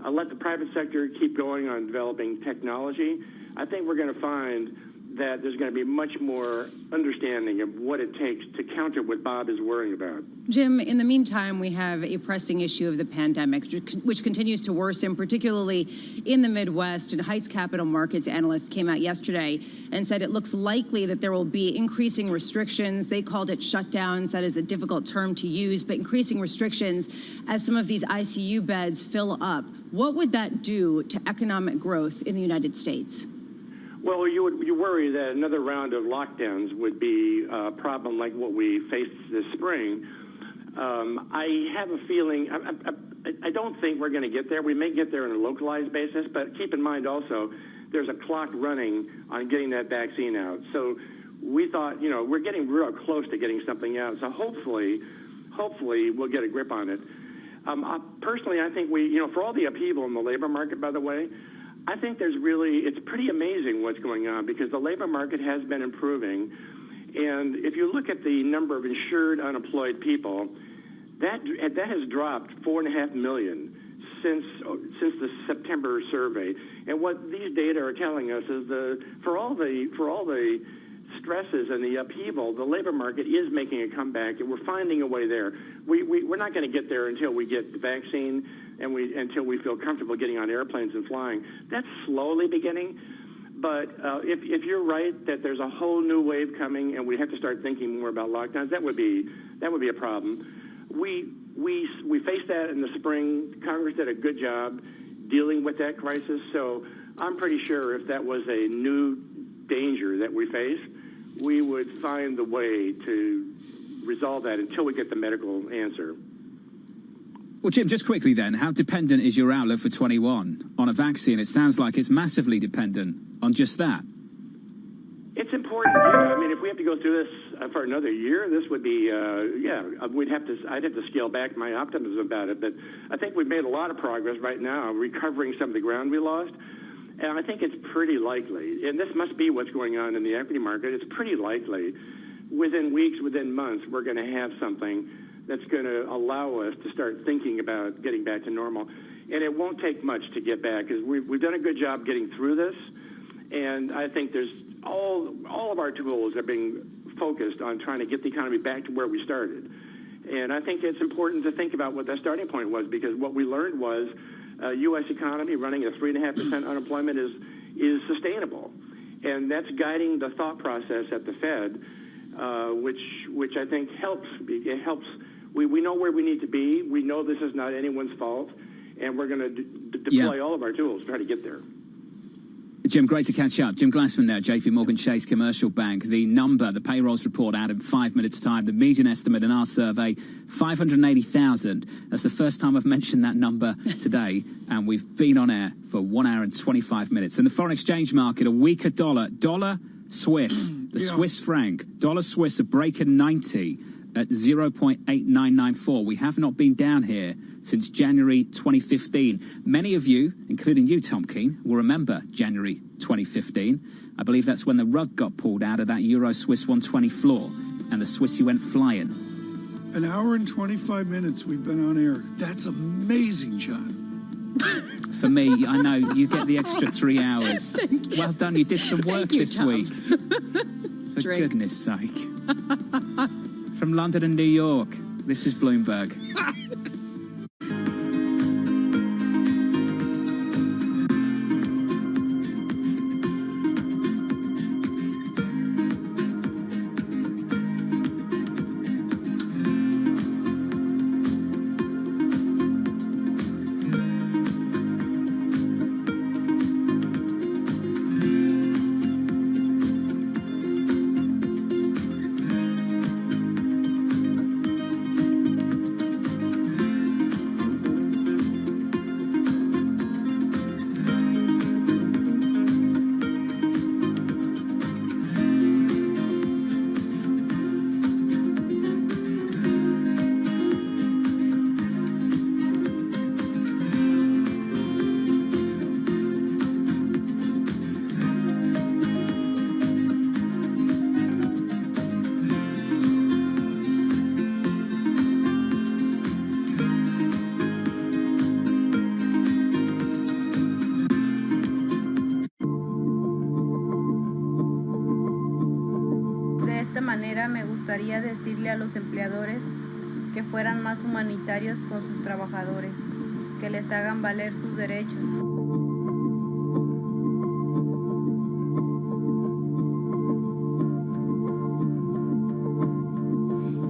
[SPEAKER 13] let the private sector keep going on developing technology, I think we're going to find that there's going to be much more understanding of what it takes to counter what Bob is worrying about.
[SPEAKER 30] Jim, in the meantime, we have a pressing issue of the pandemic, which continues to worsen, particularly in the Midwest. And Heights Capital Markets analysts came out yesterday and said it looks likely that there will be increasing restrictions. They called it shutdowns. That is a difficult term to use, but increasing restrictions as some of these ICU beds fill up. What would that do to economic growth in the United States?
[SPEAKER 13] Well, you worry that another round of lockdowns would be a problem like what we faced this spring. I have a feeling, I don't think we're going to get there. We may get there on a localized basis, but keep in mind also, there's a clock running on getting that vaccine out. So we thought, we're getting real close to getting something out. So hopefully we'll get a grip on it. Personally, I think for all the upheaval in the labor market, by the way, I think it's pretty amazing what's going on because the labor market has been improving. And if you look at the number of insured unemployed people, that has dropped 4.5 million since the September survey. And what these data are telling us is for all the stresses and the upheaval, the labor market is making a comeback, and we're finding a way there. We're not going to get there until we get the vaccine and until we feel comfortable getting on airplanes and flying. That's slowly beginning. But if you're right that there's a whole new wave coming and we have to start thinking more about lockdowns, that would be a problem. We faced that in the spring. Congress did a good job dealing with that crisis. So I'm pretty sure if that was a new danger that we face, we would find the way to resolve that until we get the medical answer.
[SPEAKER 29] Well, Jim, just quickly then, how dependent is your outlook for 21 on a vaccine? It sounds like it's massively dependent on just that.
[SPEAKER 13] It's important, yeah. I mean, if we have to go through this for another year, this would be, I'd have to scale back my optimism about it. But I think we've made a lot of progress right now, recovering some of the ground we lost. And I think it's pretty likely, and this must be what's going on in the equity market, it's pretty likely within weeks, within months, we're going to have something that's going to allow us to start thinking about getting back to normal. And it won't take much to get back, because we've done a good job getting through this. And I think there's all of our tools are being focused on trying to get the economy back to where we started. And I think it's important to think about what that starting point was, because what we learned was U.S. economy running at 3.5% unemployment is sustainable. And that's guiding the thought process at the Fed, which I think helps. It helps. We know where we need to be. We know this is not anyone's fault. And we're going to deploy all of our tools to try to get there.
[SPEAKER 29] Jim, great to catch up. Jim Glassman there, JP Morgan Chase Commercial Bank. The payrolls report out in 5 minutes' time. The median estimate in our survey, 580,000. That's the first time I've mentioned that number today, and we've been on air for 1 hour and 25 minutes. In the foreign exchange market, a weaker dollar Swiss, the Swiss franc, dollar Swiss, a break at 90 at 0.8994. We have not been down here since January 2015. Many of you, including you, Tom Keene, will remember January 2015. I believe that's when the rug got pulled out of that Euro-Swiss 120 floor and the Swissy went flying.
[SPEAKER 2] An hour and 25 minutes we've been on air. That's amazing, John.
[SPEAKER 29] For me, I know you get the extra 3 hours. Well done, you did some work this week. For goodness sake. From London and New York, this is Bloomberg.
[SPEAKER 4] manera me gustaría decirle a los empleadores que fueran más humanitarios con sus trabajadores, que les hagan valer sus derechos.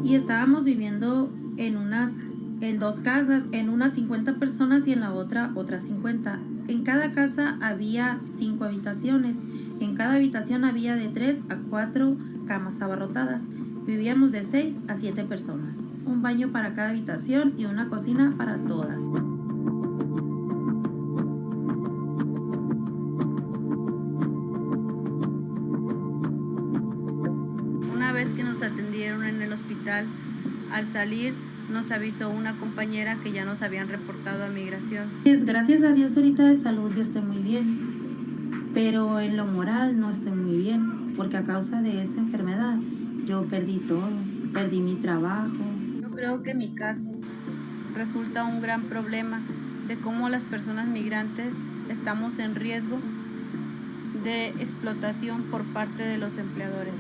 [SPEAKER 5] Y estábamos viviendo en dos casas, en una 50 personas y en la otra otras 50. En cada casa había 5 habitaciones. En cada habitación había de 3 a 4 camas abarrotadas. Vivíamos de 6 a 7 personas. Un baño para cada habitación y una cocina para todas.
[SPEAKER 4] Una vez que nos atendieron en el hospital, al salir nos avisó una compañera que ya nos habían reportado a migración.
[SPEAKER 5] Gracias a Dios ahorita de salud yo estoy muy bien, pero en lo moral no estoy muy bien, porque a causa de esa enfermedad yo perdí todo, perdí mi trabajo.
[SPEAKER 4] Yo creo que mi caso resulta un gran problema de cómo las personas migrantes estamos en riesgo de explotación por parte de los empleadores.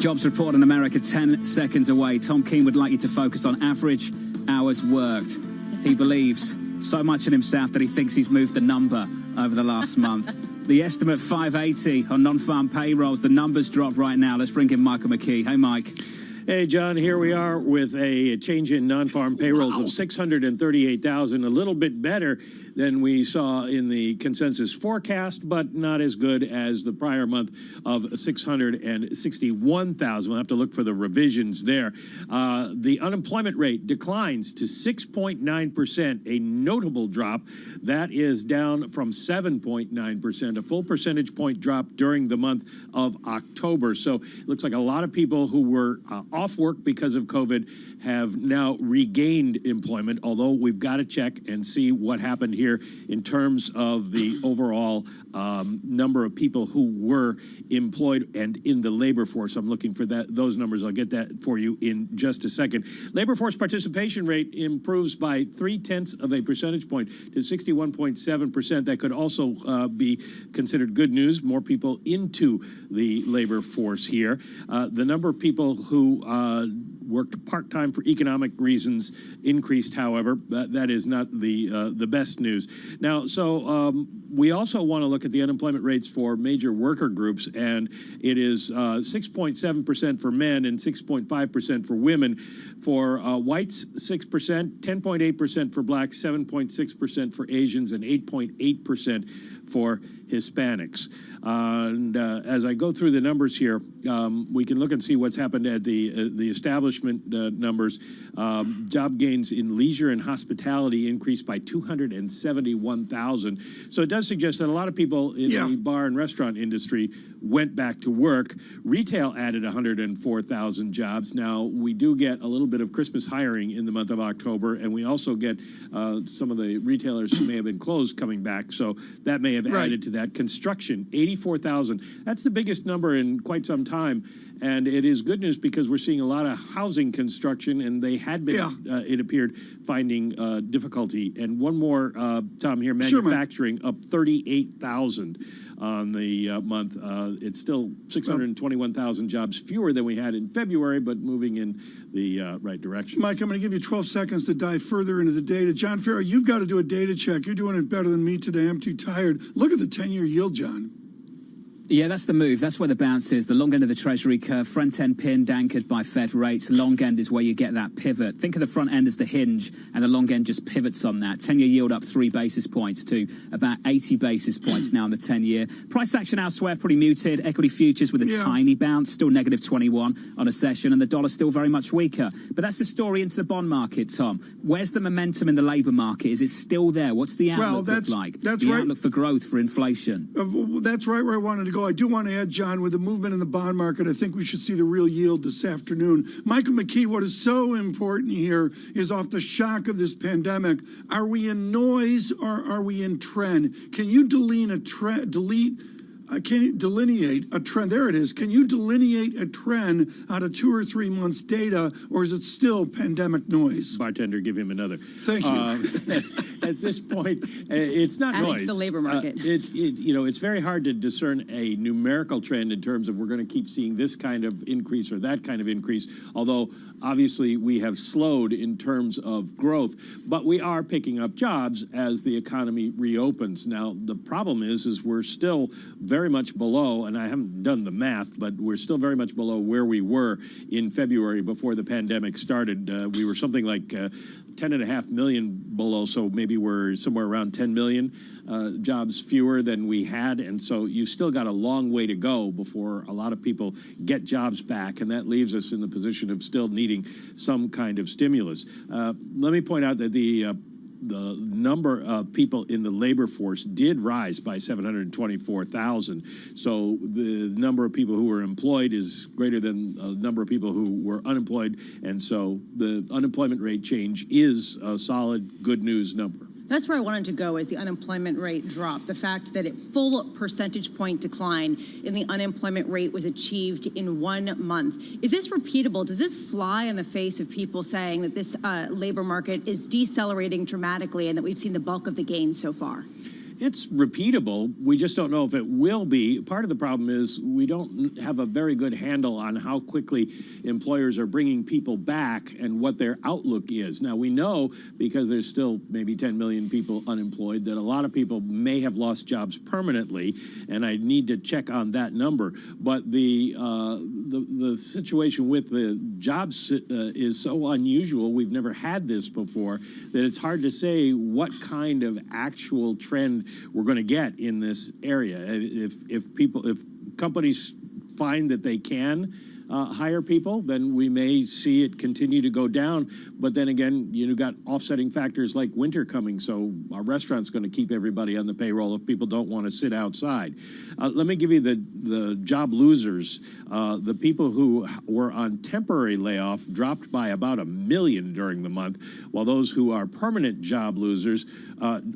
[SPEAKER 29] Jobs report in America 10 seconds away. Tom Keene would like you to focus on average hours worked. He believes so much in himself that he thinks he's moved the number over the last month. The estimate 580 on non-farm payrolls. The numbers drop right now. Let's bring in Michael McKee. Hey, Mike.
[SPEAKER 16] Hey, John, here we are with a change in non-farm payrolls of 638,000, a little bit better than we saw in the consensus forecast, but not as good as the prior month of 661,000. We'll have to look for the revisions there. The unemployment rate declines to 6.9%, a notable drop. That is down from 7.9%, a full percentage point drop during the month of October. So it looks like a lot of people who were off work because of COVID have now regained employment, although we've got to check and see what happened here in terms of the overall number of people who were employed and in the labor force. I'm looking for those numbers. I'll get that for you in just a second. Labor force participation rate improves by 0.3 of a percentage point to 61.7%. That could also be considered good news. More people into the labor force here. The number of people who worked part-time for economic reasons increased, however. That is not the best news. Now, so we also want to look at the unemployment rates for major worker groups, and it is 6.7% for men and 6.5% for women. For whites, 6%, 10.8% for blacks, 7.6% for Asians, and 8.8% for Hispanics. And as I go through the numbers here, we can look and see what's happened at the establishment numbers. Job gains in leisure and hospitality increased by 271,000. So it does suggest that a lot of people in the bar and restaurant industry went back to work. Retail added 104,000 jobs. Now, we do get a little bit of Christmas hiring in the month of October, and we also get some of the retailers who may have been closed coming back. So that may have added to that. Construction, 84,000. That's the biggest number in quite some time. And it is good news because we're seeing a lot of housing construction, and they had been, it appeared, finding difficulty. And one more, Tom, here, manufacturing up 38,000 on the month. It's still 621,000 jobs fewer than we had in February, but moving in the right direction.
[SPEAKER 2] Mike, I'm going to give you 12 seconds to dive further into the data. John Farrow, you've got to do a data check. You're doing it better than me today. I'm too tired. Look at the 10-year yield, John.
[SPEAKER 29] Yeah, that's the move. That's where the bounce is. The long end of the Treasury curve, front end pinned, anchored by Fed rates. Long end is where you get that pivot. Think of the front end as the hinge, and the long end just pivots on that. 10-year yield up 3 basis points to about 80 basis points now in the 10-year. Price action elsewhere pretty muted. Equity futures with a tiny bounce, still negative 21 on a session, and the dollar still very much weaker. But that's the story into the bond market, Tom. Where's the momentum in the labour market? Is it still there? What's the outlook look like?
[SPEAKER 2] That's
[SPEAKER 29] the
[SPEAKER 2] right.
[SPEAKER 29] outlook for growth, for inflation.
[SPEAKER 2] That's right where I wanted to go. I do want to add, John, with the movement in the bond market, I think we should see the real yield this afternoon. Michael McKee, what is so important here is off the shock of this pandemic, are we in noise or are we in trend? Can you delineate a trend? There it is. Can you delineate a trend out of 2 or 3 months data, or is it still pandemic noise?
[SPEAKER 16] Bartender, give him another.
[SPEAKER 2] Thank you.
[SPEAKER 16] At this point, it's not
[SPEAKER 30] Adding
[SPEAKER 16] noise.
[SPEAKER 30] to the labor market.
[SPEAKER 16] It's very hard to discern a numerical trend in terms of we're going to keep seeing this kind of increase or that kind of increase, although obviously we have slowed in terms of growth, but we are picking up jobs as the economy reopens. Now, the problem is we're still very much below, and I haven't done the math, but we're still very much below where we were in February before the pandemic started. We were something like 10.5 million below, so maybe we're somewhere around 10 million jobs fewer than we had, and so you've still got a long way to go before a lot of people get jobs back, and that leaves us in the position of still needing some kind of stimulus. Let me point out that the number of people in the labor force did rise by 724,000. So the number of people who were employed is greater than the number of people who were unemployed. And so the unemployment rate change is a solid good news number.
[SPEAKER 30] That's where I wanted to go, is the unemployment rate drop. The fact that a full percentage point decline in the unemployment rate was achieved in 1 month. Is this repeatable? Does this fly in the face of people saying that this labor market is decelerating dramatically and that we've seen the bulk of the gains so far?
[SPEAKER 16] It's repeatable. We just don't know if it will be. Part of the problem is we don't have a very good handle on how quickly employers are bringing people back and what their outlook is. Now, we know, because there's still maybe 10 million people unemployed, that a lot of people may have lost jobs permanently, and I need to check on that number. But the situation with the jobs is so unusual. We've never had this before, that it's hard to say what kind of actual trend we're going to get in this area. If companies find that they can hire people, then we may see it continue to go down. But then again, you've got offsetting factors like winter coming, so our restaurant's going to keep everybody on the payroll if people don't want to sit outside. Let me give you the job losers. The people who were on temporary layoff dropped by about 1 million during the month, while those who are permanent job losers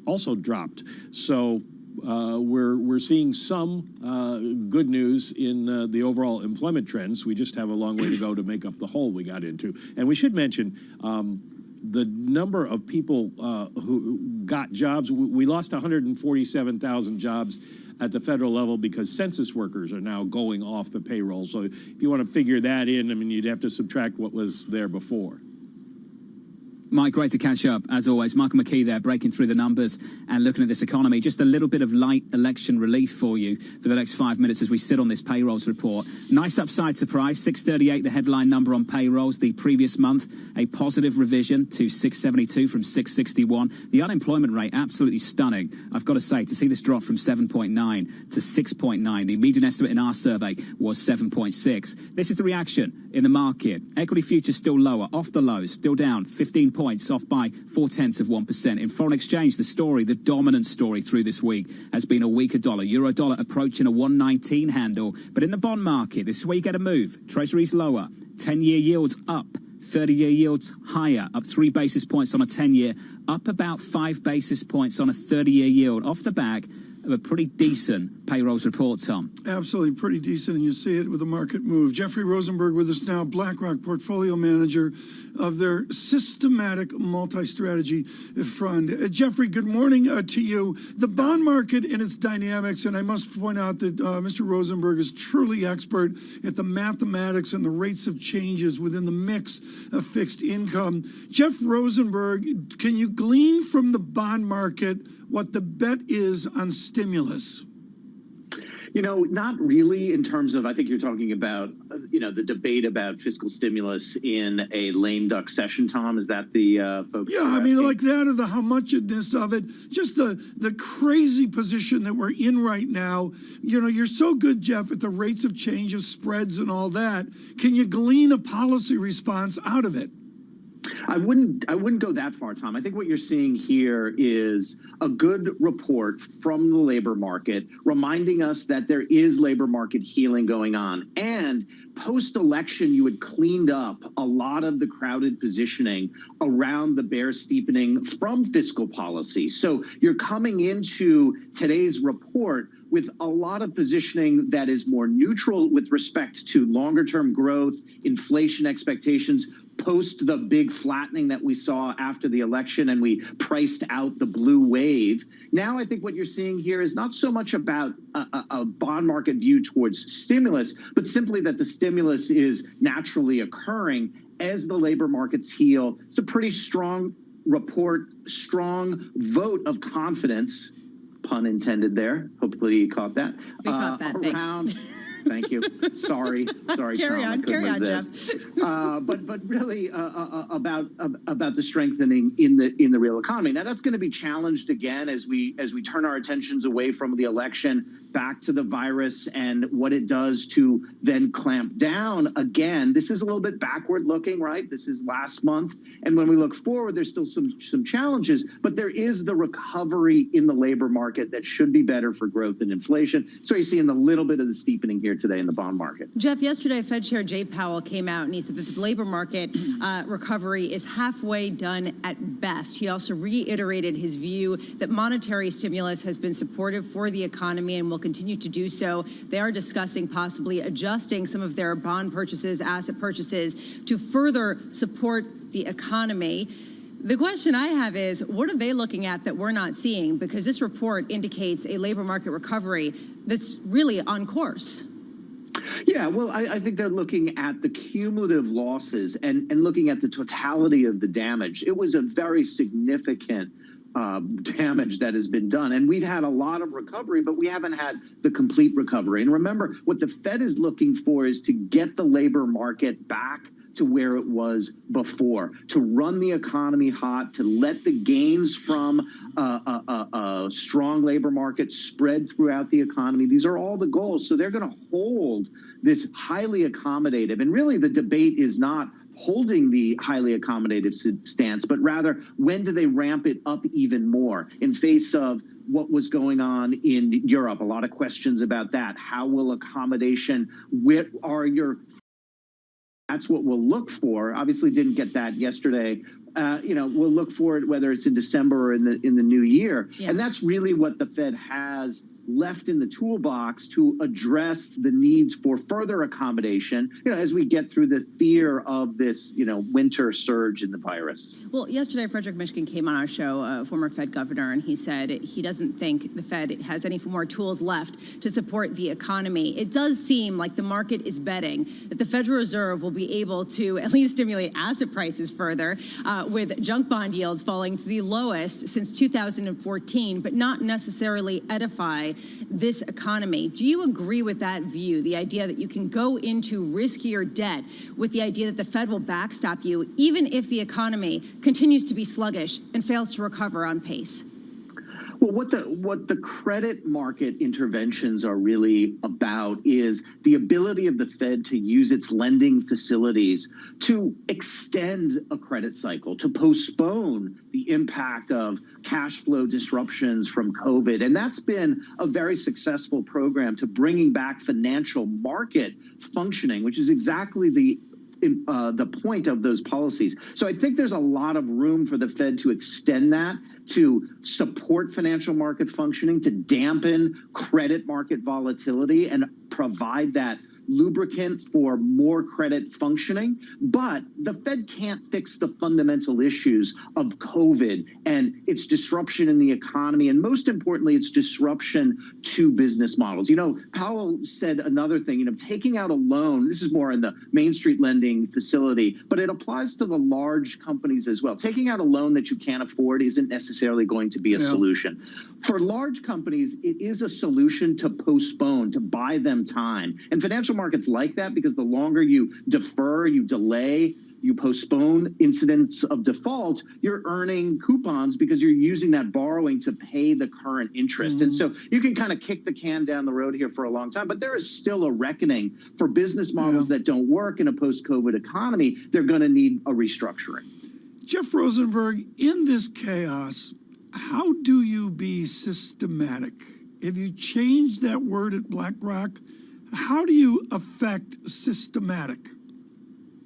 [SPEAKER 16] also dropped. So we're seeing some good news in the overall employment trends. We just have a long way to go to make up the hole we got into. And we should mention the number of people who got jobs. We lost 147,000 jobs at the federal level because census workers are now going off the payroll. So if you want to figure that in, I mean, you'd have to subtract what was there before.
[SPEAKER 29] Mike, great to catch up, as always. Michael McKee there, breaking through the numbers and looking at this economy. Just a little bit of light election relief for you for the next 5 minutes as we sit on this payrolls report. Nice upside surprise, 638, the headline number on payrolls. The previous month, a positive revision to 672 from 661. The unemployment rate, absolutely stunning. I've got to say, to see this drop from 7.9 to 6.9. The median estimate in our survey was 7.6. This is the reaction in the market. Equity futures still lower, off the lows, still down 15 points, off by 0.4%. In foreign exchange, the story, the dominant story through this week has been a weaker dollar. Euro dollar approaching a 119 handle. But in the bond market, this is where you get a move. Treasuries lower, 10-year yields up. 30-year yields higher, up 3 basis points on a 10-year, up about 5 basis points on a 30-year yield. Off the back of a pretty decent payrolls report, Tom.
[SPEAKER 2] Absolutely pretty decent, and you see it with the market move. Jeffrey Rosenberg with us now, BlackRock portfolio manager of their systematic multi-strategy fund. Jeffrey, good morning to you. The bond market and its dynamics, and I must point out that Mr. Rosenberg is truly expert at the mathematics and the rates of changes within the mix of fixed income. Jeff Rosenberg, can you glean from the bond market what the bet is on stimulus?
[SPEAKER 1] You know, not really in terms of, I think you're talking about, the debate about fiscal stimulus in a lame duck session, Tom. Is that the focus?
[SPEAKER 2] Yeah, I mean, like that, or the how muchedness of it, just the crazy position that we're in right now. You know, you're so good, Jeff, at the rates of change of spreads and all that. Can you glean a policy response out of it?
[SPEAKER 1] I wouldn't go that far, Tom. I think what you're seeing here is a good report from the labor market reminding us that there is labor market healing going on. And post-election, you had cleaned up a lot of the crowded positioning around the bear steepening from fiscal policy. So you're coming into today's report with a lot of positioning that is more neutral with respect to longer-term growth, inflation expectations, post the big flattening that we saw after the election and we priced out the blue wave. Now I think what you're seeing here is not so much about a bond market view towards stimulus, but simply that the stimulus is naturally occurring as the labor markets heal. It's a pretty strong report, strong vote of confidence, pun intended there. Hopefully you caught that.
[SPEAKER 30] We caught that,
[SPEAKER 1] thanks. Thank you. Sorry,
[SPEAKER 30] carry
[SPEAKER 1] Tom,
[SPEAKER 30] on, Jeff.
[SPEAKER 1] But really about the strengthening in the real economy. Now that's going to be challenged again as we turn our attentions away from the election back to the virus and what it does to then clamp down again. This is a little bit backward looking, right? This is last month, and when we look forward, there's still some challenges, but there is the recovery in the labor market that should be better for growth and inflation. So you're seeing a little bit of the steepening here today in the bond market.
[SPEAKER 30] Jeff, yesterday Fed Chair Jay Powell came out and he said that the labor market recovery is halfway done at best. He also reiterated his view that monetary stimulus has been supportive for the economy and will continue to do so. They are discussing possibly adjusting some of their bond purchases, asset purchases, to further support the economy. The question I have is, what are they looking at that we're not seeing? Because this report indicates a labor market recovery that's really on course.
[SPEAKER 1] Yeah, well, I think they're looking at the cumulative losses and looking at the totality of the damage. It was a very significant damage that has been done. And we've had a lot of recovery, but we haven't had the complete recovery. And remember, what the Fed is looking for is to get the labor market back to where it was before, to run the economy hot, to let the gains from a strong labor market spread throughout the economy. These are all the goals. So they're going to hold this highly accommodative. And really the debate is not holding the highly accommodative stance, but rather when do they ramp it up even more in face of what was going on in Europe? A lot of questions about that. How will accommodation, where are your... That's what we'll look for. Obviously didn't get that yesterday. We'll look for it whether it's in December or in the new year. Yeah. And that's really what the Fed has left in the toolbox to address the needs for further accommodation, as we get through the fear of this, winter surge in the virus.
[SPEAKER 30] Well, yesterday, Frederick Mishkin came on our show, former Fed governor, and he said he doesn't think the Fed has any more tools left to support the economy. It does seem like the market is betting that the Federal Reserve will be able to at least stimulate asset prices further, with junk bond yields falling to the lowest since 2014, but not necessarily edify this economy. Do you agree with that view, the idea that you can go into riskier debt with the idea that the Fed will backstop you even if the economy continues to be sluggish and fails to recover on pace?
[SPEAKER 1] Well, what the credit market interventions are really about is the ability of the Fed to use its lending facilities to extend a credit cycle, to postpone the impact of cash flow disruptions from COVID. And that's been a very successful program to bringing back financial market functioning, which is exactly the the point of those policies. So I think there's a lot of room for the Fed to extend that, to support financial market functioning, to dampen credit market volatility and provide that lubricant for more credit functioning. But the Fed can't fix the fundamental issues of COVID and its disruption in the economy, and most importantly, its disruption to business models. You know, Powell said another thing, you know, taking out a loan, this is more in the Main Street lending facility, but it applies to the large companies as well. Taking out a loan that you can't afford isn't necessarily going to be a solution. For large companies, it is a solution to postpone, to buy them time. And financial markets like that because the longer you defer, you delay, you postpone incidents of default, you're earning coupons because you're using that borrowing to pay the current interest. And so you can kind of kick the can down the road here for a long time, but there is still a reckoning for business models that don't work in a post-COVID economy. They're going to need a restructuring.
[SPEAKER 2] Jeff Rosenberg, in this chaos, how do you be systematic? If you change that word at BlackRock, how do you affect systematic?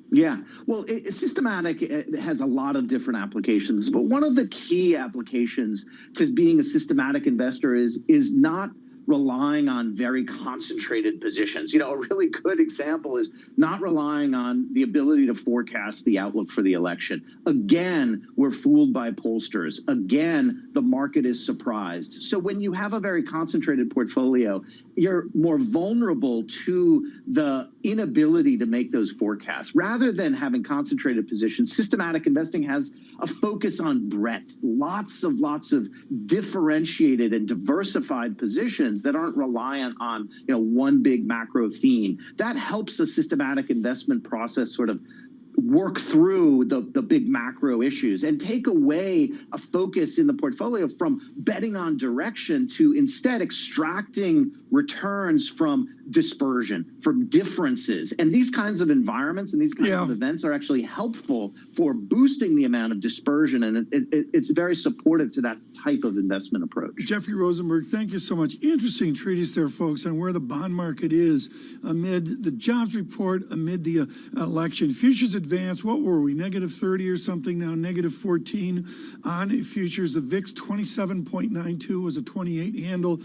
[SPEAKER 1] Yeah, well, systematic has a lot of different applications, but one of the key applications to being a systematic investor is not relying on very concentrated positions. You know, a really good example is not relying on the ability to forecast the outlook for the election. Again, we're fooled by pollsters. Again, the market is surprised. So when you have a very concentrated portfolio, you're more vulnerable to the inability to make those forecasts. Rather than having concentrated positions, systematic investing has a focus on breadth, lots of differentiated and diversified positions that aren't reliant on, you know, one big macro theme. That helps a systematic investment process sort of work through the big macro issues and take away a focus in the portfolio from betting on direction to instead extracting returns from dispersion, from differences. And these kinds of environments and these kinds of events are actually helpful for boosting the amount of dispersion, and it's very supportive to that type of investment approach.
[SPEAKER 2] Jeffrey Rosenberg, thank you so much. Interesting treatise there, folks, on where the bond market is amid the jobs report, amid the election. Futures advance, what were we, negative 30 or something now, negative 14 on futures. The VIX 27.92 was a 28 handle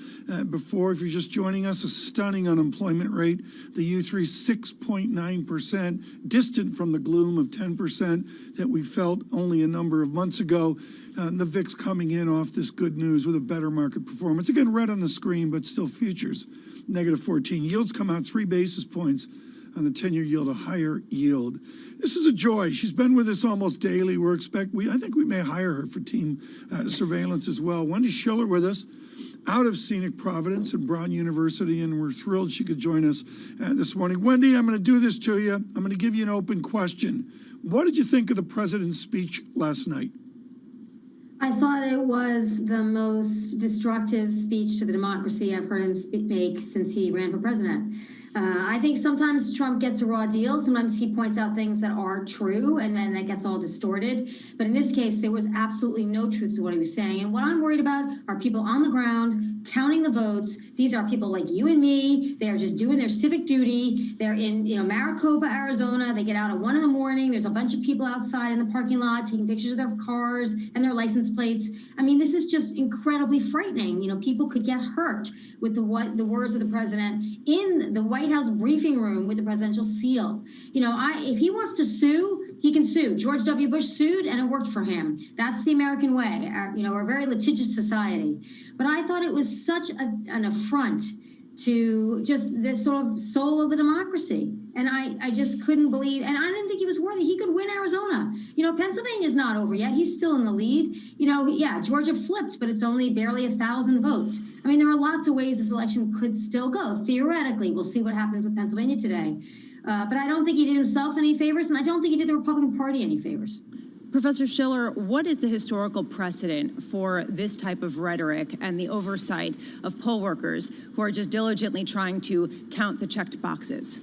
[SPEAKER 2] before. If you're just joining us, a stunning unemployment rate. The U3 6.9%, distant from the gloom of 10% that we felt only a number of months ago. The VIX coming in off this good news with a better market performance. Again, red on the screen, but still futures, negative 14. Yields come out 3 basis points on the 10-year yield, a higher yield. This is a joy. She's been with us almost daily. I think we may hire her for team surveillance as well. Wendy Schiller with us, out of scenic Providence at Brown University, and we're thrilled she could join us this morning. Wendy, I'm going to do this to you. I'm going to give you an open question. What did you think of the president's speech last night?
[SPEAKER 7] I thought it was the most destructive speech to the democracy I've heard him make since he ran for president. I think sometimes Trump gets a raw deal. Sometimes he points out things that are true, and then that gets all distorted. But in this case, there was absolutely no truth to what he was saying. And what I'm worried about are people on the ground counting the votes. These are people like you and me. They are just doing their civic duty. They're in, Maricopa, Arizona. They get out at 1 a.m. There's a bunch of people outside in the parking lot taking pictures of their cars and their license plates. I mean, this is just incredibly frightening. People could get hurt with the words of the president in the White House briefing room with the presidential seal. If he wants to sue, he can sue. George W. Bush sued, and it worked for him. That's the American way. We're a very litigious society. But I thought it was such an affront to just the sort of soul of the democracy. And I just couldn't believe, and I didn't think he was worthy. He could win Arizona. Pennsylvania's not over yet. He's still in the lead. Georgia flipped, but it's only barely 1,000 votes. I mean, there are lots of ways this election could still go. Theoretically, we'll see what happens with Pennsylvania today. But I don't think he did himself any favors, and I don't think he did the Republican Party any favors.
[SPEAKER 30] Professor Schiller, what is the historical precedent for this type of rhetoric and the oversight of poll workers who are just diligently trying to count the checked boxes?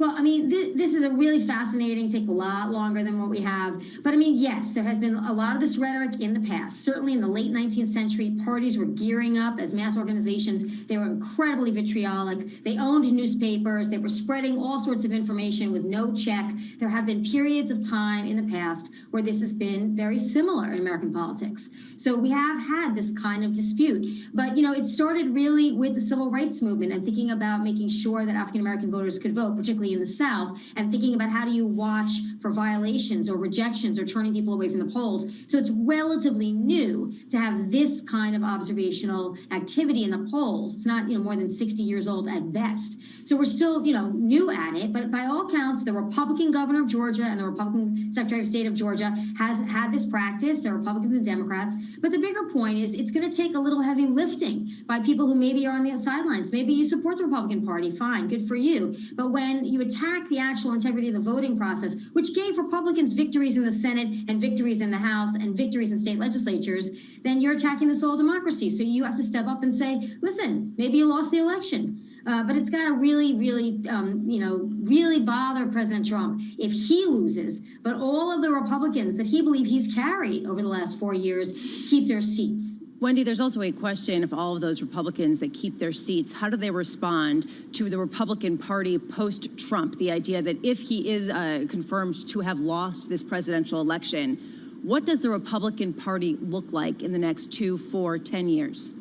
[SPEAKER 7] Well, I mean, this is a really fascinating, take a lot longer than what we have. But I mean, yes, there has been a lot of this rhetoric in the past. Certainly in the late 19th century, parties were gearing up as mass organizations. They were incredibly vitriolic. They owned newspapers. They were spreading all sorts of information with no check. There have been periods of time in the past where this has been very similar in American politics. So we have had this kind of dispute. But, you know, it started really with the civil rights movement and thinking about making sure that African-American voters could vote, particularly in the South, and thinking about how do you watch for violations or rejections or turning people away from the polls. So it's relatively new to have this kind of observational activity in the polls. It's not, you know, more than 60 years old at best. So we're still, you know, new at it. But by all counts, the Republican governor of Georgia and the Republican Secretary of State of Georgia has had this practice. There are Republicans and Democrats. But the bigger point is it's going to take a little heavy lifting by people who maybe are on the sidelines. Maybe you support the Republican Party. Fine, good for you. But when you attack the actual integrity of the voting process, which gave Republicans victories in the Senate and victories in the House and victories in state legislatures, then you're attacking the soul of democracy. So you have to step up and say, listen, maybe you lost the election. But it's got to really, really bother President Trump if he loses. But all of the Republicans that he believes he's carried over the last 4 years keep their seats.
[SPEAKER 30] Wendy, there's also a question of all of those Republicans that keep their seats. How do they respond to the Republican Party post-Trump? The idea that if he is confirmed to have lost this presidential election, what does the Republican Party look like in the next 2, 4, 10 years?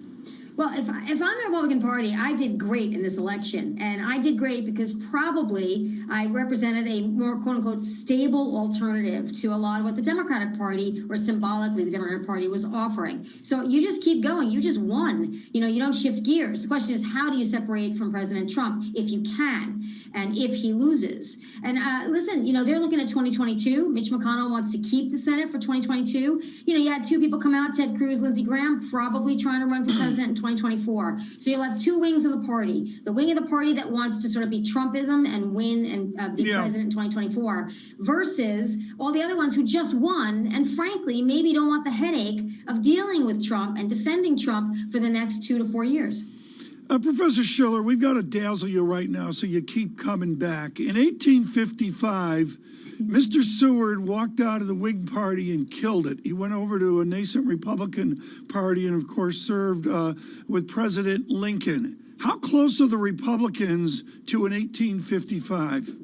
[SPEAKER 7] Well, if I'm the Republican Party, I did great in this election. And I did great because probably I represented a more, quote unquote, stable alternative to a lot of what the Democratic Party, or symbolically the Democratic Party, was offering. So you just keep going. You just won. You know, you don't shift gears. The question is, how do you separate from President Trump if you can and if he loses? And listen, you know, they're looking at 2022. Mitch McConnell wants to keep the Senate for 2022. You know, you had two people come out, Ted Cruz, Lindsey Graham, probably trying to run for president in 2024. So you'll have two wings of the party. The wing of the party that wants to sort of be Trumpism and win and be president in 2024 versus all the other ones who just won and frankly maybe don't want the headache of dealing with Trump and defending Trump for the next 2 to 4 years.
[SPEAKER 2] Professor Schiller, we've got to dazzle you right now, so you keep coming back. In 1855, Mr. Seward walked out of the Whig Party and killed it. He went over to a nascent Republican Party and, of course, served with President Lincoln. How close are the Republicans to an 1855?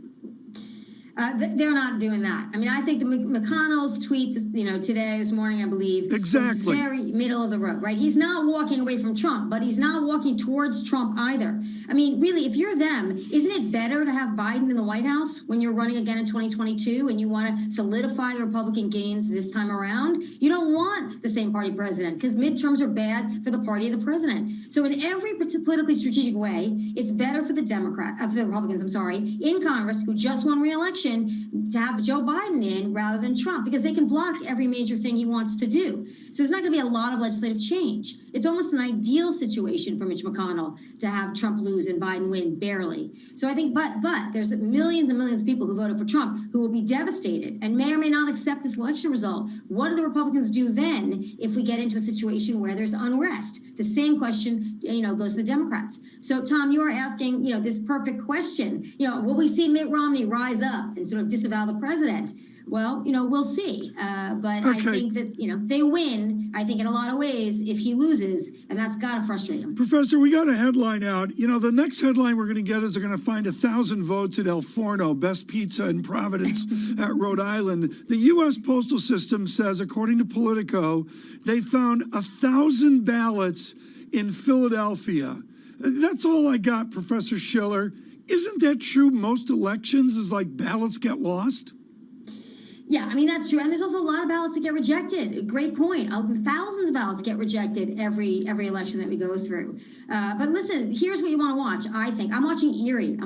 [SPEAKER 7] They're not doing that. I mean, I think the McConnell's tweet, you know, today, this morning, I believe,
[SPEAKER 2] exactly,
[SPEAKER 7] very middle of the road, right? He's not walking away from Trump, but he's not walking towards Trump either. I mean, really, if you're them, isn't it better to have Biden in the White House when you're running again in 2022 and you want to solidify the Republican gains this time around? You don't want the same party president because midterms are bad for the party of the president. So in every politically strategic way, it's better for the Republicans, in Congress who just won re-election to have Joe Biden in rather than Trump because they can block every major thing he wants to do. So there's not going to be a lot of legislative change. It's almost an ideal situation for Mitch McConnell to have Trump lose and Biden win barely. So I think, but there's millions and millions of people who voted for Trump who will be devastated and may or may not accept this election result. What do the Republicans do then if we get into a situation where there's unrest? The same question, you know, goes to the Democrats. So Tom, you are asking, you know, this perfect question. You know, will we see Mitt Romney rise up and sort of disavow the president? Well, you know, we'll see. But I think that, you know, they win, I think, in a lot of ways if he loses, and that's got to frustrate him.
[SPEAKER 2] Professor, we got a headline out. You know, the next headline we're going to get is they're going to find 1,000 votes at El Forno, best pizza in Providence at Rhode Island. The U.S. Postal System says, according to Politico, they found 1,000 ballots in Philadelphia. That's all I got, Professor Schiller. Isn't that true? Most elections is like ballots get lost?
[SPEAKER 7] Yeah, I mean, that's true. And there's also a lot of ballots that get rejected. Great point. Thousands of ballots get rejected every election that we go through. But listen, here's what you want to watch, I think. I'm watching Erie,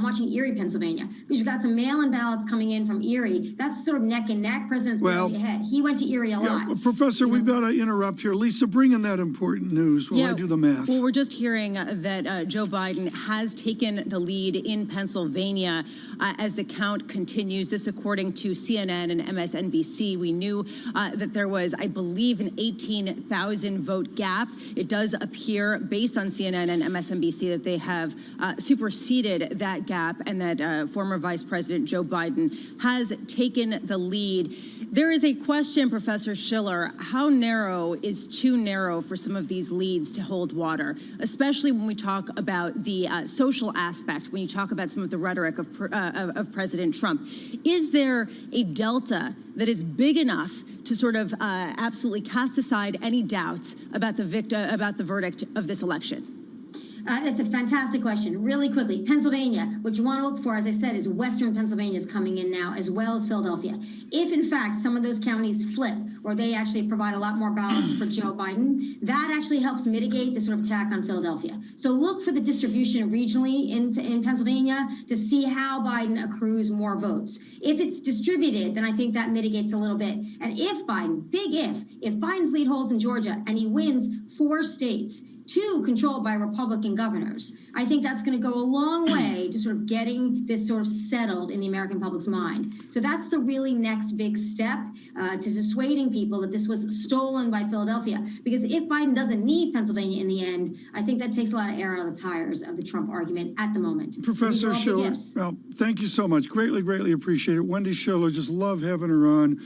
[SPEAKER 7] Pennsylvania, because you've got some mail-in ballots coming in from Erie. That's sort of neck and neck. President's barely ahead. He went to Erie a lot.
[SPEAKER 2] Professor, we've got to interrupt here. Lisa, bring in that important news while I do the math.
[SPEAKER 30] Well, we're just hearing that Joe Biden has taken the lead in Pennsylvania as the count continues. This according to CNN and MSNBC. MSNBC. We knew that there was, I believe, an 18,000 vote gap. It does appear, based on CNN and MSNBC, that they have superseded that gap and that former Vice President Joe Biden has taken the lead. There is a question, Professor Schiller, how narrow is too narrow for some of these leads to hold water, especially when we talk about the social aspect, when you talk about some of the rhetoric of President Trump. Is there a delta that is big enough to sort of absolutely cast aside any doubts about the verdict of this election?
[SPEAKER 7] That's a fantastic question. Really quickly, Pennsylvania, what you want to look for, as I said, is Western Pennsylvania is coming in now, as well as Philadelphia. If, in fact, some of those counties flip, or they actually provide a lot more ballots for Joe Biden, that actually helps mitigate the sort of attack on Philadelphia. So look for the distribution regionally in Pennsylvania to see how Biden accrues more votes. If it's distributed, then I think that mitigates a little bit. And if Biden, big if Biden's lead holds in Georgia and he wins 4 states, 2 controlled by Republican governors, I think that's going to go a long way to sort of getting this sort of settled in the American public's mind. So that's the really next big step to dissuading people that this was stolen by Philadelphia. Because if Biden doesn't need Pennsylvania in the end, I think that takes a lot of air out of the tires of the Trump argument at the moment.
[SPEAKER 2] Professor Schiller, well, thank you so much. Greatly appreciate it. Wendy Schiller, just love having her on.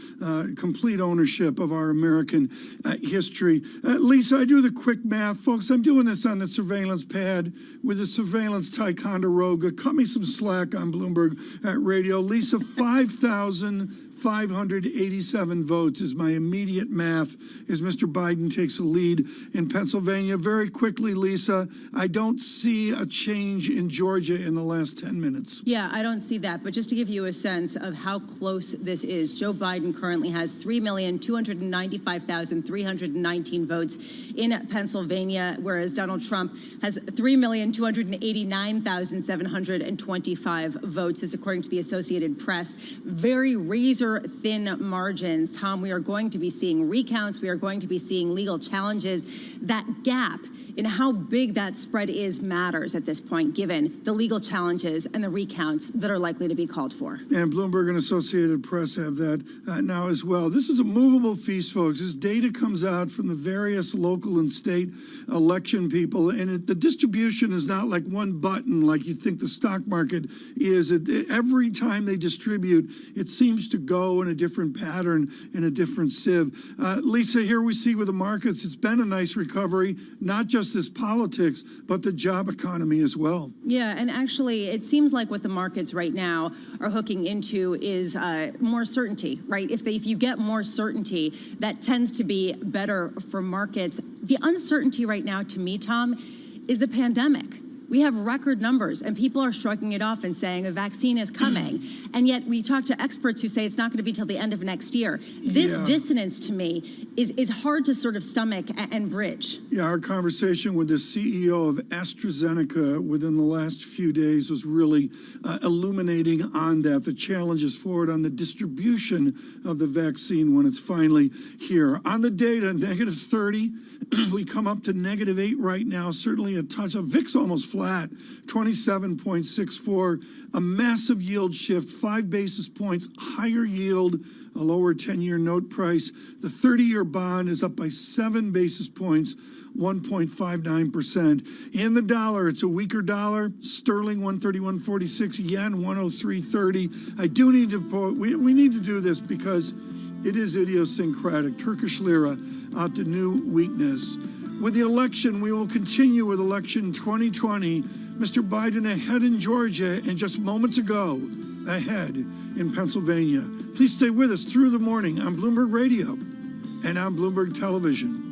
[SPEAKER 2] Complete ownership of our American history. Lisa, I do the quick math, folks. I'm doing this on the surveillance pad with the surveillance Ticonderoga. Cut me some slack on Bloomberg Radio. Lisa, 5,587 votes is my immediate math as Mr. Biden takes a lead in Pennsylvania. Very quickly, Lisa, I don't see a change in Georgia in the last 10 minutes.
[SPEAKER 30] Yeah, I don't see that. But just to give you a sense of how close this is, Joe Biden currently has 3,295,319 votes in Pennsylvania, whereas Donald Trump has 3,289,725 votes, as according to the Associated Press. Very razor-thin margins. Tom, we are going to be seeing recounts. We are going to be seeing legal challenges. That gap in how big that spread is matters at this point, given the legal challenges and the recounts that are likely to be called for.
[SPEAKER 2] And Bloomberg and Associated Press have that now as well. This is a movable feast, folks. This data comes out from the various local and state election people, and the distribution is not like one button like you think the stock market is. Every time they distribute, it seems to go in a different pattern, in a different sieve. Lisa, here we see with the markets, it's been a nice recovery, not just this politics, but the job economy as well.
[SPEAKER 30] Yeah, and actually, it seems like what the markets right now are hooking into is more certainty, right? If you get more certainty, that tends to be better for markets. The uncertainty right now, to me, Tom, is the pandemic. We have record numbers, and people are shrugging it off and saying a vaccine is coming. And yet we talk to experts who say it's not going to be till the end of next year. This dissonance, to me, is hard to sort of stomach and bridge.
[SPEAKER 2] Yeah, our conversation with the CEO of AstraZeneca within the last few days was really illuminating on that, the challenges forward on the distribution of the vaccine when it's finally here. On the data, negative 30. We come up to negative 8 right now, certainly a touch. VIX almost flat, 27.64. A massive yield shift, 5 basis points, higher yield, a lower 10-year note price. The 30-year bond is up by 7 basis points, 1.59%. In the dollar, it's a weaker dollar. Sterling 131.46, yen 103.30. I do need to we need to do this because it is idiosyncratic. Turkish lira out to new weakness. With the election, we will continue with election 2020. Mr. Biden ahead in Georgia, and just moments ago, ahead in Pennsylvania. Please stay with us through the morning on Bloomberg Radio and on Bloomberg Television.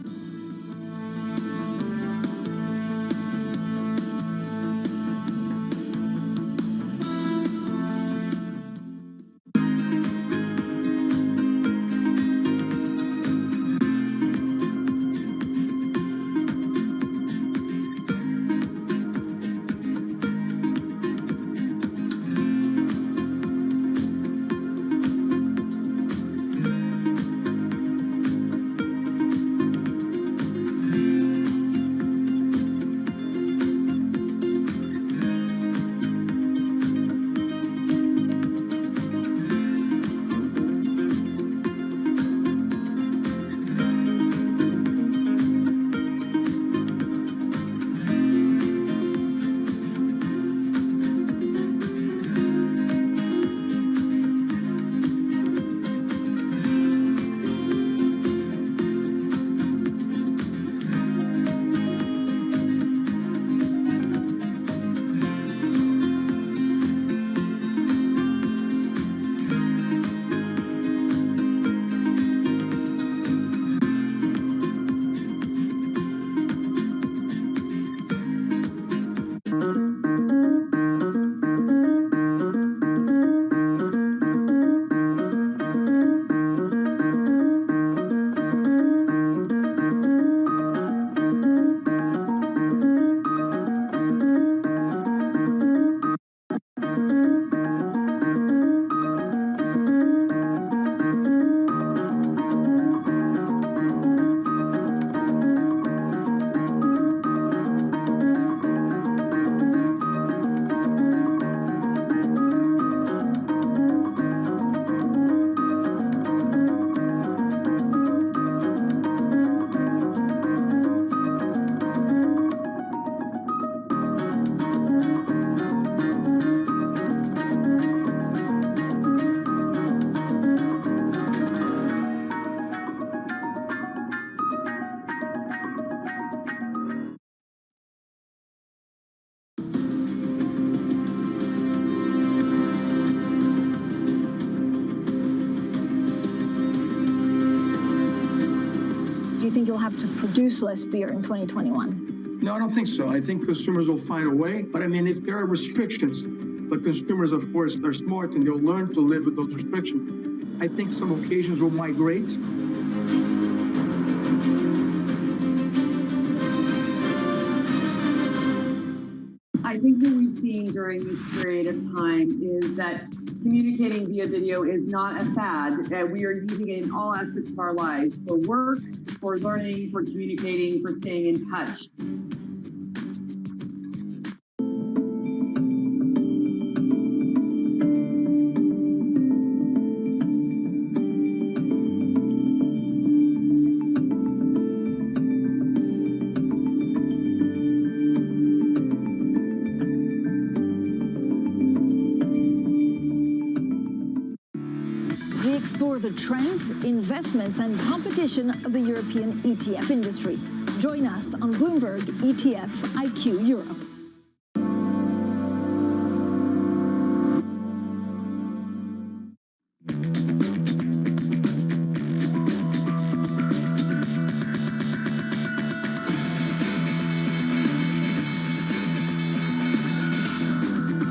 [SPEAKER 8] think you'll have to produce less beer in 2021?
[SPEAKER 9] No, I don't think so. I think consumers will find a way. But I mean, if there are restrictions, but consumers, of course, they're smart and they'll learn to live with those restrictions, I think some occasions will migrate.
[SPEAKER 17] I think what we've seen during this period of time is that communicating via video is not a fad. We are using it in all aspects of our lives, for work, for learning, for communicating, for staying in touch.
[SPEAKER 8] The trends, investments, and competition of the European ETF industry. Join us on Bloomberg ETF IQ Europe.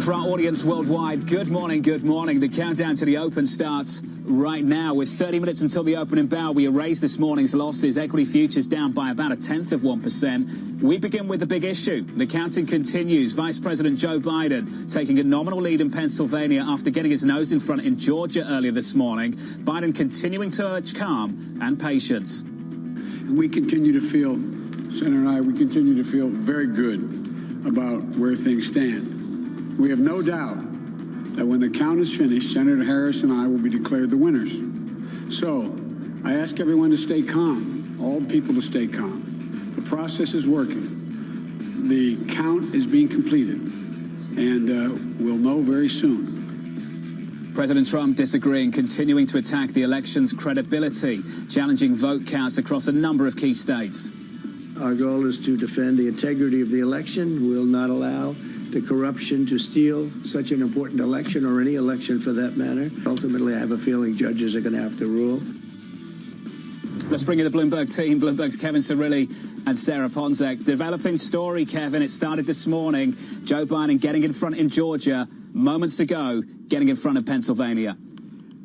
[SPEAKER 29] For our audience worldwide, good morning, good morning. The countdown to the open starts right now. With 30 minutes until the opening bell, we erase this morning's losses. Equity futures down by about 0.1%. We begin with the big issue. The counting continues. Vice President Joe Biden taking a nominal lead in Pennsylvania after getting his nose in front in Georgia earlier this morning. Biden continuing to urge calm and patience.
[SPEAKER 18] We continue to feel, Senator and I, we continue to feel very good about where things stand. We have no doubt that when the count is finished, Senator Harris and I will be declared the winners. So I ask everyone to stay calm, all people to stay calm. The process is working. The count is being completed, and we'll know very soon.
[SPEAKER 29] President Trump disagreeing, continuing to attack the election's credibility, challenging vote counts across a number of key states.
[SPEAKER 19] Our goal is to defend the integrity of the election. We'll not allow the corruption to steal such an important election, or any election for that matter. Ultimately, I have a feeling judges are going to have to rule.
[SPEAKER 29] Let's bring in the Bloomberg team. Bloomberg's Kevin Cirilli and Sarah Ponzek. Developing story, Kevin. It started this morning. Joe Biden getting in front in Georgia. Moments ago, getting in front of Pennsylvania.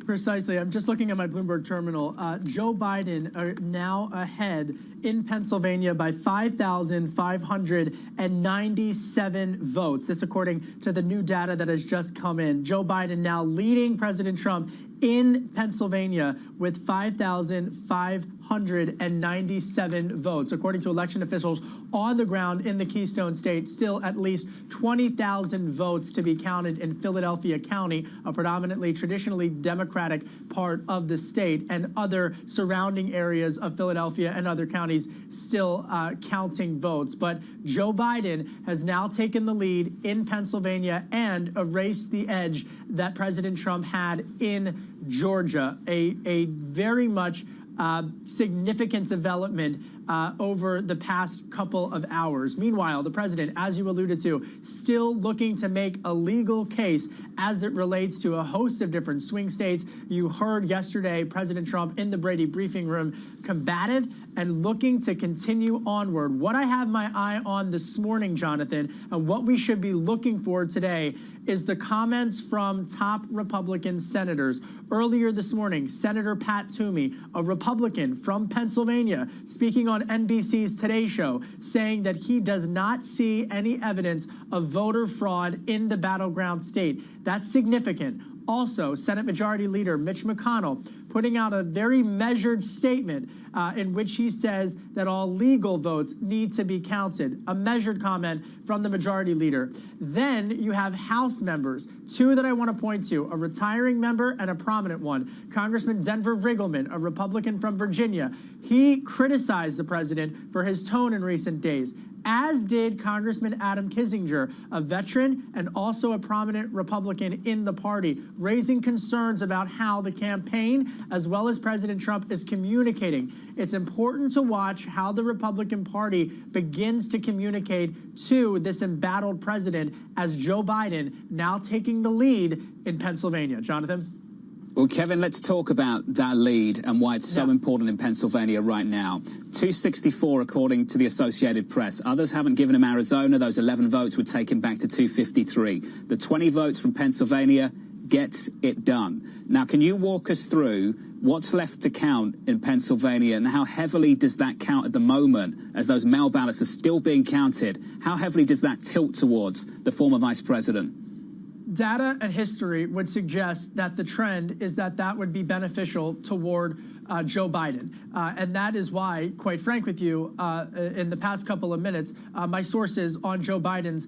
[SPEAKER 3] Precisely. I'm just looking at my Bloomberg terminal. Joe Biden are now ahead in Pennsylvania by 5,597 votes. This according to the new data that has just come in. Joe Biden now leading President Trump in Pennsylvania with 5,597 votes. According to election officials on the ground in the Keystone State, still at least 20,000 votes to be counted in Philadelphia County, a predominantly traditionally Democratic part of the state, and other surrounding areas of Philadelphia and other counties still counting votes. But Joe Biden has now taken the lead in Pennsylvania and erased the edge that President Trump had in Georgia, a very much significant development over the past couple of hours. Meanwhile, the president, as you alluded to, still looking to make a legal case as it relates to a host of different swing states. You heard yesterday President Trump in the Brady briefing room combative and looking to continue onward. What I have my eye on this morning, Jonathan, and what we should be looking for today is the comments from top Republican senators. Earlier this morning, Senator Pat Toomey, a Republican from Pennsylvania, speaking on NBC's Today Show, saying that he does not see any evidence of voter fraud in the battleground state. That's significant. Also, Senate Majority Leader Mitch McConnell putting out a very measured statement in which he says that all legal votes need to be counted. A measured comment from the Majority Leader. Then you have House members, two that I want to point to, a retiring member and a prominent one. Congressman Denver Riggleman, a Republican from Virginia. He criticized the president for his tone in recent days, as did Congressman Adam Kinzinger, a veteran and also a prominent Republican in the party, raising concerns about how the campaign, as well as President Trump, is communicating. It's important to watch how the Republican Party begins to communicate to this embattled president as Joe Biden now taking the lead in Pennsylvania. Jonathan?
[SPEAKER 29] Well, Kevin, let's talk about that lead and why it's so important in Pennsylvania right now. 264, according to the Associated Press. Others haven't given him Arizona. Those 11 votes would take him back to 253. The 20 votes from Pennsylvania gets it done. Now, can you walk us through what's left to count in Pennsylvania and how heavily does that count at the moment as those mail ballots are still being counted? How heavily does that tilt towards the former vice president?
[SPEAKER 3] Data and history would suggest that the trend is that that would be beneficial toward Joe Biden. And that is why, quite frank with you, in the past couple of minutes, my sources on Joe Biden's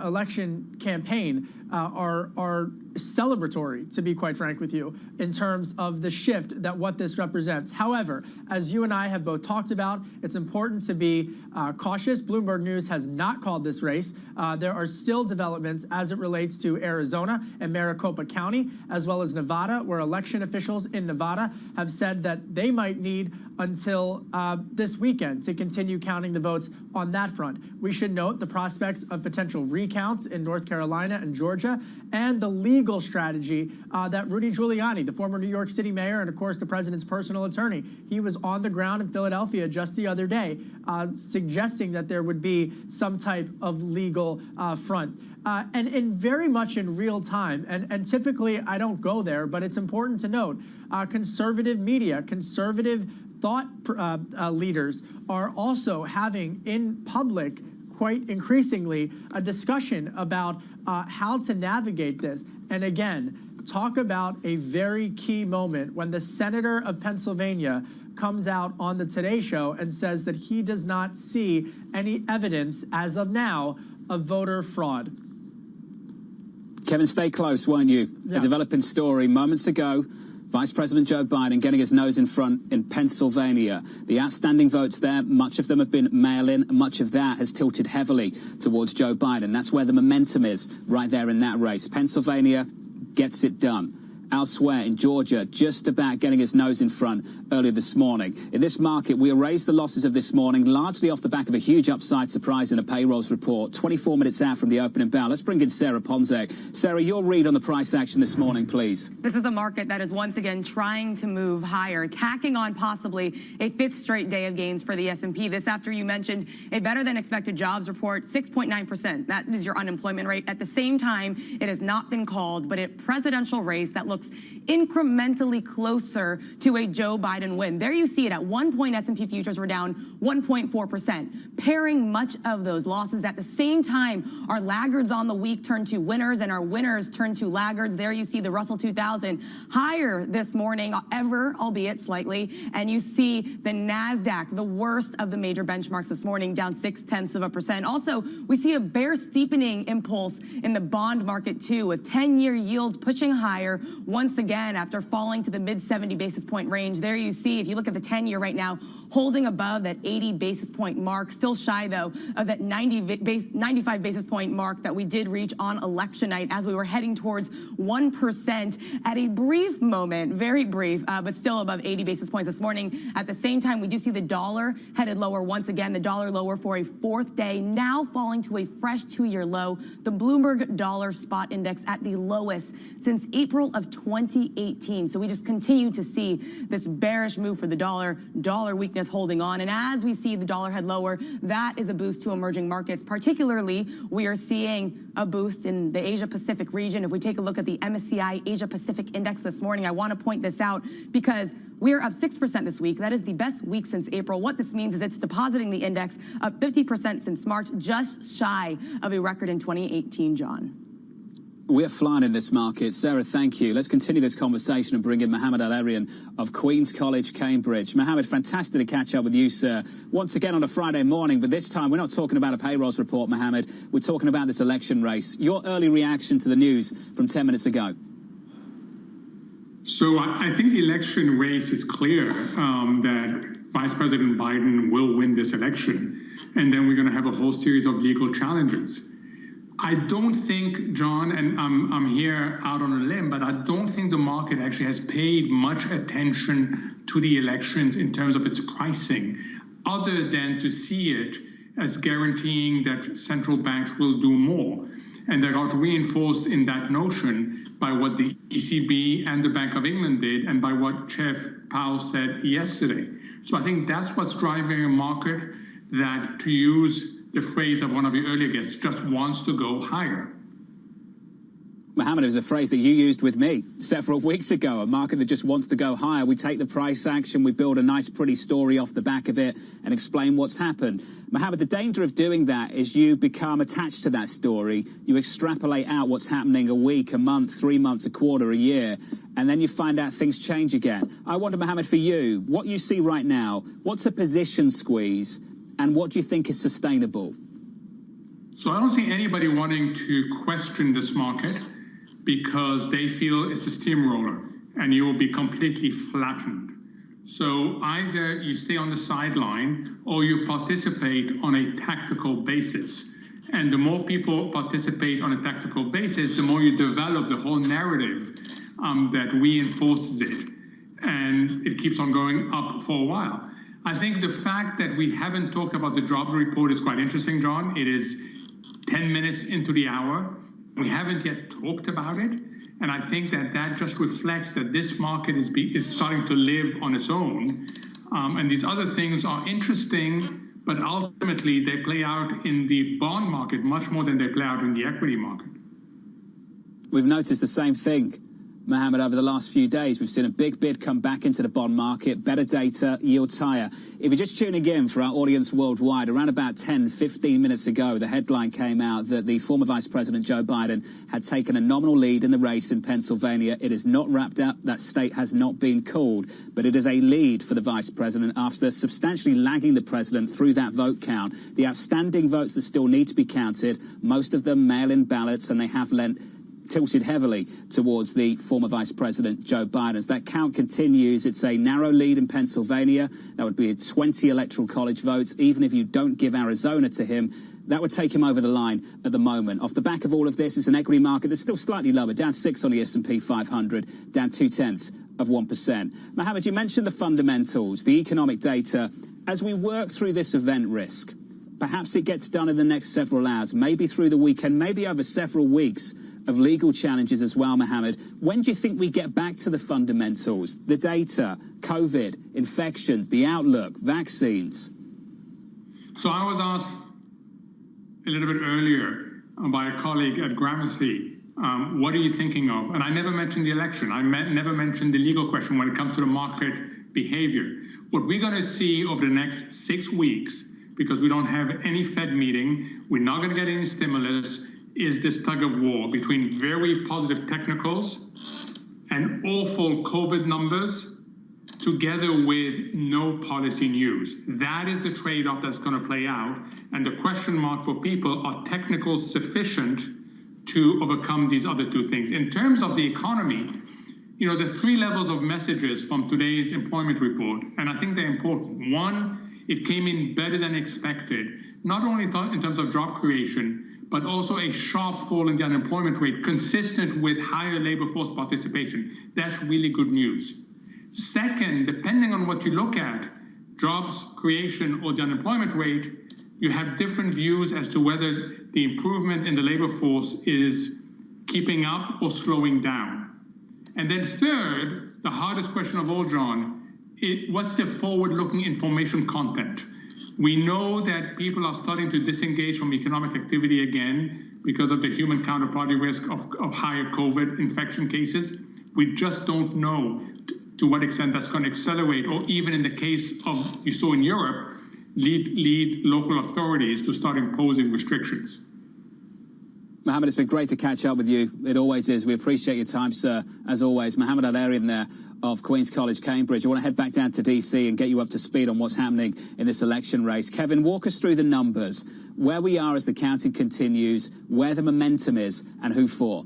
[SPEAKER 3] election campaign are celebratory, to be quite frank with you, in terms of the shift that what this represents. However, as you and I have both talked about, it's important to be cautious. Bloomberg News has not called this race. There are still developments as it relates to Arizona and Maricopa County, as well as Nevada, where election officials in Nevada have said that they might need until this weekend to continue counting the votes on that front. We should note the prospects of potential recounts in North Carolina and Georgia, and the legal strategy that Rudy Giuliani, the former New York City mayor and, of course, the president's personal attorney, he was on the ground in Philadelphia just the other day suggesting that there would be some type of legal front. And very much in real time, and typically I don't go there, but it's important to note, conservative media, conservative thought leaders are also having in public quite increasingly a discussion about how to navigate this. And again, talk about a very key moment when the senator of Pennsylvania comes out on the Today Show and says that he does not see any evidence as of now of voter fraud.
[SPEAKER 29] Kevin, stay close, won't you?
[SPEAKER 3] Yeah.
[SPEAKER 29] A developing story moments ago. Vice President Joe Biden getting his nose in front in Pennsylvania. The outstanding votes there, much of them have been mail-in. Much of that has tilted heavily towards Joe Biden. That's where the momentum is, right there in that race. Pennsylvania gets it done. Elsewhere in Georgia, just about getting his nose in front earlier this morning. In this market, we erased the losses of this morning, largely off the back of a huge upside surprise in a payrolls report, 24 minutes out from the opening bell. Let's bring in Sarah Ponzek. Sarah, your read on the price action this morning, please.
[SPEAKER 14] This is a market that is once again trying to move higher, tacking on possibly a fifth straight day of gains for the S&P. This after you mentioned a better than expected jobs report, 6.9%. That is your unemployment rate. At the same time, it has not been called, but a presidential race that looks incrementally closer to a Joe Biden win. There you see it. At one point, S&P futures were down 1.4%, pairing much of those losses. At the same time, our laggards on the week turn to winners, and our winners turn to laggards. There you see the Russell 2000 higher this morning, ever, albeit slightly, and you see the NASDAQ, the worst of the major benchmarks this morning, down 0.6%. Also, we see a bear steepening impulse in the bond market, too, with 10-year yields pushing higher once again after falling to the mid-70 basis point range. There you see, if you look at the 10-year right now, holding above that 80 basis point mark, still shy, though, of that 95 basis point mark that we did reach on election night as we were heading towards 1% at a brief moment, very brief, but still above 80 basis points this morning. At the same time, we do see the dollar headed lower once again, the dollar lower for a fourth day, now falling to a fresh 2-year low. The Bloomberg Dollar Spot Index at the lowest since April of 2018. So we just continue to see this bearish move for the dollar weakness holding on. And as we see the dollar head lower, that is a boost to emerging markets. Particularly, we are seeing a boost in the Asia Pacific region. If we take a look at the MSCI Asia Pacific Index this morning, I want to point this out because we are up 6% this week. That is the best week since April. What this means is it's depositing the index up 50% since March, just shy of a record in 2018, John.
[SPEAKER 29] We're flying in this market. Sarah, thank you. Let's continue this conversation and bring in Mohammed Al-Arian of Queen's College, Cambridge. Mohammed, fantastic to catch up with you, sir. Once again on a Friday morning, but this time we're not talking about a payrolls report, Mohammed. We're talking about this election race. Your early reaction to the news from 10 minutes ago.
[SPEAKER 15] So I think the election race is clear that Vice President Biden will win this election. And then we're going to have a whole series of legal challenges. I don't think, John, and I'm here out on a limb, but I don't think the market actually has paid much attention to the elections in terms of its pricing, other than to see it as guaranteeing that central banks will do more. And they got reinforced in that notion by what the ECB and the Bank of England did and by what Chair Powell said yesterday. So I think that's what's driving a market that, to use the phrase of one of the earlier guests, just wants to go higher.
[SPEAKER 29] Mohammed, it was a phrase that you used with me several weeks ago, a market that just wants to go higher. We take the price action, we build a nice, pretty story off the back of it and explain what's happened. Mohammed, the danger of doing that is you become attached to that story. You extrapolate out what's happening a week, a month, 3 months, a quarter, a year, and then you find out things change again. I wonder, Mohammed, for you, what you see right now, what's a position squeeze and what do you think is sustainable?
[SPEAKER 15] So I don't see anybody wanting to question this market, because they feel it's a steamroller and you will be completely flattened. So either you stay on the sideline or you participate on a tactical basis. And the more people participate on a tactical basis, the more you develop the whole narrative that reinforces it. And it keeps on going up for a while. I think the fact that we haven't talked about the jobs report is quite interesting, John. It is 10 minutes into the hour. We haven't yet talked about it, and I think that that just reflects that this market is starting to live on its own. And these other things are interesting, but ultimately they play out in the bond market much more than they play out in the equity market.
[SPEAKER 29] We've noticed the same thing, Mohammed, over the last few days. We've seen a big bid come back into the bond market, better data, yields higher. If you're just tuning in for our audience worldwide, around about 10, 15 minutes ago, the headline came out that the former Vice President Joe Biden had taken a nominal lead in the race in Pennsylvania. It is not wrapped up. That state has not been called, but it is a lead for the Vice President after substantially lagging the President through that vote count. The outstanding votes that still need to be counted, most of them mail-in ballots, and they have tilted heavily towards the former Vice President Joe Biden. As that count continues, it's a narrow lead in Pennsylvania. That would be 20 electoral college votes. Even if you don't give Arizona to him, that would take him over the line at the moment. Off the back of all of this, it's an equity market that's still slightly lower, down 6 on the S&P 500, down 0.2%. Mohammed, you mentioned the fundamentals, the economic data. As we work through this event risk, perhaps it gets done in the next several hours, maybe through the weekend, maybe over several weeks of legal challenges as well, Mohammed. When do you think we get back to the fundamentals, the data, COVID, infections, the outlook, vaccines?
[SPEAKER 15] So I was asked a little bit earlier by a colleague at Gramercy, what are you thinking of? And I never mentioned the election. I never mentioned the legal question when it comes to the market behavior. What we're going to see over the next 6 weeks, because we don't have any Fed meeting, we're not going to get any stimulus, is this tug of war between very positive technicals and awful COVID numbers together with no policy news. That is the trade-off that's going to play out. And the question mark for people, are technicals sufficient to overcome these other two things? In terms of the economy, you know, the 3 levels of messages from today's employment report, and I think they're important. One, it came in better than expected, not only in terms of job creation, but also a sharp fall in the unemployment rate consistent with higher labor force participation. That's really good news. Second, depending on what you look at, jobs creation or the unemployment rate, you have different views as to whether the improvement in the labor force is keeping up or slowing down. And then third, the hardest question of all, John, what's the forward-looking information content? We know that people are starting to disengage from economic activity again because of the human counterparty risk of higher COVID infection cases. We just don't know to what extent that's going to accelerate, or even in the case of, you saw in Europe, lead local authorities to start imposing restrictions.
[SPEAKER 29] Mohammed, it's been great to catch up with you. It always is. We appreciate your time, sir, as always. Mohammed Al-Arian there of Queen's College, Cambridge. I want to head back down to D.C. and get you up to speed on what's happening in this election race. Kevin, walk us through the numbers, where we are as the counting continues, where the momentum is, and who for.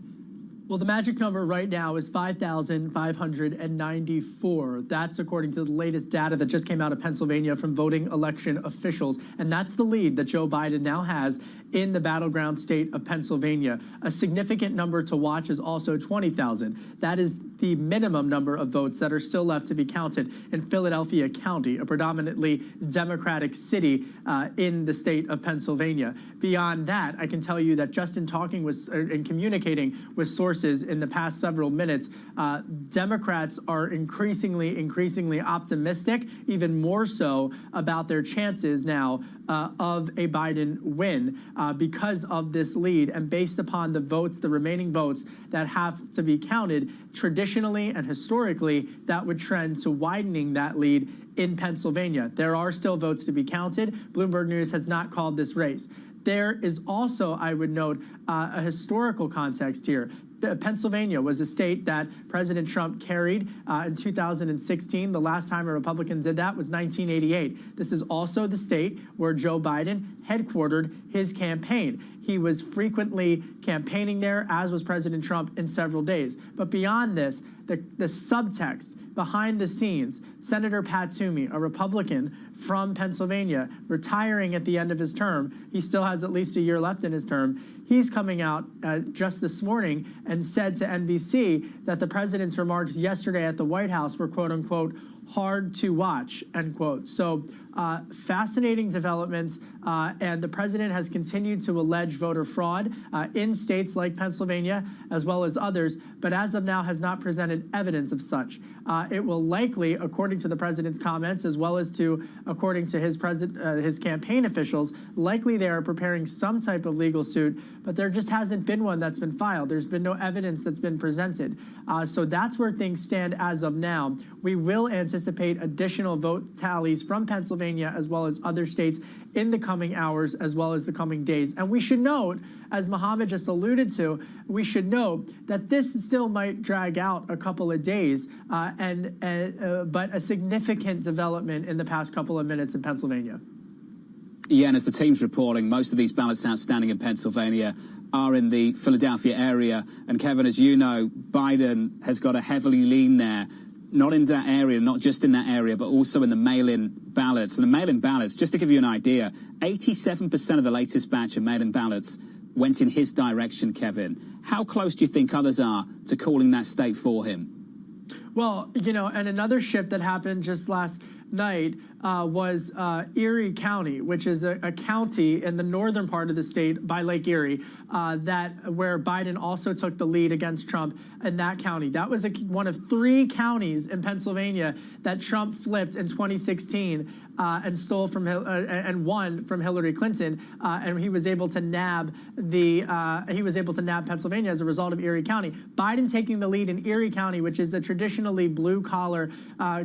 [SPEAKER 3] Well, the magic number right now is 5,594. That's according to the latest data that just came out of Pennsylvania from voting election officials. And that's the lead that Joe Biden now has in the battleground state of Pennsylvania. A significant number to watch is also 20,000. That is the minimum number of votes that are still left to be counted in Philadelphia County, a predominantly Democratic city in the state of Pennsylvania. beyond that, I can tell you that just in talking with and communicating with sources in the past several minutes, Democrats are increasingly optimistic, even more so about their chances now of a Biden win because of this lead, and based upon the votes, the remaining votes that have to be counted, traditionally and historically, that would trend to widening that lead in Pennsylvania. There are still votes to be counted. Bloomberg News has not called this race. There is also, I would note, a historical context here. Pennsylvania was a state that President Trump carried in 2016. The last time a Republican did that was 1988. This is also the state where Joe Biden headquartered his campaign. He was frequently campaigning there, as was President Trump, in several days. But beyond this, the subtext behind the scenes, Senator Pat Toomey, a Republican from Pennsylvania, retiring at the end of his term. He still has at least a year left in his term. He's coming out just this morning and said to NBC that the president's remarks yesterday at the White House were, quote unquote, hard to watch, end quote. So fascinating developments, and the president has continued to allege voter fraud in states like Pennsylvania as well as others, but as of now has not presented evidence of such. It will likely, according to the president's comments, as well as according to his campaign officials, likely they are preparing some type of legal suit, but there just hasn't been one that's been filed. There's been no evidence that's been presented. So that's where things stand as of now. We will anticipate additional vote tallies from Pennsylvania as well as other states in the coming hours as well as the coming days. And we should note, as Mohammed just alluded to, we should note that this still might drag out a couple of days, but a significant development in the past couple of minutes in Pennsylvania.
[SPEAKER 29] Yeah, and as the team's reporting, most of these ballots outstanding in Pennsylvania are in the Philadelphia area. And Kevin, as you know, Biden has got a heavily lean there. Not in that area, not just in that area, but also in the mail-in ballots. And the mail-in ballots, just to give you an idea, 87% of the latest batch of mail-in ballots went in his direction, Kevin. How close do you think others are to calling that state for him?
[SPEAKER 3] Well, you know, and another shift that happened just last night was Erie County, which is a county in the northern part of the state by Lake Erie, where Biden also took the lead against Trump in that county. That was one of 3 counties in Pennsylvania that Trump flipped in 2016 and stole from and won from Hillary Clinton, and he was able to nab Pennsylvania as a result of Erie County. Biden taking the lead in Erie County, which is a traditionally blue-collar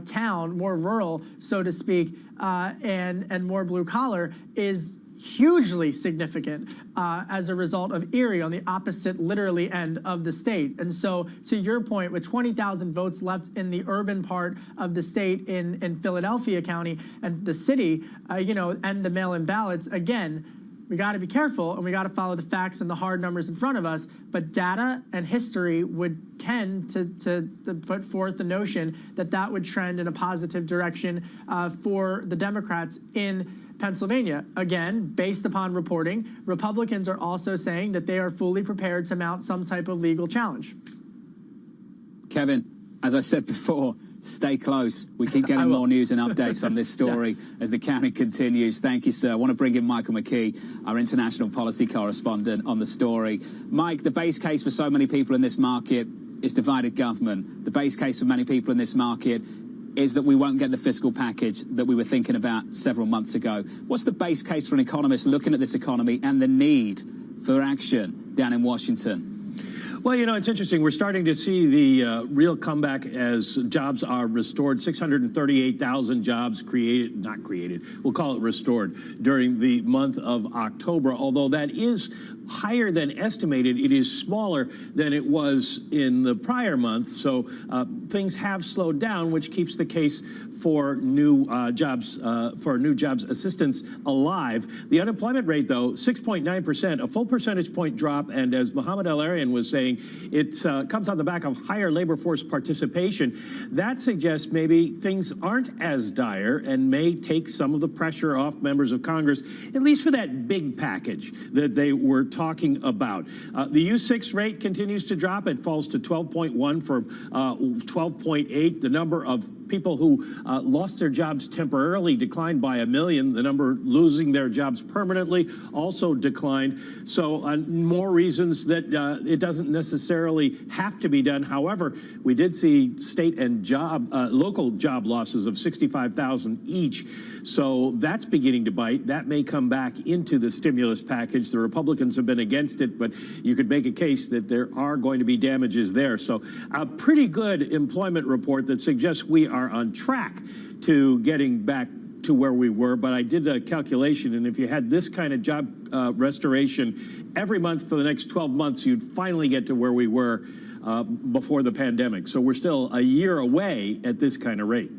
[SPEAKER 3] town, more rural, so to speak, and more blue-collar, is hugely significant as a result of Erie on the opposite, literally, end of the state. And so, to your point, with 20,000 votes left in the urban part of the state in Philadelphia County and the city, and the mail-in ballots, again, we got to be careful and we got to follow the facts and the hard numbers in front of us. But data and history would tend to put forth the notion that would trend in a positive direction for the Democrats in Pennsylvania. Again, based upon reporting, Republicans are also saying that they are fully prepared to mount some type of legal challenge.
[SPEAKER 29] Kevin, as I said before, stay close. We keep getting more news and updates on this story as the counting continues. Thank you, sir. I want to bring in Michael McKee, our international policy correspondent, on the story. Mike, the base case for so many people in this market is divided government. The base case for many people in this market is that we won't get the fiscal package that we were thinking about several months ago. What's the base case for an economist looking at this economy and the need for action down in Washington?
[SPEAKER 16] Well, you know, it's interesting. We're starting to see the real comeback as jobs are restored. 638,000 jobs we'll call it restored, during the month of October. Although that is higher than estimated, it is smaller than it was in the prior month. So things have slowed down, which keeps the case for new jobs assistance alive. The unemployment rate, though, 6.9%, a full percentage point drop. And as Mohammed El-Arian was saying, saying it comes on the back of higher labor force participation. That suggests maybe things aren't as dire and may take some of the pressure off members of Congress, at least for that big package that they were talking about. The U6 rate continues to drop. It falls to 12.1 from 12.8. The number of people who lost their jobs temporarily declined by 1 million. The number losing their jobs permanently also declined. So more reasons that it doesn't necessarily have to be done. However, we did see state and local job losses of 65,000 each. So that's beginning to bite. That may come back into the stimulus package. The Republicans have been against it, but you could make a case that there are going to be damages there. So a pretty good employment report that suggests we are on track to getting back to where we were. But I did a calculation, and if you had this kind of job restoration every month for the next 12 months, you'd finally get to where we were before the pandemic. So we're still a year away at this kind of rate.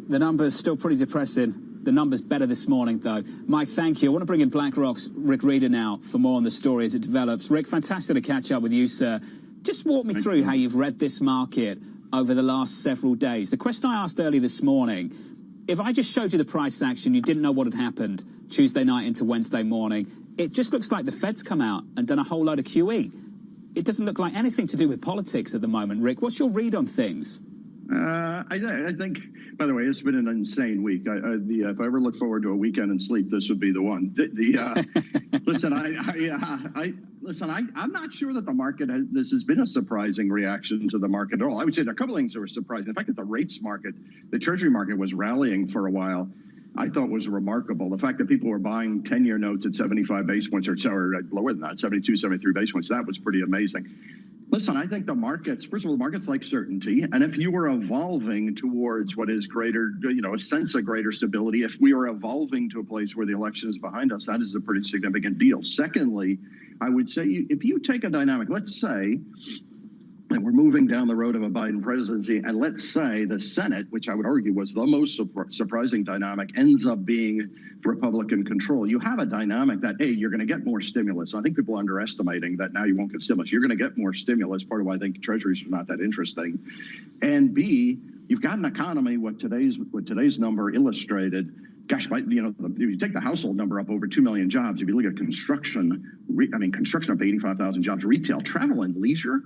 [SPEAKER 29] The numbers still pretty depressing. The numbers better this morning, though. Mike, thank you. I want to bring in BlackRock's Rick Reeder now for more on the story as it develops. Rick, fantastic to catch up with you, sir. Just walk me through how you've read this market over the last several days. The question I asked earlier this morning, if I just showed you the price action, you didn't know what had happened Tuesday night into Wednesday morning, it just looks like the Fed's come out and done a whole load of QE. It doesn't look like anything to do with politics at the moment. Rick, what's your read on things?
[SPEAKER 6] I think, by the way, it's been an insane week. If I ever look forward to a weekend and sleep, this would be the one. Listen, I'm not sure that the market this has been a surprising reaction to the market at all. I would say there are a couple of things that were surprising. The fact that the rates market, the Treasury market, was rallying for a while, I thought was remarkable. The fact that people were buying 10-year notes at 75 basis points or lower than that, 72, 73 basis points, that was pretty amazing. Listen, I think the markets, first of all, the markets like certainty. And if you were evolving towards what is greater, a sense of greater stability, if we are evolving to a place where the election is behind us, that is a pretty significant deal. Secondly, I would say if you take a dynamic, let's say that we're moving down the road of a Biden presidency, and let's say the Senate, which I would argue was the most surprising dynamic, ends up being Republican control. You have a dynamic that, A, you're going to get more stimulus. I think people are underestimating that now you won't get stimulus. You're going to get more stimulus, part of why I think treasuries are not that interesting. And B, you've got an economy, what today's number illustrated. Gosh, if you take the household number up over 2 million jobs, if you look at construction, construction up 85,000 jobs, retail, travel and leisure,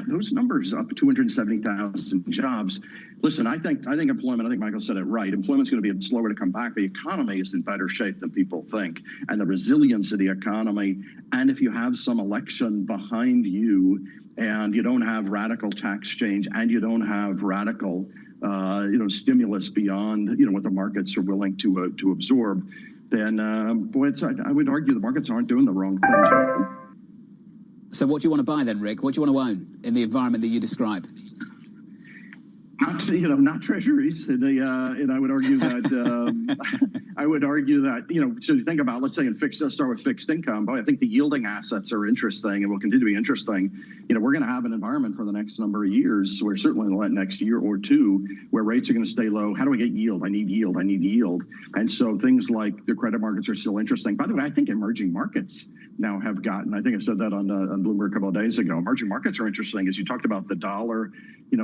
[SPEAKER 6] those numbers up 270,000 jobs. Listen, I think employment, I think Michael said it right. Employment's going to be slower to come back. The economy is in better shape than people think. And the resilience of the economy, and if you have some election behind you and you don't have radical tax change and you don't have radical stimulus beyond, what the markets are willing to absorb, then, I would argue the markets aren't doing the wrong things.
[SPEAKER 29] So what do you want to buy then, Rick? What do you want to own in the environment that you describe?
[SPEAKER 6] Not treasuries. And I would argue that, so you think about, let's say let's start with fixed income. But I think the yielding assets are interesting and will continue to be interesting. We're going to have an environment for the next number of years, where certainly in the next year or two, where rates are going to stay low. How do I get yield? I need yield. I need yield. And so things like the credit markets are still interesting. By the way, I think emerging markets now have gotten, I think I said that on Bloomberg a couple of days ago, emerging markets are interesting. As you talked about the dollar,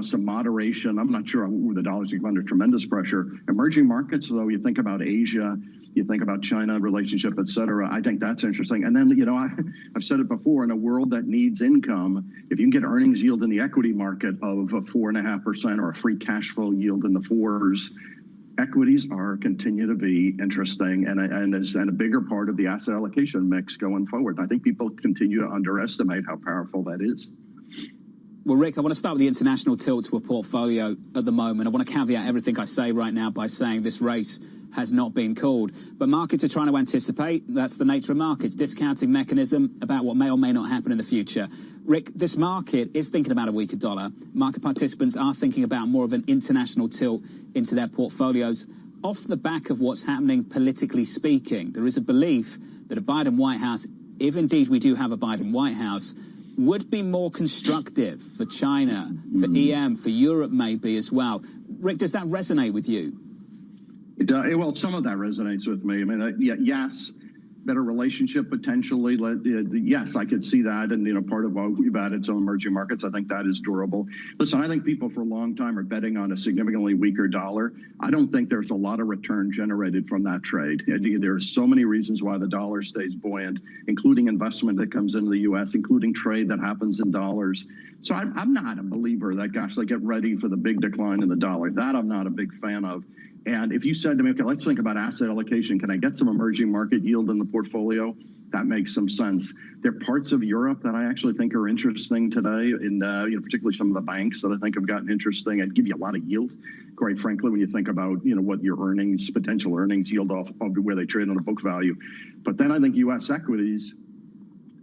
[SPEAKER 6] some moderation. I'm not sure where the dollar's under tremendous pressure. Emerging markets, though, you think about Asia, you think about China relationship, et cetera. I think that's interesting. And then, I've said it before, in a world that needs income, if you can get earnings yield in the equity market of 4.5% or a free cash flow yield in the 4s, equities continue to be interesting and a bigger part of the asset allocation mix going forward. I think people continue to underestimate how powerful that is.
[SPEAKER 29] Well, Rick, I want to start with the international tilt to a portfolio at the moment. I want to caveat everything I say right now by saying this race has not been called. But markets are trying to anticipate. That's the nature of markets, discounting mechanism about what may or may not happen in the future. Rick, this market is thinking about a weaker dollar. Market participants are thinking about more of an international tilt into their portfolios. Off the back of what's happening politically speaking, there is a belief that a Biden White House, if indeed we do have a Biden White House, would be more constructive for China, for EM, for Europe maybe as well. Rick, does that resonate with you?
[SPEAKER 6] Well, some of that resonates with me. I mean, yes, better relationship potentially. Yes, I could see that, and part of why we've added some emerging markets, I think that is durable. Listen, I think people for a long time are betting on a significantly weaker dollar. I don't think there's a lot of return generated from that trade. There are so many reasons why the dollar stays buoyant, including investment that comes into the U.S., including trade that happens in dollars. So I'm not a believer that, gosh, get ready for the big decline in the dollar. That I'm not a big fan of. And if you said to me, okay, let's think about asset allocation. Can I get some emerging market yield in the portfolio? That makes some sense. There are parts of Europe that I actually think are interesting today, and particularly some of the banks that I think have gotten interesting and give you a lot of yield. Quite frankly, when you think about what your potential earnings yield off of where they trade on a book value. But then I think U.S. equities,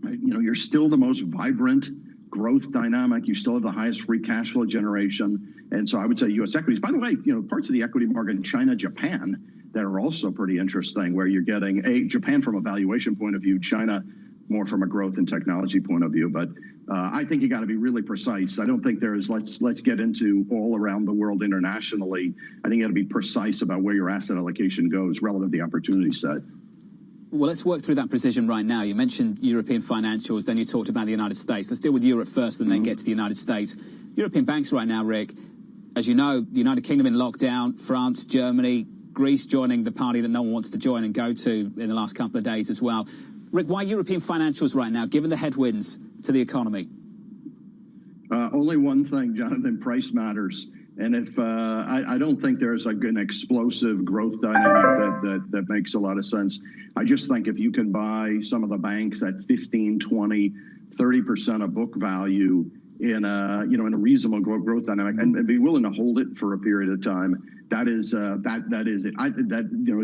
[SPEAKER 6] you're still the most vibrant growth dynamic. You still have the highest free cash flow generation. And so I would say U.S. equities. By the way, parts of the equity market in China, Japan, that are also pretty interesting, where you're getting Japan from a valuation point of view, China more from a growth and technology point of view. But I think you got to be really precise. I don't think there is let's get into all around the world internationally. I think you got to be precise about where your asset allocation goes relative to the opportunity set.
[SPEAKER 29] Well, let's work through that precision right now. You mentioned European financials, then you talked about the United States. Let's deal with Europe first and then get to the United States. European banks right now, Rick, as you know, the United Kingdom in lockdown, France, Germany, Greece joining the party that no one wants to join and go to in the last couple of days as well. Rick, why European financials right now, given the headwinds to the economy?
[SPEAKER 6] Only one thing, Jonathan, price matters. And if I don't think there's an explosive growth dynamic that makes a lot of sense. I just think if you can buy some of the banks at 15, 20, 30% of book value in a reasonable growth dynamic and be willing to hold it for a period of time, that is it.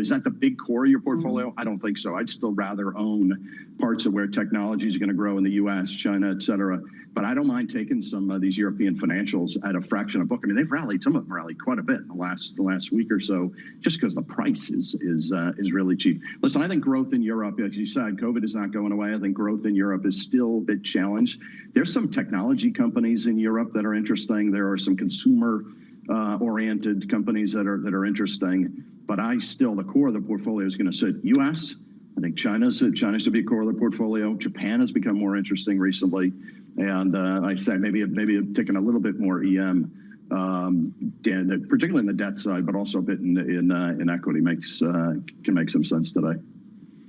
[SPEAKER 6] Is that the big core of your portfolio? I don't think so. I'd still rather own parts of where technology is going to grow in the U.S., China, et cetera. But I don't mind taking some of these European financials at a fraction of book. I mean, they've rallied. Some of them rallied quite a bit in the last week or so, just because the price is really cheap. Listen, I think growth in Europe, as you said, COVID is not going away. I think growth in Europe is still a bit challenged. There's some technology companies in Europe that are interesting. There are some consumer oriented companies that are interesting, but the core of the portfolio is going to sit U.S. I think China should be a core of the portfolio. Japan has become more interesting recently, and I say maybe taking a little bit more EM, particularly in the debt side, but also a bit in equity can make some sense today.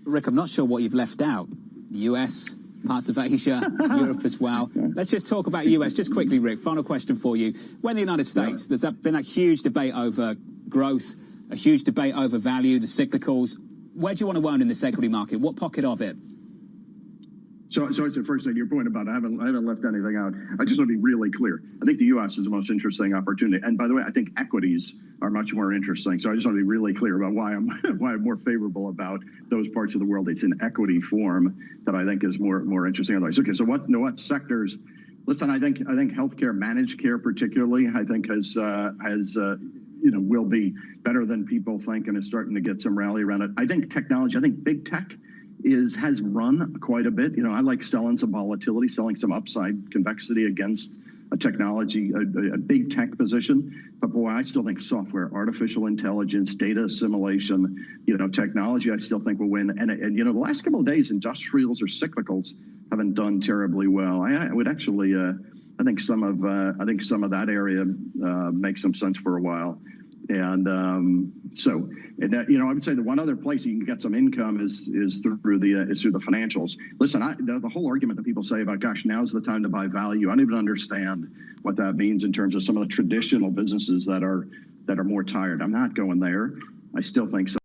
[SPEAKER 29] Rick, I'm not sure what you've left out. The U.S., parts of Asia, Europe as well. Let's just talk about U.S. just quickly, Rick. Final question for you. When the United States, there's been a huge debate over growth, a huge debate over value, the cyclicals. Where do you want to own in this equity market? What pocket of it?
[SPEAKER 6] So it's the first thing, your point about I haven't left anything out. I just want to be really clear. I think the U.S. is the most interesting opportunity. And by the way, I think equities are much more interesting. So I just want to be really clear about why I'm more favorable about those parts of the world. It's in equity form that I think is more interesting. Otherwise, okay. So what sectors? Listen, I think healthcare, managed care particularly, I think will be better than people think, and is starting to get some rally around it. I think technology. I think big tech has run quite a bit. I like selling some volatility, selling some upside convexity against a technology, a big tech position. But boy, I still think software, artificial intelligence, data assimilation, technology, I still think will win. And the last couple of days, industrials or cyclicals haven't done terribly well. I would actually, I think some of that area makes some sense for a while. And I would say the one other place you can get some income is through the financials. Listen, the whole argument that people say about, gosh, now's the time to buy value. I don't even understand what that means in terms of some of the traditional businesses that are more tired. I'm not going there. I still think so.